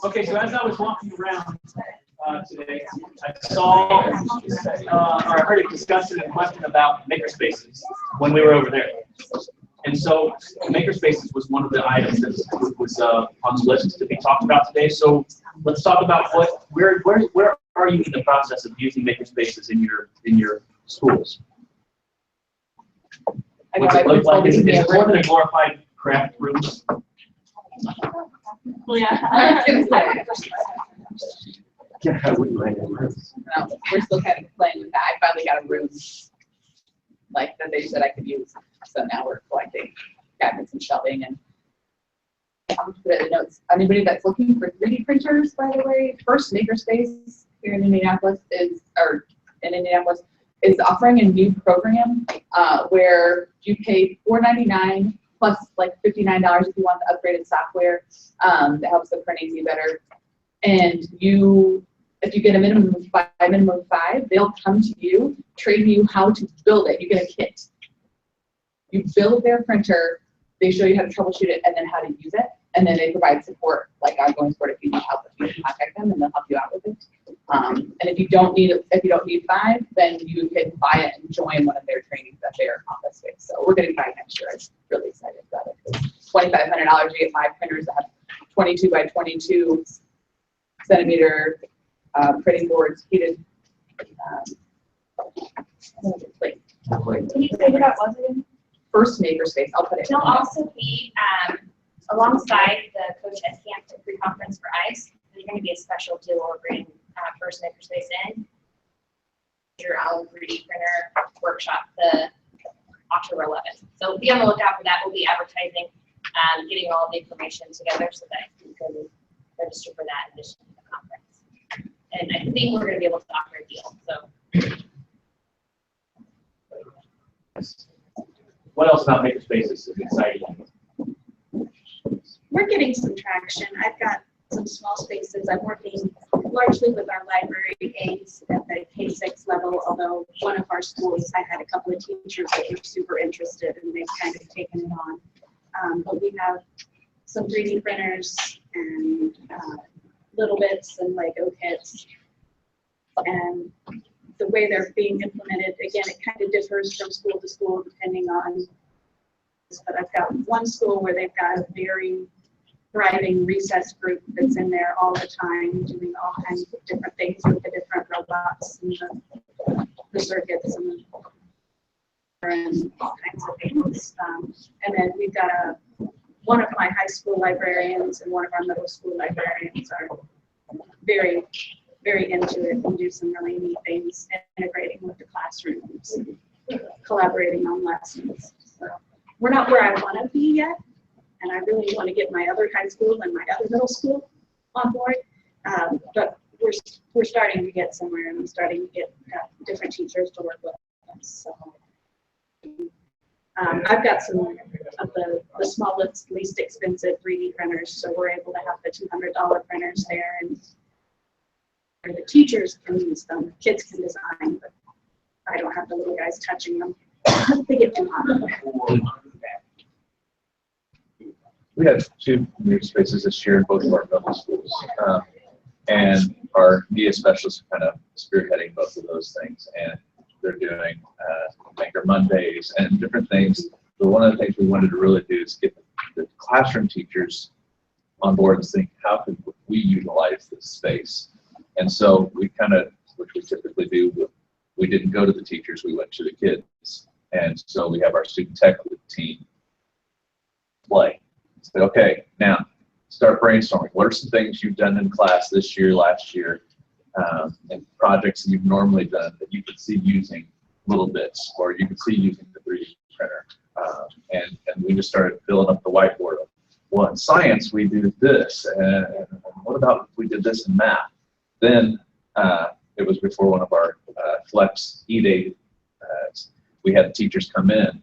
Speaker 3: Okay, so as I was walking around today, I saw or I heard a discussion and question about makerspaces when we were over there. And so makerspaces was one of the items that was on the list to be talked about today. So let's talk about where are you in the process of using makerspaces in your schools? What's it look like? Is it more than a glorified craft room?
Speaker 4: Well, yeah.
Speaker 20: Yeah, we like rooms.
Speaker 4: No, we're still kind of playing with that. I finally got a room like that they said I could use. So now we're collecting cabinets and shelving and I'll put it in the notes. Anybody that's looking for 3D printers, by the way, First Makerspace here in Indianapolis is offering a new program where you pay $4.99 plus like $59 if you want the upgraded software that helps the printing be better. And if you get a minimum of five, they'll come to you, train you how to build it. You get a kit. You build their printer, they show you how to troubleshoot it and then how to use it. And then they provide support, like ongoing support if you need help, you can contact them and they'll help you out with it. And if you don't need five, then you can buy it and join one of their trainings at their office space. So we're getting five next year. I'm really excited about it. $2,500, you get 5 printers that have 22 by 22 centimeter printing boards, heated. Can you say what that was again? First Makerspace. I'll put it.
Speaker 1: It'll also be alongside the Coach S. Hampton pre-conference for ICE. There's going to be a special deal where we're bringing First Makerspace in. Your Owl 3D printer workshop the October 11th. So be on the lookout for that. We'll be advertising, getting all the information together so that you can register for that in addition to the conference. And I think we're going to be able to offer a deal. So
Speaker 3: What else about makerspaces is exciting?
Speaker 22: We're getting some traction. I've got some small spaces. I'm working largely with our library aides at the K-6 level, although one of our schools, I had a couple of teachers that were super interested and they've kind of taken it on. But we have some 3D printers and little bits and Lego kits. And the way they're being implemented, again, it kind of differs from school to school depending on, but I've got one school where they've got a very thriving recess group that's in there all the time doing all kinds of different things with the different robots and the circuits and all kinds of things. And then we've got one of my high school librarians and one of our middle school librarians are very, very into it and do some really neat things, integrating with the classrooms, collaborating on lessons. So we're not where I want to be yet, and I really want to get my other high school and my other middle school on board. But we're starting to get somewhere, and I'm starting to get different teachers to work with us. So I've got some of the smallest, least expensive 3D printers, so we're able to have the $200 printers there, and the teachers can use them, kids can design, but I don't have the little guys touching them. They get too hot.
Speaker 5: We had 2 new spaces this year in both of our middle schools. And our media specialists are kind of spearheading both of those things. And they're doing Maker Mondays and different things. But one of the things we wanted to really do is get the classroom teachers on board and think, how could we utilize this space? And so we kind of, which we typically do, we didn't go to the teachers, we went to the kids. And so we have our student tech team play. Say, okay, now start brainstorming. What are some things you've done in class this year, last year, and projects that you've normally done that you could see using little bits, or you could see using the 3D printer? And we just started filling up the whiteboard. Well, in science, we do this, and what about if we did this in math? Then it was before one of our Flex E-Day, we had the teachers come in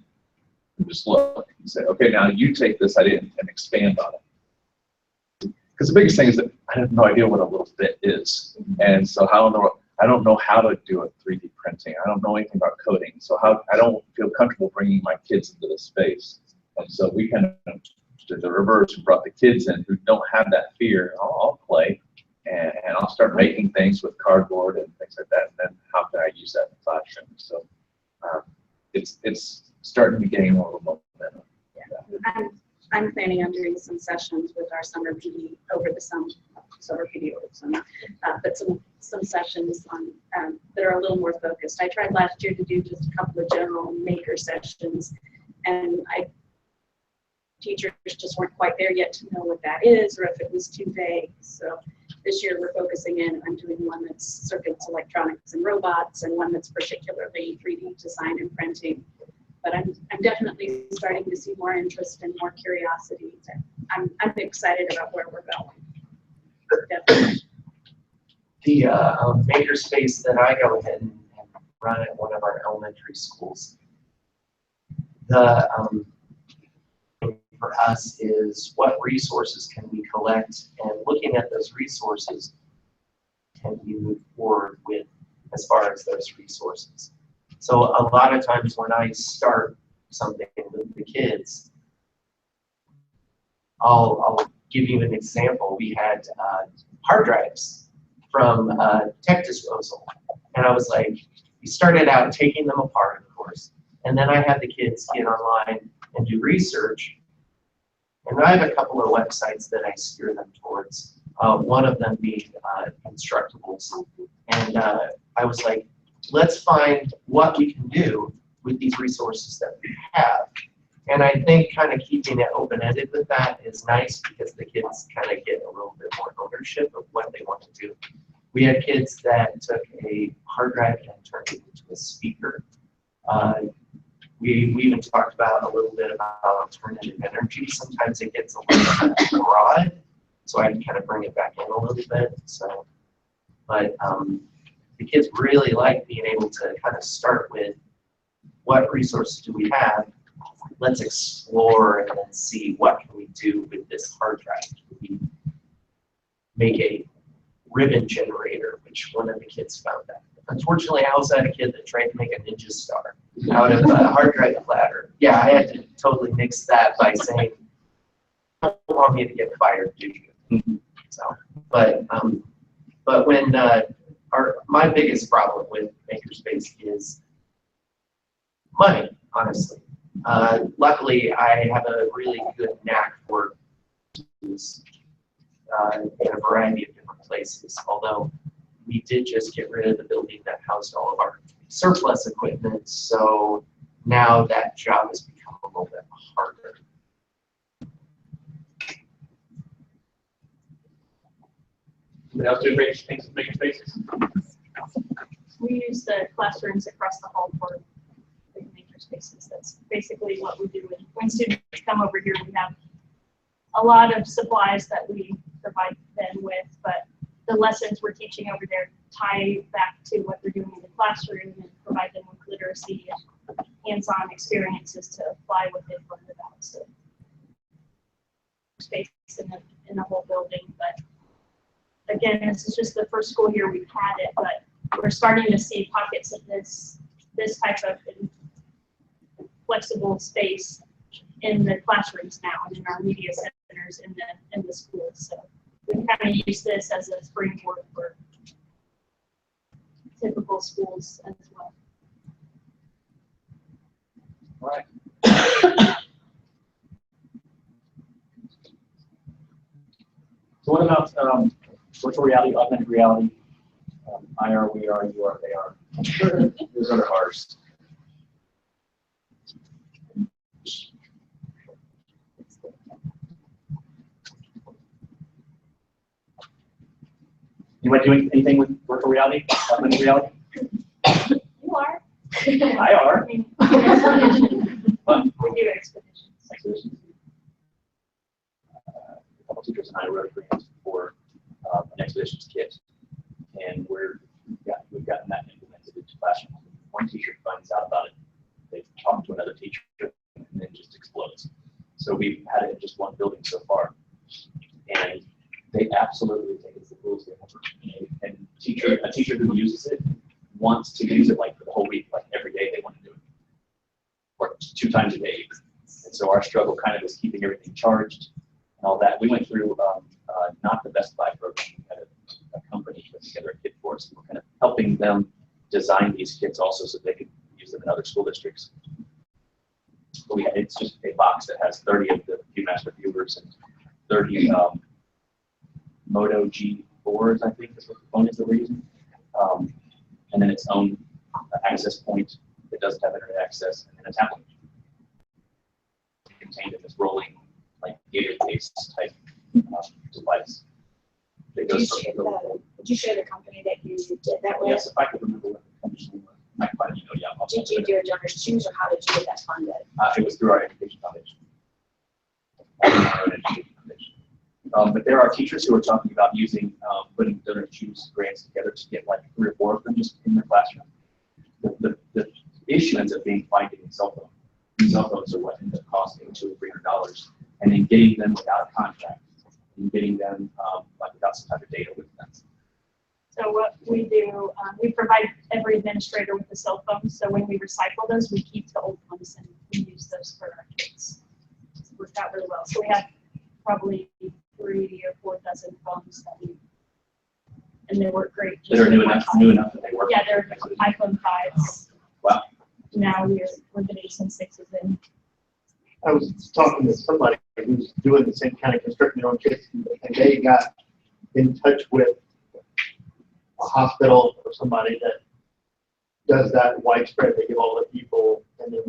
Speaker 5: and just look and say, okay, now you take this idea and expand on it. Because the biggest thing is that I have no idea what a little bit is. And so I don't know how to do a 3D printing. I don't know anything about coding. So I don't feel comfortable bringing my kids into this space. And so we kind of did the reverse and brought the kids in who don't have that fear. I'll play. And I'll start making things with cardboard and things like that. And then how can I use that in the classroom? So it's starting to gain a little momentum.
Speaker 22: Yeah. I'm planning on doing some sessions with our summer PD over the summer, but some sessions on that are a little more focused. I tried last year to do just a couple of general maker sessions, and teachers just weren't quite there yet to know what that is, or if it was too vague. So this year we're focusing in. I'm doing one that's circuits, electronics, and robots, and one that's particularly 3D design and printing. But I'm definitely starting to see more interest and more curiosity. I'm excited about where we're going. Definitely.
Speaker 20: The makerspace that I go ahead and run at one of our elementary schools, the for us is what resources can we collect, and looking at those resources, can we move forward with as far as those resources. So a lot of times when I start something with the kids, I'll give you an example. We had hard drives from Tech Disposal, and I was like, we started out taking them apart, of course, and then I had the kids get online and do research. And I have a couple of websites that I steer them towards, one of them being Instructables. And I was like, let's find what we can do with these resources that we have. And I think kind of keeping it open-ended with that is nice, because the kids kind of get a little bit more ownership of what they want to do. We had kids that took a hard drive and turned it into a speaker. We even talked about a little bit about alternative energy. Sometimes it gets a little bit broad, so I kind of bring it back in a little bit. So, but the kids really like being able to kind of start with what resources do we have? Let's explore and then see what can we do with this hard drive. We make a ribbon generator, which one of the kids found out. Unfortunately, I also had a kid that tried to make a ninja star out of a hard drive platter. Yeah, I had to totally nix that by saying, "I don't want me to get fired, do you?" So, but when my biggest problem with Makerspace is money, honestly. Luckily, I have a really good knack for use in a variety of different places, although we did just get rid of the building that housed all of our surplus equipment, so now that job has become a little bit harder.
Speaker 3: What else do we make things with Makerspaces?
Speaker 10: We use the classrooms across the hall for big Makerspaces. That's basically what we do. When students come over here, we have a lot of supplies that we provide them with, but the lessons we're teaching over there tie back to what they're doing in the classroom and provide them with literacy and hands-on experiences to apply what they've learned about. So space in the whole building, but again, this is just the first school year we've had it, but we're starting to see pockets of this type of flexible space in the classrooms now and in our media centers in the schools. So we kind of use this as a springboard for typical schools as well.
Speaker 3: All right. So what about virtual reality, augmented reality, IR, VR, UR, AR? Those are ours. Anybody doing anything with virtual reality, augmented reality?
Speaker 10: You are.
Speaker 3: I are.
Speaker 10: We do expeditions.
Speaker 3: Expeditions. A couple teachers and I wrote a grant for an expeditions kit, and we've gotten that implemented into classrooms. One teacher finds out about it, they talk to another teacher, and then it just explodes. So we've had it in just one building so far, and they absolutely think it's the coolest thing ever. And a teacher who uses it wants to use it like for the whole week, like every day they want to do it, or 2 times a day. And so our struggle kind of is keeping everything charged and all that. We went through not the Best Buy program. We had a company put together a kit for us. We're kind of helping them design these kits also so they could use them in other school districts. But it's just a box that has 30 of the Viewmaster viewers and 30 Moto G4s, I think is what the phone is that we're using. And then its own access point that doesn't have internet access, and then a tablet contained in this rolling, like gator-based type device.
Speaker 21: Did you share the company that you did that with?
Speaker 3: Yes, if I could remember what the company was. I can find an email, yeah.
Speaker 21: Did you do a donor's choose, or how did you get that funded?
Speaker 3: It was through our education foundation. But there are teachers who are talking about using, putting donor choose grants together to get like 3 or 4 of them just in their classroom. The issue ends up being finding a cell phone. Cell phones are what end up costing $200 or $300, and then getting them without a contract, and getting them like without some type of data with them.
Speaker 10: So what we do, we provide every administrator with a cell phone. So when we recycle those, we keep the old ones and we use those for our kids. It's worked out really well. So we have probably 3 or 4 dozen phones that we, and they work great.
Speaker 3: They're new enough that they work.
Speaker 10: Yeah, they're iPhone 5s.
Speaker 3: Wow.
Speaker 10: Now we're getting some 6s in.
Speaker 16: I was talking to somebody who's doing the same kind of constructing their own kits, and they got in touch with a hospital or somebody that does that widespread. They give all the people, and then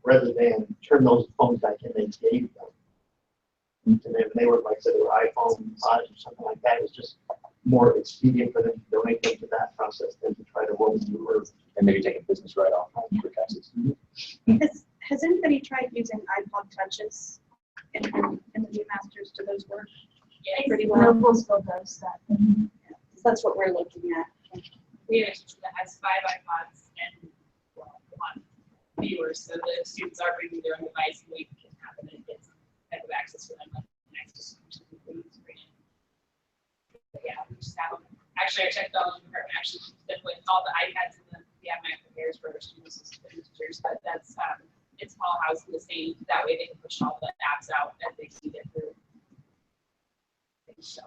Speaker 16: rather than turn those phones back in, they gave them to them. They were, like I said, they were iPhone 5s or something like that. It was just more expedient for them to donate them to that process than to try to roll them over.
Speaker 3: And maybe take a business write-off for taxes.
Speaker 22: Has anybody tried using iPod touches in the Viewmasters? Do those work?
Speaker 10: Yeah,
Speaker 22: pretty well.
Speaker 10: Noblesville does that.
Speaker 22: So that's what we're looking at.
Speaker 6: We have a teacher that has 5 iPods and 1. viewers, so that if students are bringing their own device, we can have them and get some type of access for them, like access to the screen. But yeah, we just have them. Actually, our technology department actually keeps them with all the iPads and the iMac prepares for our students and teachers, but that's it's all housed in the same. That way, they can push all the apps out as they see it through. So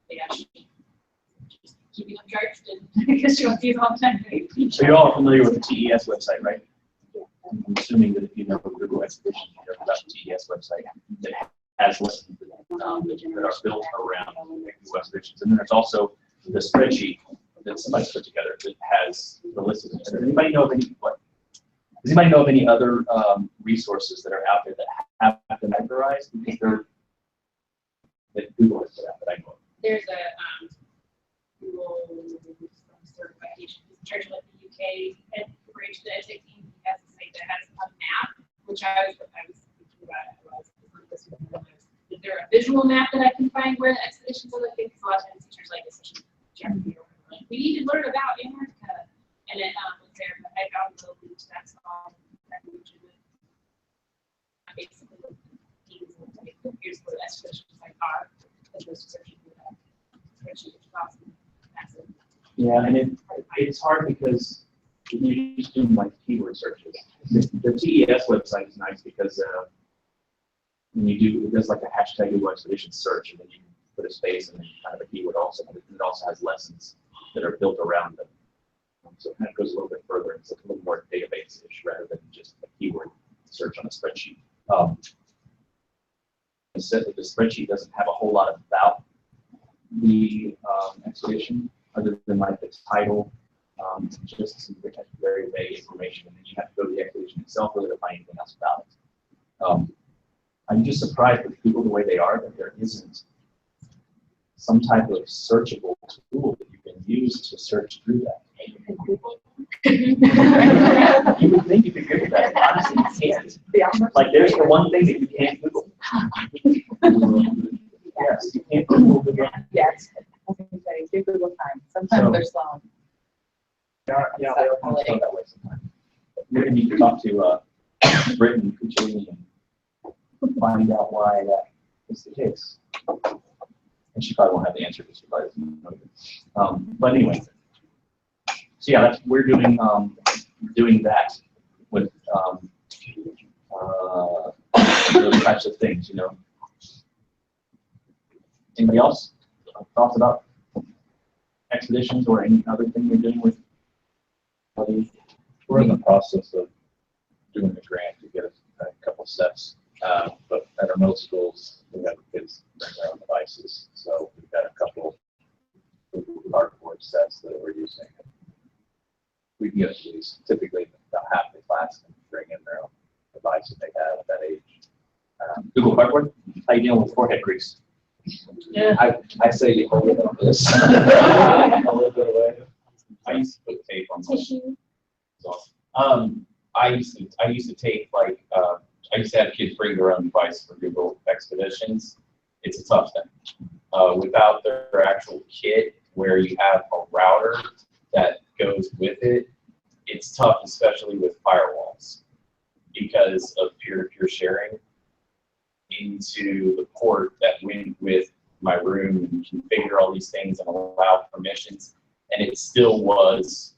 Speaker 6: they actually just keeping them charged and because you don't see them all the time.
Speaker 3: So you're all familiar with the TES website, right? I'm assuming that if you know Google Expedition, you know about the TES website that has lessons that are built around Google Expeditions. And then there's also the spreadsheet that somebody's put together that has the list of. Does anybody know of any? Does anybody know of any other resources that are out there that have been categorized? That Google has put out that I know of.
Speaker 6: There's a Google certification. It's charged like the UK and for the EdTech team has a site that has a map, which I was thinking about it. Is there a visual map that I can find where the expeditions are located? Because a lot of times teachers like, especially geography, or like, we need to learn about Antarctica. And it was there, but I found the links, that's all that region. Basically, here's where the expeditions like are, as opposed to searching for that spreadsheet, which is awesome. Massive.
Speaker 3: Yeah, and it's hard because you just do like keyword searches. The TES website is nice because when you do, it does like a hashtag Google Expedition search, and then you can put a space and then kind of a keyword also, but it also has lessons that are built around them. So it kind of goes a little bit further. It's like a little more database-ish rather than just a keyword search on a spreadsheet. It said that the spreadsheet doesn't have a whole lot about the expedition other than like the title, just some very vague information, and then you have to go to the expedition itself really to find anything else about it. I'm just surprised with Google the way they are that there isn't some type of searchable tool that you can use to search through that. You would think you could Google that, but honestly you can't. Like there's the one thing that you can't Google. Yes, you can't Google again.
Speaker 4: Yes, I was going to say, Google time. Sometimes they're slow.
Speaker 3: Yeah, they don't slow that way sometimes. Maybe you need to talk to Brittany Cucciolini and find out why that is the case. And she probably won't have the answer because she probably doesn't know it. But anyway, so yeah, we're doing that with those types of things, you know. Anybody else? Thoughts about expeditions or any other thing you're doing with?
Speaker 5: We're in the process of doing a grant to get a couple steps, but at our middle schools, we have kids bring their own devices, so we've got a couple cardboard sets that we're using. We can get these typically about half the class can bring in their own device that they have at that age.
Speaker 3: Google Cardboard? How you dealing with forehead grease?
Speaker 17: Yeah.
Speaker 5: I say you hold it on this. A little bit away.
Speaker 17: I used to put tape on
Speaker 13: Tissue.
Speaker 17: I used to take like I used to have kids bring their own device for Google Expeditions. It's a tough thing. Without their actual kit where you have a router that goes with it, it's tough, especially with firewalls, because of peer-to-peer sharing into the port that went with my room and configure all these things and allow permissions. And it still was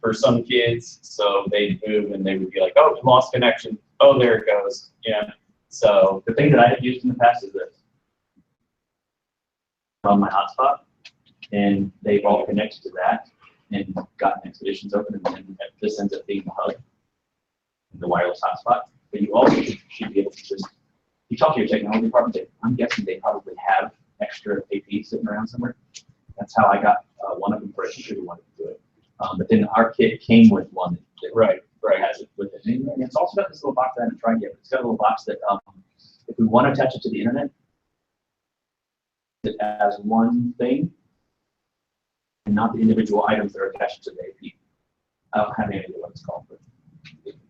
Speaker 17: for some kids, so they'd move and they would be like, oh, we lost connection. Oh, there it goes. Yeah. So
Speaker 3: the thing that I have used in the past is this. On my hotspot, and they've all connected to that and gotten expeditions open, and then this ends up being the hub, the wireless hotspot. But you also should be able to just, you talk to your technology department, I'm guessing they probably have extra APs sitting around somewhere. That's how I got one of them for a teacher who wanted to do it. But then our kit came with one that has it with it. And it's also got this little box that I haven't tried yet, but it's got a little box that if we want to attach it to the internet, it as one thing, and not the individual items that are attached to the AP. I don't have any idea what it's called, but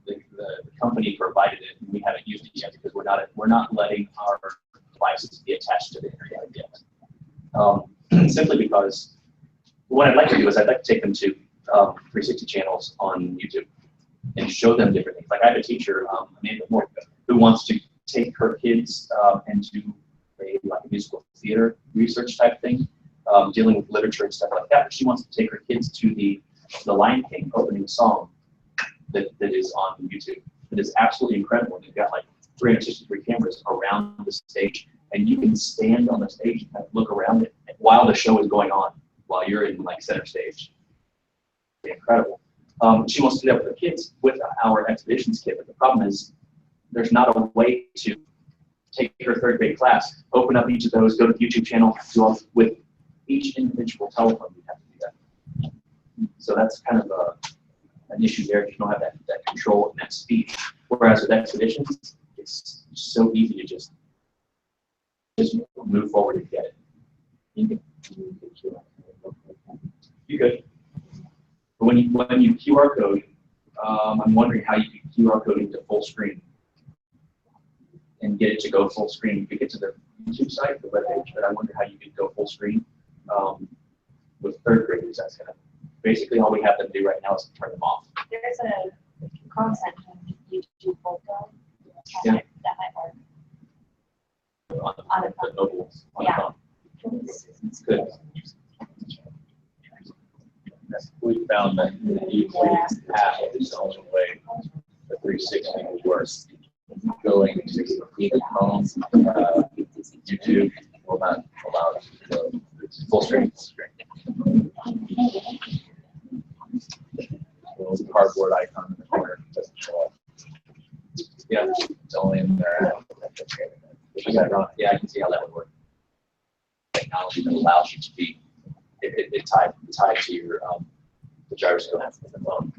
Speaker 3: the company provided it, and we haven't used it yet because we're not letting our devices be attached to the internet yet. Simply because what I'd like to do is I'd like to take them to 360 channels on YouTube, and show them different things. Like I have a teacher, Amanda Moore, who wants to take her kids into like a musical theater research type thing, dealing with literature and stuff like that. But she wants to take her kids to the Lion King opening song that is on YouTube. It is absolutely incredible. They've got like 363 cameras around the stage, and you can stand on the stage and look around it while the show is going on, while you're in like center stage. Incredible. She wants to do that with her kids with our Expeditions kit, but the problem is there's not a way to take her third grade class, open up each of those, go to the YouTube channel, do all with each individual telephone. You have to do that. So that's kind of an issue there if you don't have that control and that speed. Whereas with Expeditions, it's so easy to just move forward and get it. You could. But when you QR code, I'm wondering how you can QR code into full screen and get it to go full screen. You could get to the YouTube site, the webpage, but I wonder how you could go full screen with third graders. That's kind of basically all we have them do right now is turn them off.
Speaker 1: There's a concept on YouTube photo.
Speaker 3: Yeah.
Speaker 1: That might work.
Speaker 3: On the notables.
Speaker 1: Yeah.
Speaker 3: It's good.
Speaker 5: We found that usually half of the zones away, the 360 was going to the home, YouTube will not allow us to go full screen. The cardboard icon in the corner doesn't show up. Yeah, it's only in their app.
Speaker 3: Yeah, I can see how that would work. Technology that allows you to be it tied to your the gyroscope in the phone.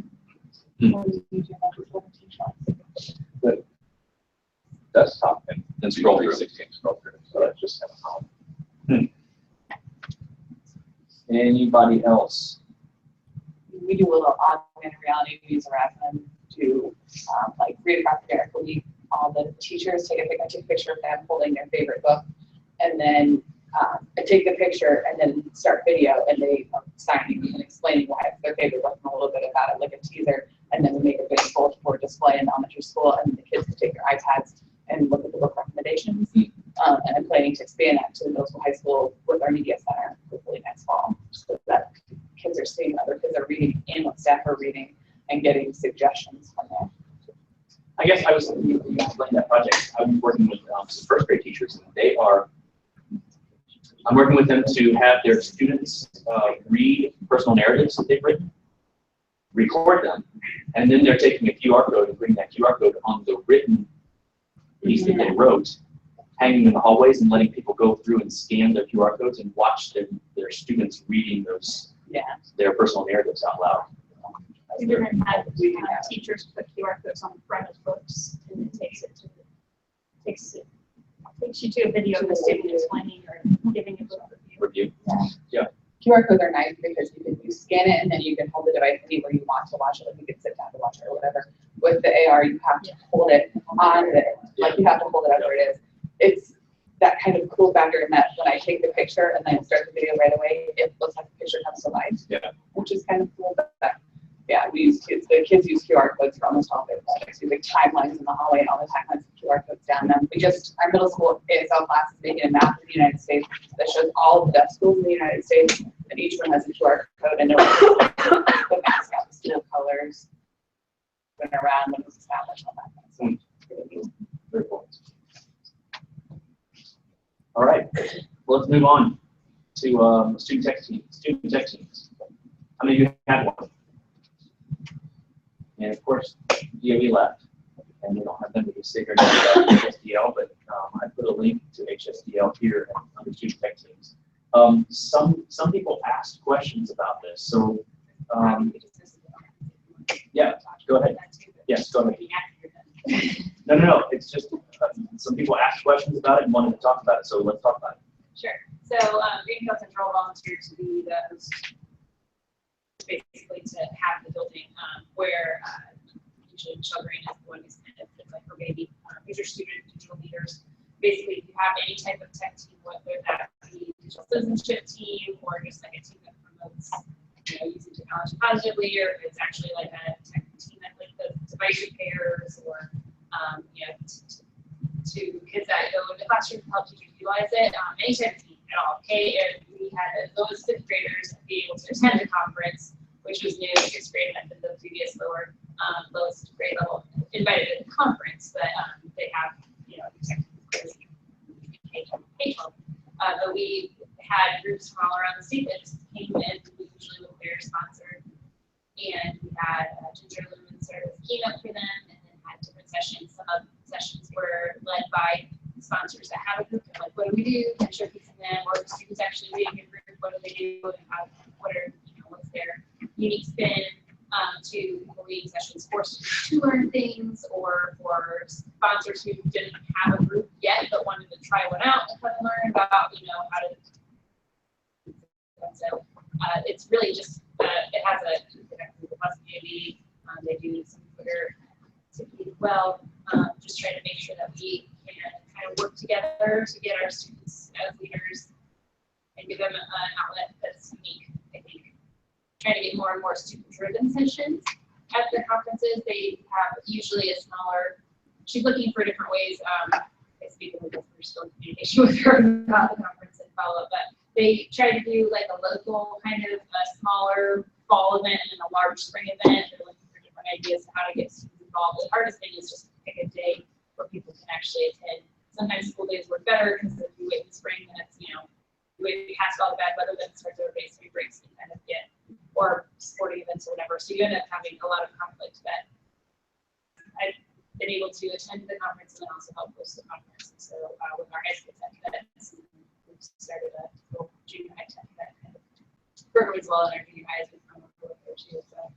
Speaker 3: Good. Desktop and scroll through 16 scroll through. So that's just kind of Anybody else?
Speaker 4: We do a little augmented reality. We use Erasmus to like read across the Derek week. All the teachers take a picture of them holding their favorite book, and then I take the picture and then start video, and they are signing and explaining why it's their favorite book and a little bit about it, like a teaser, and then we make a visual for display in elementary school, and the kids can take their iPads and look at the book recommendations. And I'm planning to expand that to the middle school, high school with our media center hopefully next fall, so that kids are seeing other kids are reading and what staff are reading and getting suggestions from there.
Speaker 3: I guess I was you explained that project. I'm working with some first grade teachers, and I'm working with them to have their students read personal narratives that they've written, record them, and then they're taking a QR code and putting that QR code on the written piece that they wrote, hanging in the hallways and letting people go through and scan their QR codes and watch their students reading their personal narratives out loud.
Speaker 10: We didn't have teachers put QR codes on the front of books, and it takes you to a video of the student explaining or giving a book
Speaker 3: review. Yeah.
Speaker 4: QR codes are nice because you scan it and then you can hold the device anywhere you want to watch it. Like you can sit down to watch it or whatever. With the AR, you have to hold it on there. Like you have to hold it up where it is. It's that kind of cool factor in that when I take the picture and then start the video right away, it looks like the picture comes to life.
Speaker 3: Yeah.
Speaker 4: Which is kind of cool. But yeah, the kids use QR codes for almost all their projects. We make timelines in the hallway and all the timelines with QR codes down them. Our middle school ASL class is making a map of the United States that shows all the deaf schools in the United States, and each one has a QR code, and they're the mascot, the school colors, when around, when it was established, all that kind of stuff.
Speaker 3: Very cool. All right, well, let's move on to student tech teams. How many of you had one? And of course, DOE left, and we don't have them to sit here about HSDL, but I put a link to HSDL here under student tech teams. Some people asked questions about this, so yeah, go ahead. Yes, go ahead. No. It's just some people asked questions about it and wanted to talk about it, so let's talk about it.
Speaker 6: Sure. So Greenfield Central volunteered to be the host, basically to have the building where usually Michelle Green is the one who's kind of like her baby. These are student digital leaders. Basically, if you have any type of tech team, whether that be digital citizenship team or just like a team that promotes using technology positively, or if it's actually like a tech team that like does you know, to kids that go into classrooms to help teachers utilize it, any type of team at all. Okay, and we had those 5th graders be able to attend the conference, which was new. 6th grade had been the previous lowest grade level invited to the conference, but they have, you know, K-12. But we had groups from all around the state that just came in, usually with their sponsor, and we had Ginger Lumen serve as keynote for them, and then had different sessions. Some of the sessions were led by sponsors that have a group, and like, what do we do? Kind of showcasing them, or the students actually leading a group, what do they do, and how, what are, you know, what's their unique spin to leading sessions for students to learn things, or for sponsors who didn't have a group yet but wanted to try one out and kind of learn about, you know, how to. So it's really just it has a plus community. They do some Twitter activity as well. Just trying to make sure that we can kind of work together to get our students as leaders and give them an outlet that's unique. I think trying to get more and more student-driven sessions at the conferences. They have usually a smaller. She's looking for different ways. Speaking with us, we're still in communication with her about the conference and follow up, but they try to do like a local kind of a smaller fall event and a large spring event. They're looking for different ideas of how to get students involved. The hardest thing is just pick a day where people can actually attend. Sometimes school days work better because if you wait in spring, then it's, you know, you wait past all the bad weather, then it starts everybody spring breaks and kind of get, or sporting events or whatever. So you end up having a lot of conflict that I've been able to attend the conference and then also help host the conference. And so with our high school tech cadets, we've started a little junior high tech cadet kind of program as well in our junior high as we've come up with there too. So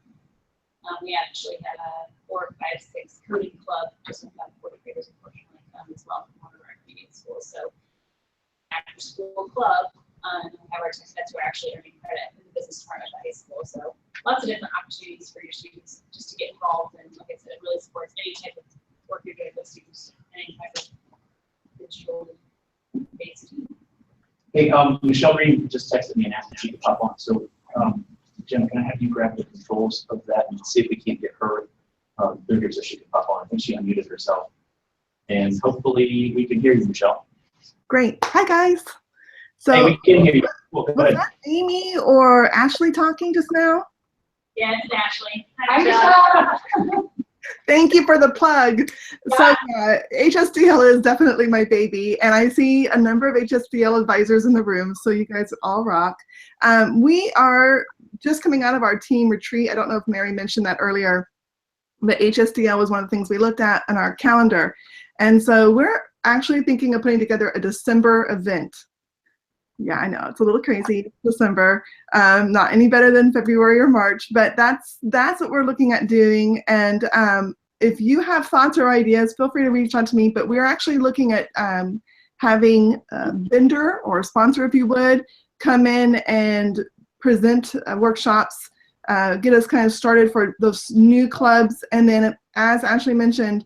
Speaker 6: we actually had a 4, 5, 6 coding club, just about 40 graders unfortunately as well from one of our Canadian schools. So after school club, we have our tech cadets who are actually earning credit in the business department at the high school. So lots of different opportunities for your students just to get involved, and like I said, it really supports any type of work you're doing with students, any type of digital based team.
Speaker 3: Hey, Michelle Green just texted me and asked if she could pop on. So, Jen, can I have you grab the controls of that and see if we can't get her through here so she can pop on? I think she unmuted herself. And hopefully we can hear you, Michelle.
Speaker 8: Great. Hi, guys. So,
Speaker 3: hey, we can hear you. Well,
Speaker 8: was that Amy or Ashley talking just now?
Speaker 10: Yeah, it's Ashley.
Speaker 21: Hi, Michelle.
Speaker 8: Thank you for the plug. So HSDL is definitely my baby, and I see a number of HSDL advisors in the room, so you guys all rock. We are just coming out of our team retreat. I don't know if Mary mentioned that earlier, but HSDL was one of the things we looked at on our calendar. And so we're actually thinking of putting together a December event. Yeah, I know, it's a little crazy, December, not any better than February or March, but that's what we're looking at doing. And if you have thoughts or ideas, feel free to reach out to me, but we're actually looking at having a vendor or a sponsor, if you would, come in and present workshops, get us kind of started for those new clubs. And then, as Ashley mentioned,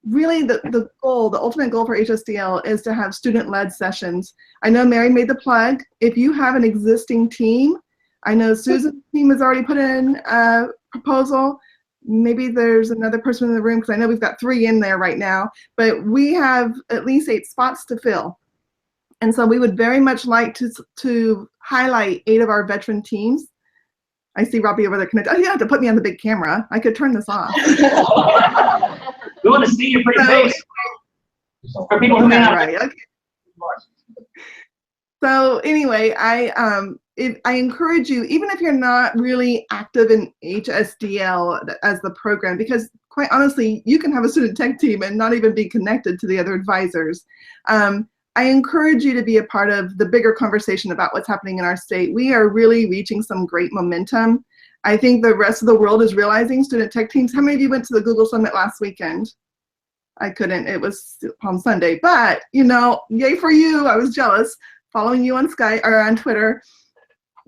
Speaker 8: really the goal, the ultimate goal for HSDL is to have student-led sessions. I know Mary made the plug. If you have an existing team, I know Susan's team has already put in a proposal. Maybe there's another person in the room, because I know we've got 3 in there right now, but we have at least 8 spots to fill. And so we would very much like to highlight 8 of our veteran teams. I see Robbie over there connected. Oh, you don't have to put me on the big camera. I could turn this off.
Speaker 3: We want to see your pretty face. For people who may not.
Speaker 8: Right. Okay. So anyway, I encourage you, even if you're not really active in HSDL as the program, because quite honestly, you can have a student tech team and not even be connected to the other advisors. I encourage you to be a part of the bigger conversation about what's happening in our state. We are really reaching some great momentum. I think the rest of the world is realizing student tech teams. How many of you went to the Google Summit last weekend? I couldn't, it was Palm Sunday, but you know, yay for you. I was jealous following you on Skype or on Twitter.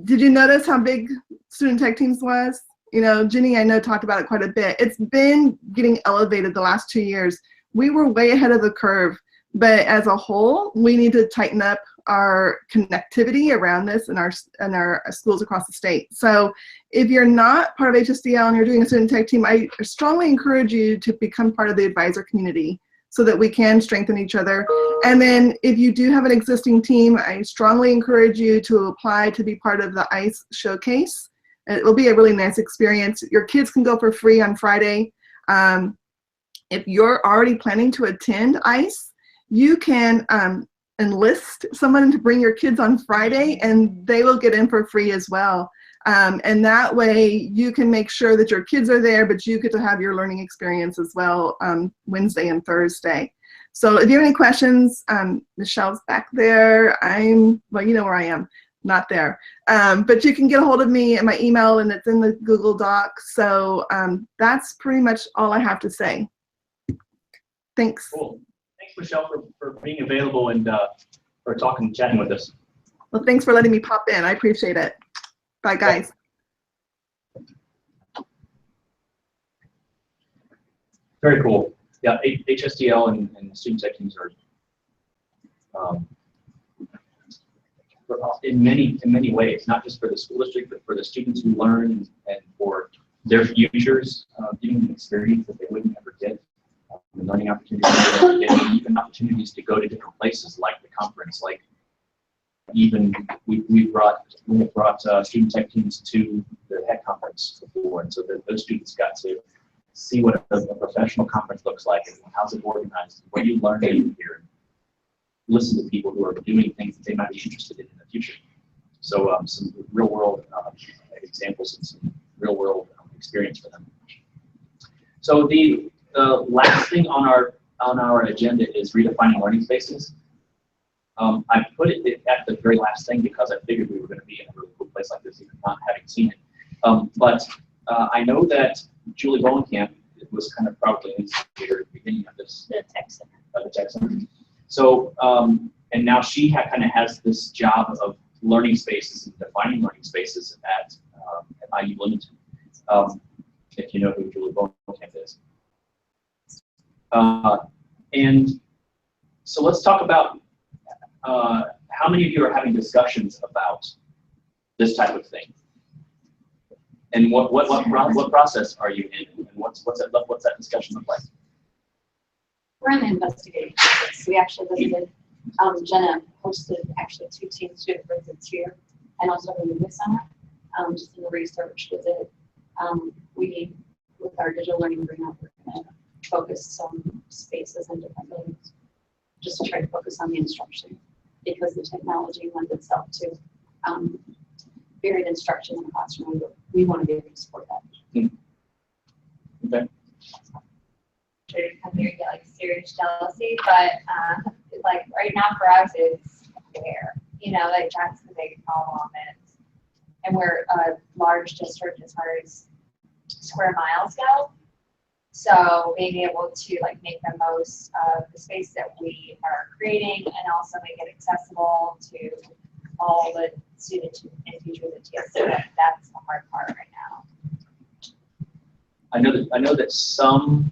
Speaker 8: Did you notice how big student tech teams was? You know, Jenny, I know, talked about it quite a bit. It's been getting elevated the last 2 years. We were way ahead of the curve But as a whole, we need to tighten up our connectivity around this in our schools across the state. So if you're not part of HSDL and you're doing a student tech team, I strongly encourage you to become part of the advisor community so that we can strengthen each other. And then if you do have an existing team, I strongly encourage you to apply to be part of the ICE showcase. It will be a really nice experience. Your kids can go for free on Friday. If you're already planning to attend ICE, you can enlist someone to bring your kids on Friday, and they will get in for free as well. And that way you can make sure that your kids are there, but you get to have your learning experience as well Wednesday and Thursday. So if you have any questions, Michelle's back there. Well, you know where I am, not there. But you can get a hold of me at my email, and it's in the Google Doc. So that's pretty much all I have to say. Thanks.
Speaker 3: Cool. Thanks, Michelle, for being available and for talking and chatting with us.
Speaker 8: Well, thanks for letting me pop in. I appreciate it. Bye, guys.
Speaker 3: Very cool. Yeah, HSDL and student tech teams are in many ways, not just for the school district, but for the students who learn and for their futures, giving them experience that they wouldn't ever get, and learning opportunities they wouldn't get, and even opportunities to go to different places like the conference, like even we have brought student tech teams to the HEC conference before, and so those students got to see what a professional conference looks like and how's it organized, and what you learn here, and listen to people who are doing things that they might be interested in the future. So some real world examples and some real world experience for them. So the last thing on our agenda is redefining learning spaces. I put it at the very last thing because I figured we were going to be in a really cool place like this, even not having seen it. But I know that Julie Bowenkamp was kind of probably an instigator at the beginning of this.
Speaker 1: The tech center.
Speaker 3: The tech center. So, and now she kind of has this job of learning spaces and defining learning spaces at IU Bloomington, if you know who Julie Bowenkamp is. And so let's talk about how many of you are having discussions about this type of thing? And what process are you in? And what's that discussion look like?
Speaker 1: We're in the investigating process. We actually visited, Jenna hosted actually 2 team student visits here and also in the Center, just in the research visit. We, with our digital learning grant, we're going to focus on spaces and different buildings, just to try to focus on the instruction, because the technology lends itself to varied instruction in the classroom. We want to be able to support that.
Speaker 3: Okay.
Speaker 12: Sure, to come here and get like serious jealousy, but like right now for us it's fair. You know, like that's the big problem is, and we're a large district as far as square miles go. So being able to like make the most of the space that we are creating and also make it accessible to all the students and teachers at TS. So that's the hard part right now.
Speaker 3: I know that some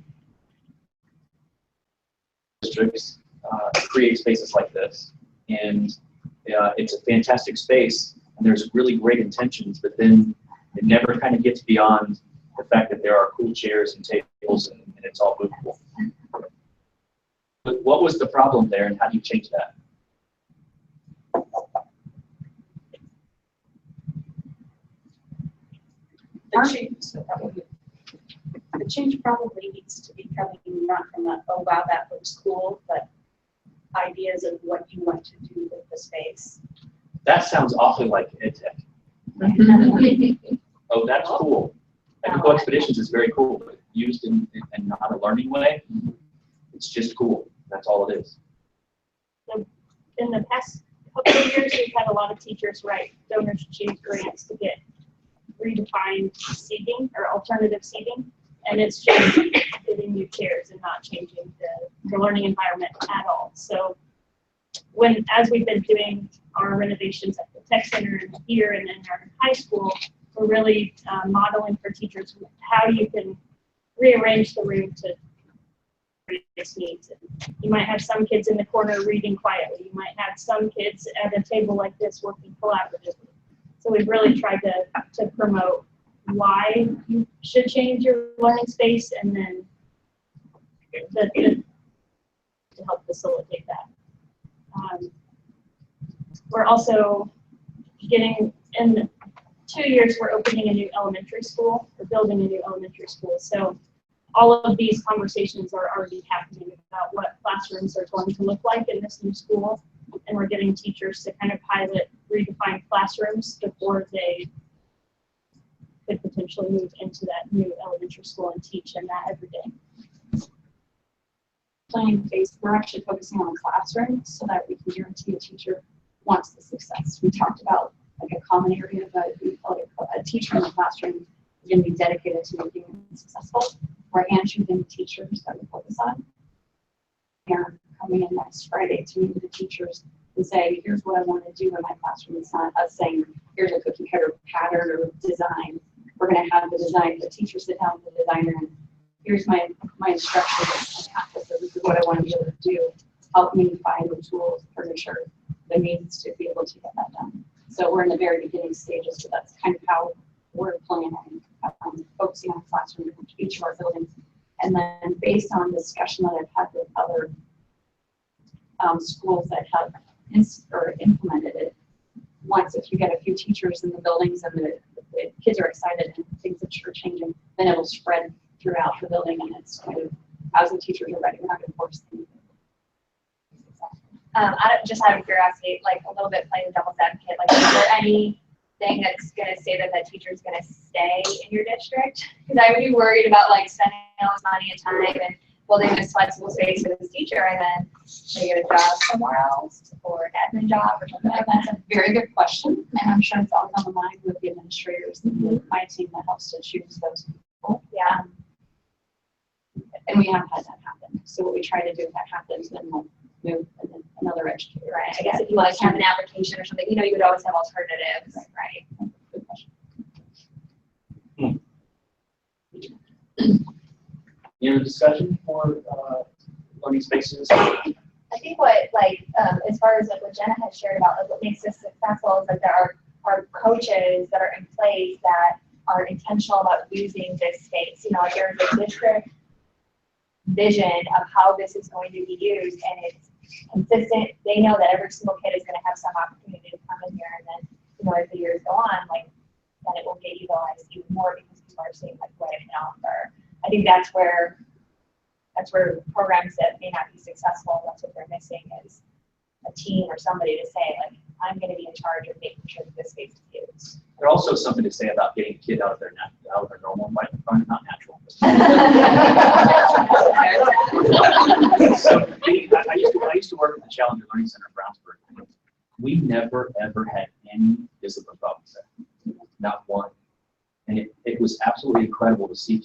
Speaker 3: districts create spaces like this, and it's a fantastic space, and there's really great intentions, but then it never kind of gets beyond the fact that there are cool chairs and tables and it's all movable. But what was the problem there, and how do you change that?
Speaker 22: The change probably needs to be coming not from a, oh wow, that looks cool, but ideas of what you want to do with the space.
Speaker 3: That sounds awfully like EdTech. Oh, that's cool. Technical expeditions is very cool, but used in not a learning way, it's just cool. That's all it is.
Speaker 10: In the past couple of years, we've had a lot of teachers write donors achieve grants to get redefined seating or alternative seating, and it's just giving you chairs and not changing the learning environment at all. So as we've been doing our renovations at the tech center here and in our high school, we're really modeling for teachers how you can rearrange the room to various needs. You might have some kids in the corner reading quietly. You might have some kids at a table like this working collaboratively. So we've really tried to promote why you should change your learning space, and then to help facilitate that. We're also getting, in 2 years, we're opening a new elementary school, or building a new elementary school. So all of these conversations are already happening about what classrooms are going to look like in this new school. And we're getting teachers to kind of pilot redefined classrooms before they could potentially move into that new elementary school and teach in that every day.
Speaker 21: Planning phase, we're actually focusing on the classroom so that we can guarantee a teacher wants the success. We talked about like a common area, but we felt like a teacher in the classroom is going to be dedicated to making it successful. We're hand-choosing the teachers that we focus on. They're coming in next Friday to meet with the teachers and say, here's what I want to do in my classroom. It's not us saying, here's a cookie cutter pattern or design. We're going to have the design, the teacher sit down with the designer and here's my instructions. So this is what I want to be able to do. Help me find the tools, furniture, the means to be able to get that done. So we're in the very beginning stages, so that's kind of how we're planning, focusing on classroom in each of our buildings. And then based on discussion that I've had with other schools that have implemented it, once if you get a few teachers in the buildings and the kids are excited and things are changing, then it will spread throughout the building, and it's kind of, as the teachers are ready, we're not going to force them.
Speaker 1: Just out of curiosity, like a little bit playing devil's advocate, like is there anything that's going to say that that teacher is going to stay in your district? Because I would be worried about like spending all this money and time and building this flexible space for this teacher, and then they get a job somewhere else or an admin job or something like that.
Speaker 21: That's a very good question, and I'm sure it's all on the mind with the administrators and with my team that helps to choose those people.
Speaker 1: Yeah.
Speaker 21: And we have had that happen. So what we try to do if that happens, then we'll move and then another educator.
Speaker 1: Right. I guess if you like have an application or something, you know, you would always have alternatives. Right.
Speaker 21: Good question.
Speaker 3: Any other discussion for learning spaces?
Speaker 1: I think what as far as like what Jenna has shared about like what makes us successful is that there are coaches that are in place that are intentional about using this space. You know, there's a district vision of how this is going to be used, and it's consistent. They know that every single kid is going to have some opportunity to come in here, and then, you know, as the years go on, like, then it will get utilized even more because people are seeing like what it can offer. I think that's where programs that may not be successful, that's what they're missing, is a team or somebody to say, like, I'm going to be in charge of making sure that this space is used.
Speaker 3: There's also something to say about getting a kid out of their normal environment, not natural. So I used to work at the Challenger Learning Center in Brownsburg. We never ever had any discipline problems there, not one. And it was absolutely incredible to see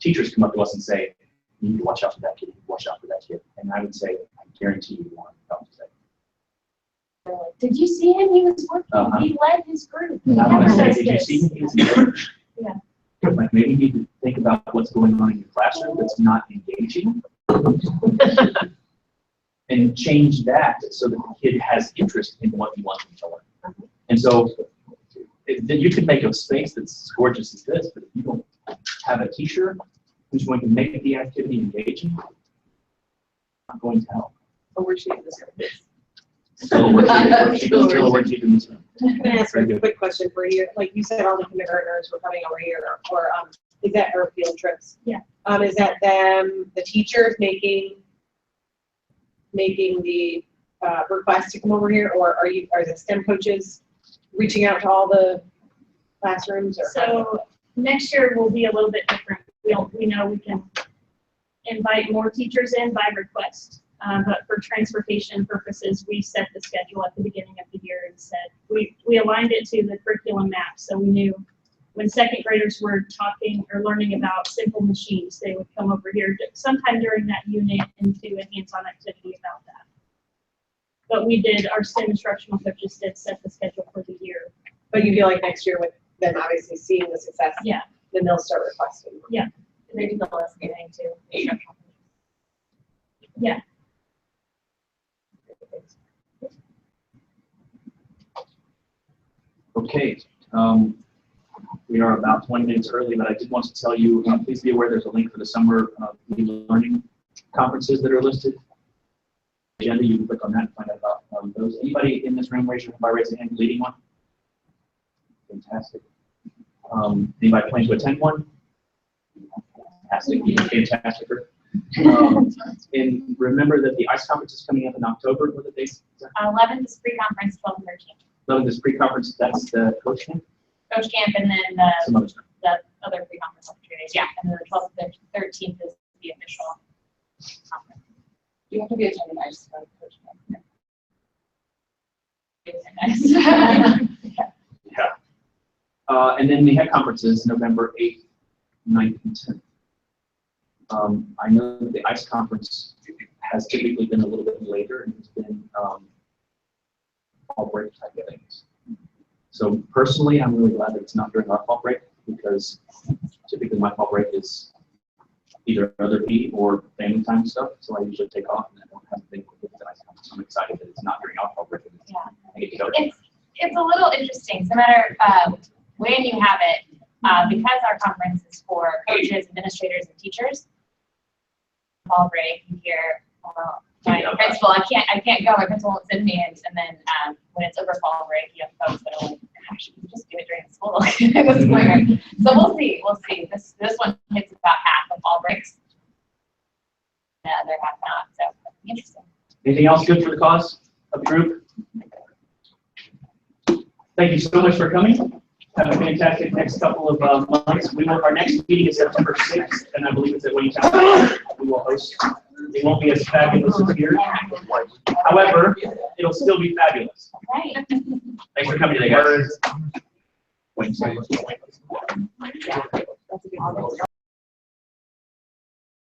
Speaker 3: teachers come up to us and say, you need to watch out for that kid, you need to watch out for that kid. And I would say, I guarantee you won't have problems there.
Speaker 21: Did you see him? He was working. He led his group.
Speaker 3: Did you see him? He was engaged. Yeah. Like maybe you need to think about what's going on in your classroom that's not engaging. And change that so that the kid has interest in what you want them to learn. And so then you could make a space that's gorgeous as this, but if you don't have a teacher who's going to make the activity engaging, not going to help.
Speaker 4: But we're shooting this.
Speaker 3: Still a worksheet in this room.
Speaker 4: I'm going to ask a quick question for you. Like you said, all the kindergartners were coming over here, or is that our field trips?
Speaker 10: Yeah.
Speaker 4: Is that them, the teachers making the request to come over here, or are the STEM coaches reaching out to all the classrooms? Or
Speaker 10: so next year will be a little bit different. We know we can invite more teachers in by request. But for transportation purposes, we set the schedule at the beginning of the year and said, we aligned it to the curriculum map. So we knew when second graders were talking or learning about simple machines, they would come over here sometime during that unit and do a hands-on activity about that. But our STEM instructional coaches did set the schedule for the year.
Speaker 4: But you feel like next year with them obviously seeing the success,
Speaker 10: yeah,
Speaker 4: then they'll start requesting.
Speaker 10: Yeah.
Speaker 1: Maybe the listening too.
Speaker 10: Yeah.
Speaker 3: Okay, we are about 20 minutes early, but I did want to tell you, please be aware there's a link for the summer learning conferences that are listed. Agenda, you can click on that and find out about those. Anybody in this room raise your hand leading one? Fantastic. Anybody planning to attend one? Fantastic. Fantastic. And remember that the ICE conference is coming up in October. What are the dates?
Speaker 1: 11th is pre-conference, 12th and 13th.
Speaker 3: 11th is pre-conference. That's the coach camp.
Speaker 1: Coach camp, and then
Speaker 3: Some other stuff.
Speaker 1: the other pre-conference opportunities. Yeah, and then the 12th and 13th is the official conference.
Speaker 4: You have to be attending, I just got a coach.
Speaker 3: Yeah. And then we have conferences November 8th, 9th, and 10th. I know that the ICE conference has typically been a little bit later and it's been fall break type of things. So personally, I'm really glad that it's not during our fall break because typically my fall break is either other PE or family time stuff. So I usually take off and I don't have anything with the ICE conference. I'm excited that it's not during our fall break.
Speaker 1: Yeah.
Speaker 3: I get to go.
Speaker 1: It's a little interesting, no matter when you have it, because our conference is for coaches, administrators, and teachers. Fall break, you hear, my principal, I can't go, my principal won't send me, and then when it's over fall break, you have folks that are like, gosh, you can just do it during school. So we'll see. This one hits about half of fall breaks. The other half not, so interesting.
Speaker 3: Anything else good for the cause of the group? Thank you so much for coming. Have a fantastic next couple of months. Our next meeting is September 6th, and I believe it's at Wayne Town. We will host. It won't be as fabulous as here. However, it'll still be fabulous.
Speaker 1: Right.
Speaker 3: Thanks for coming today, guys.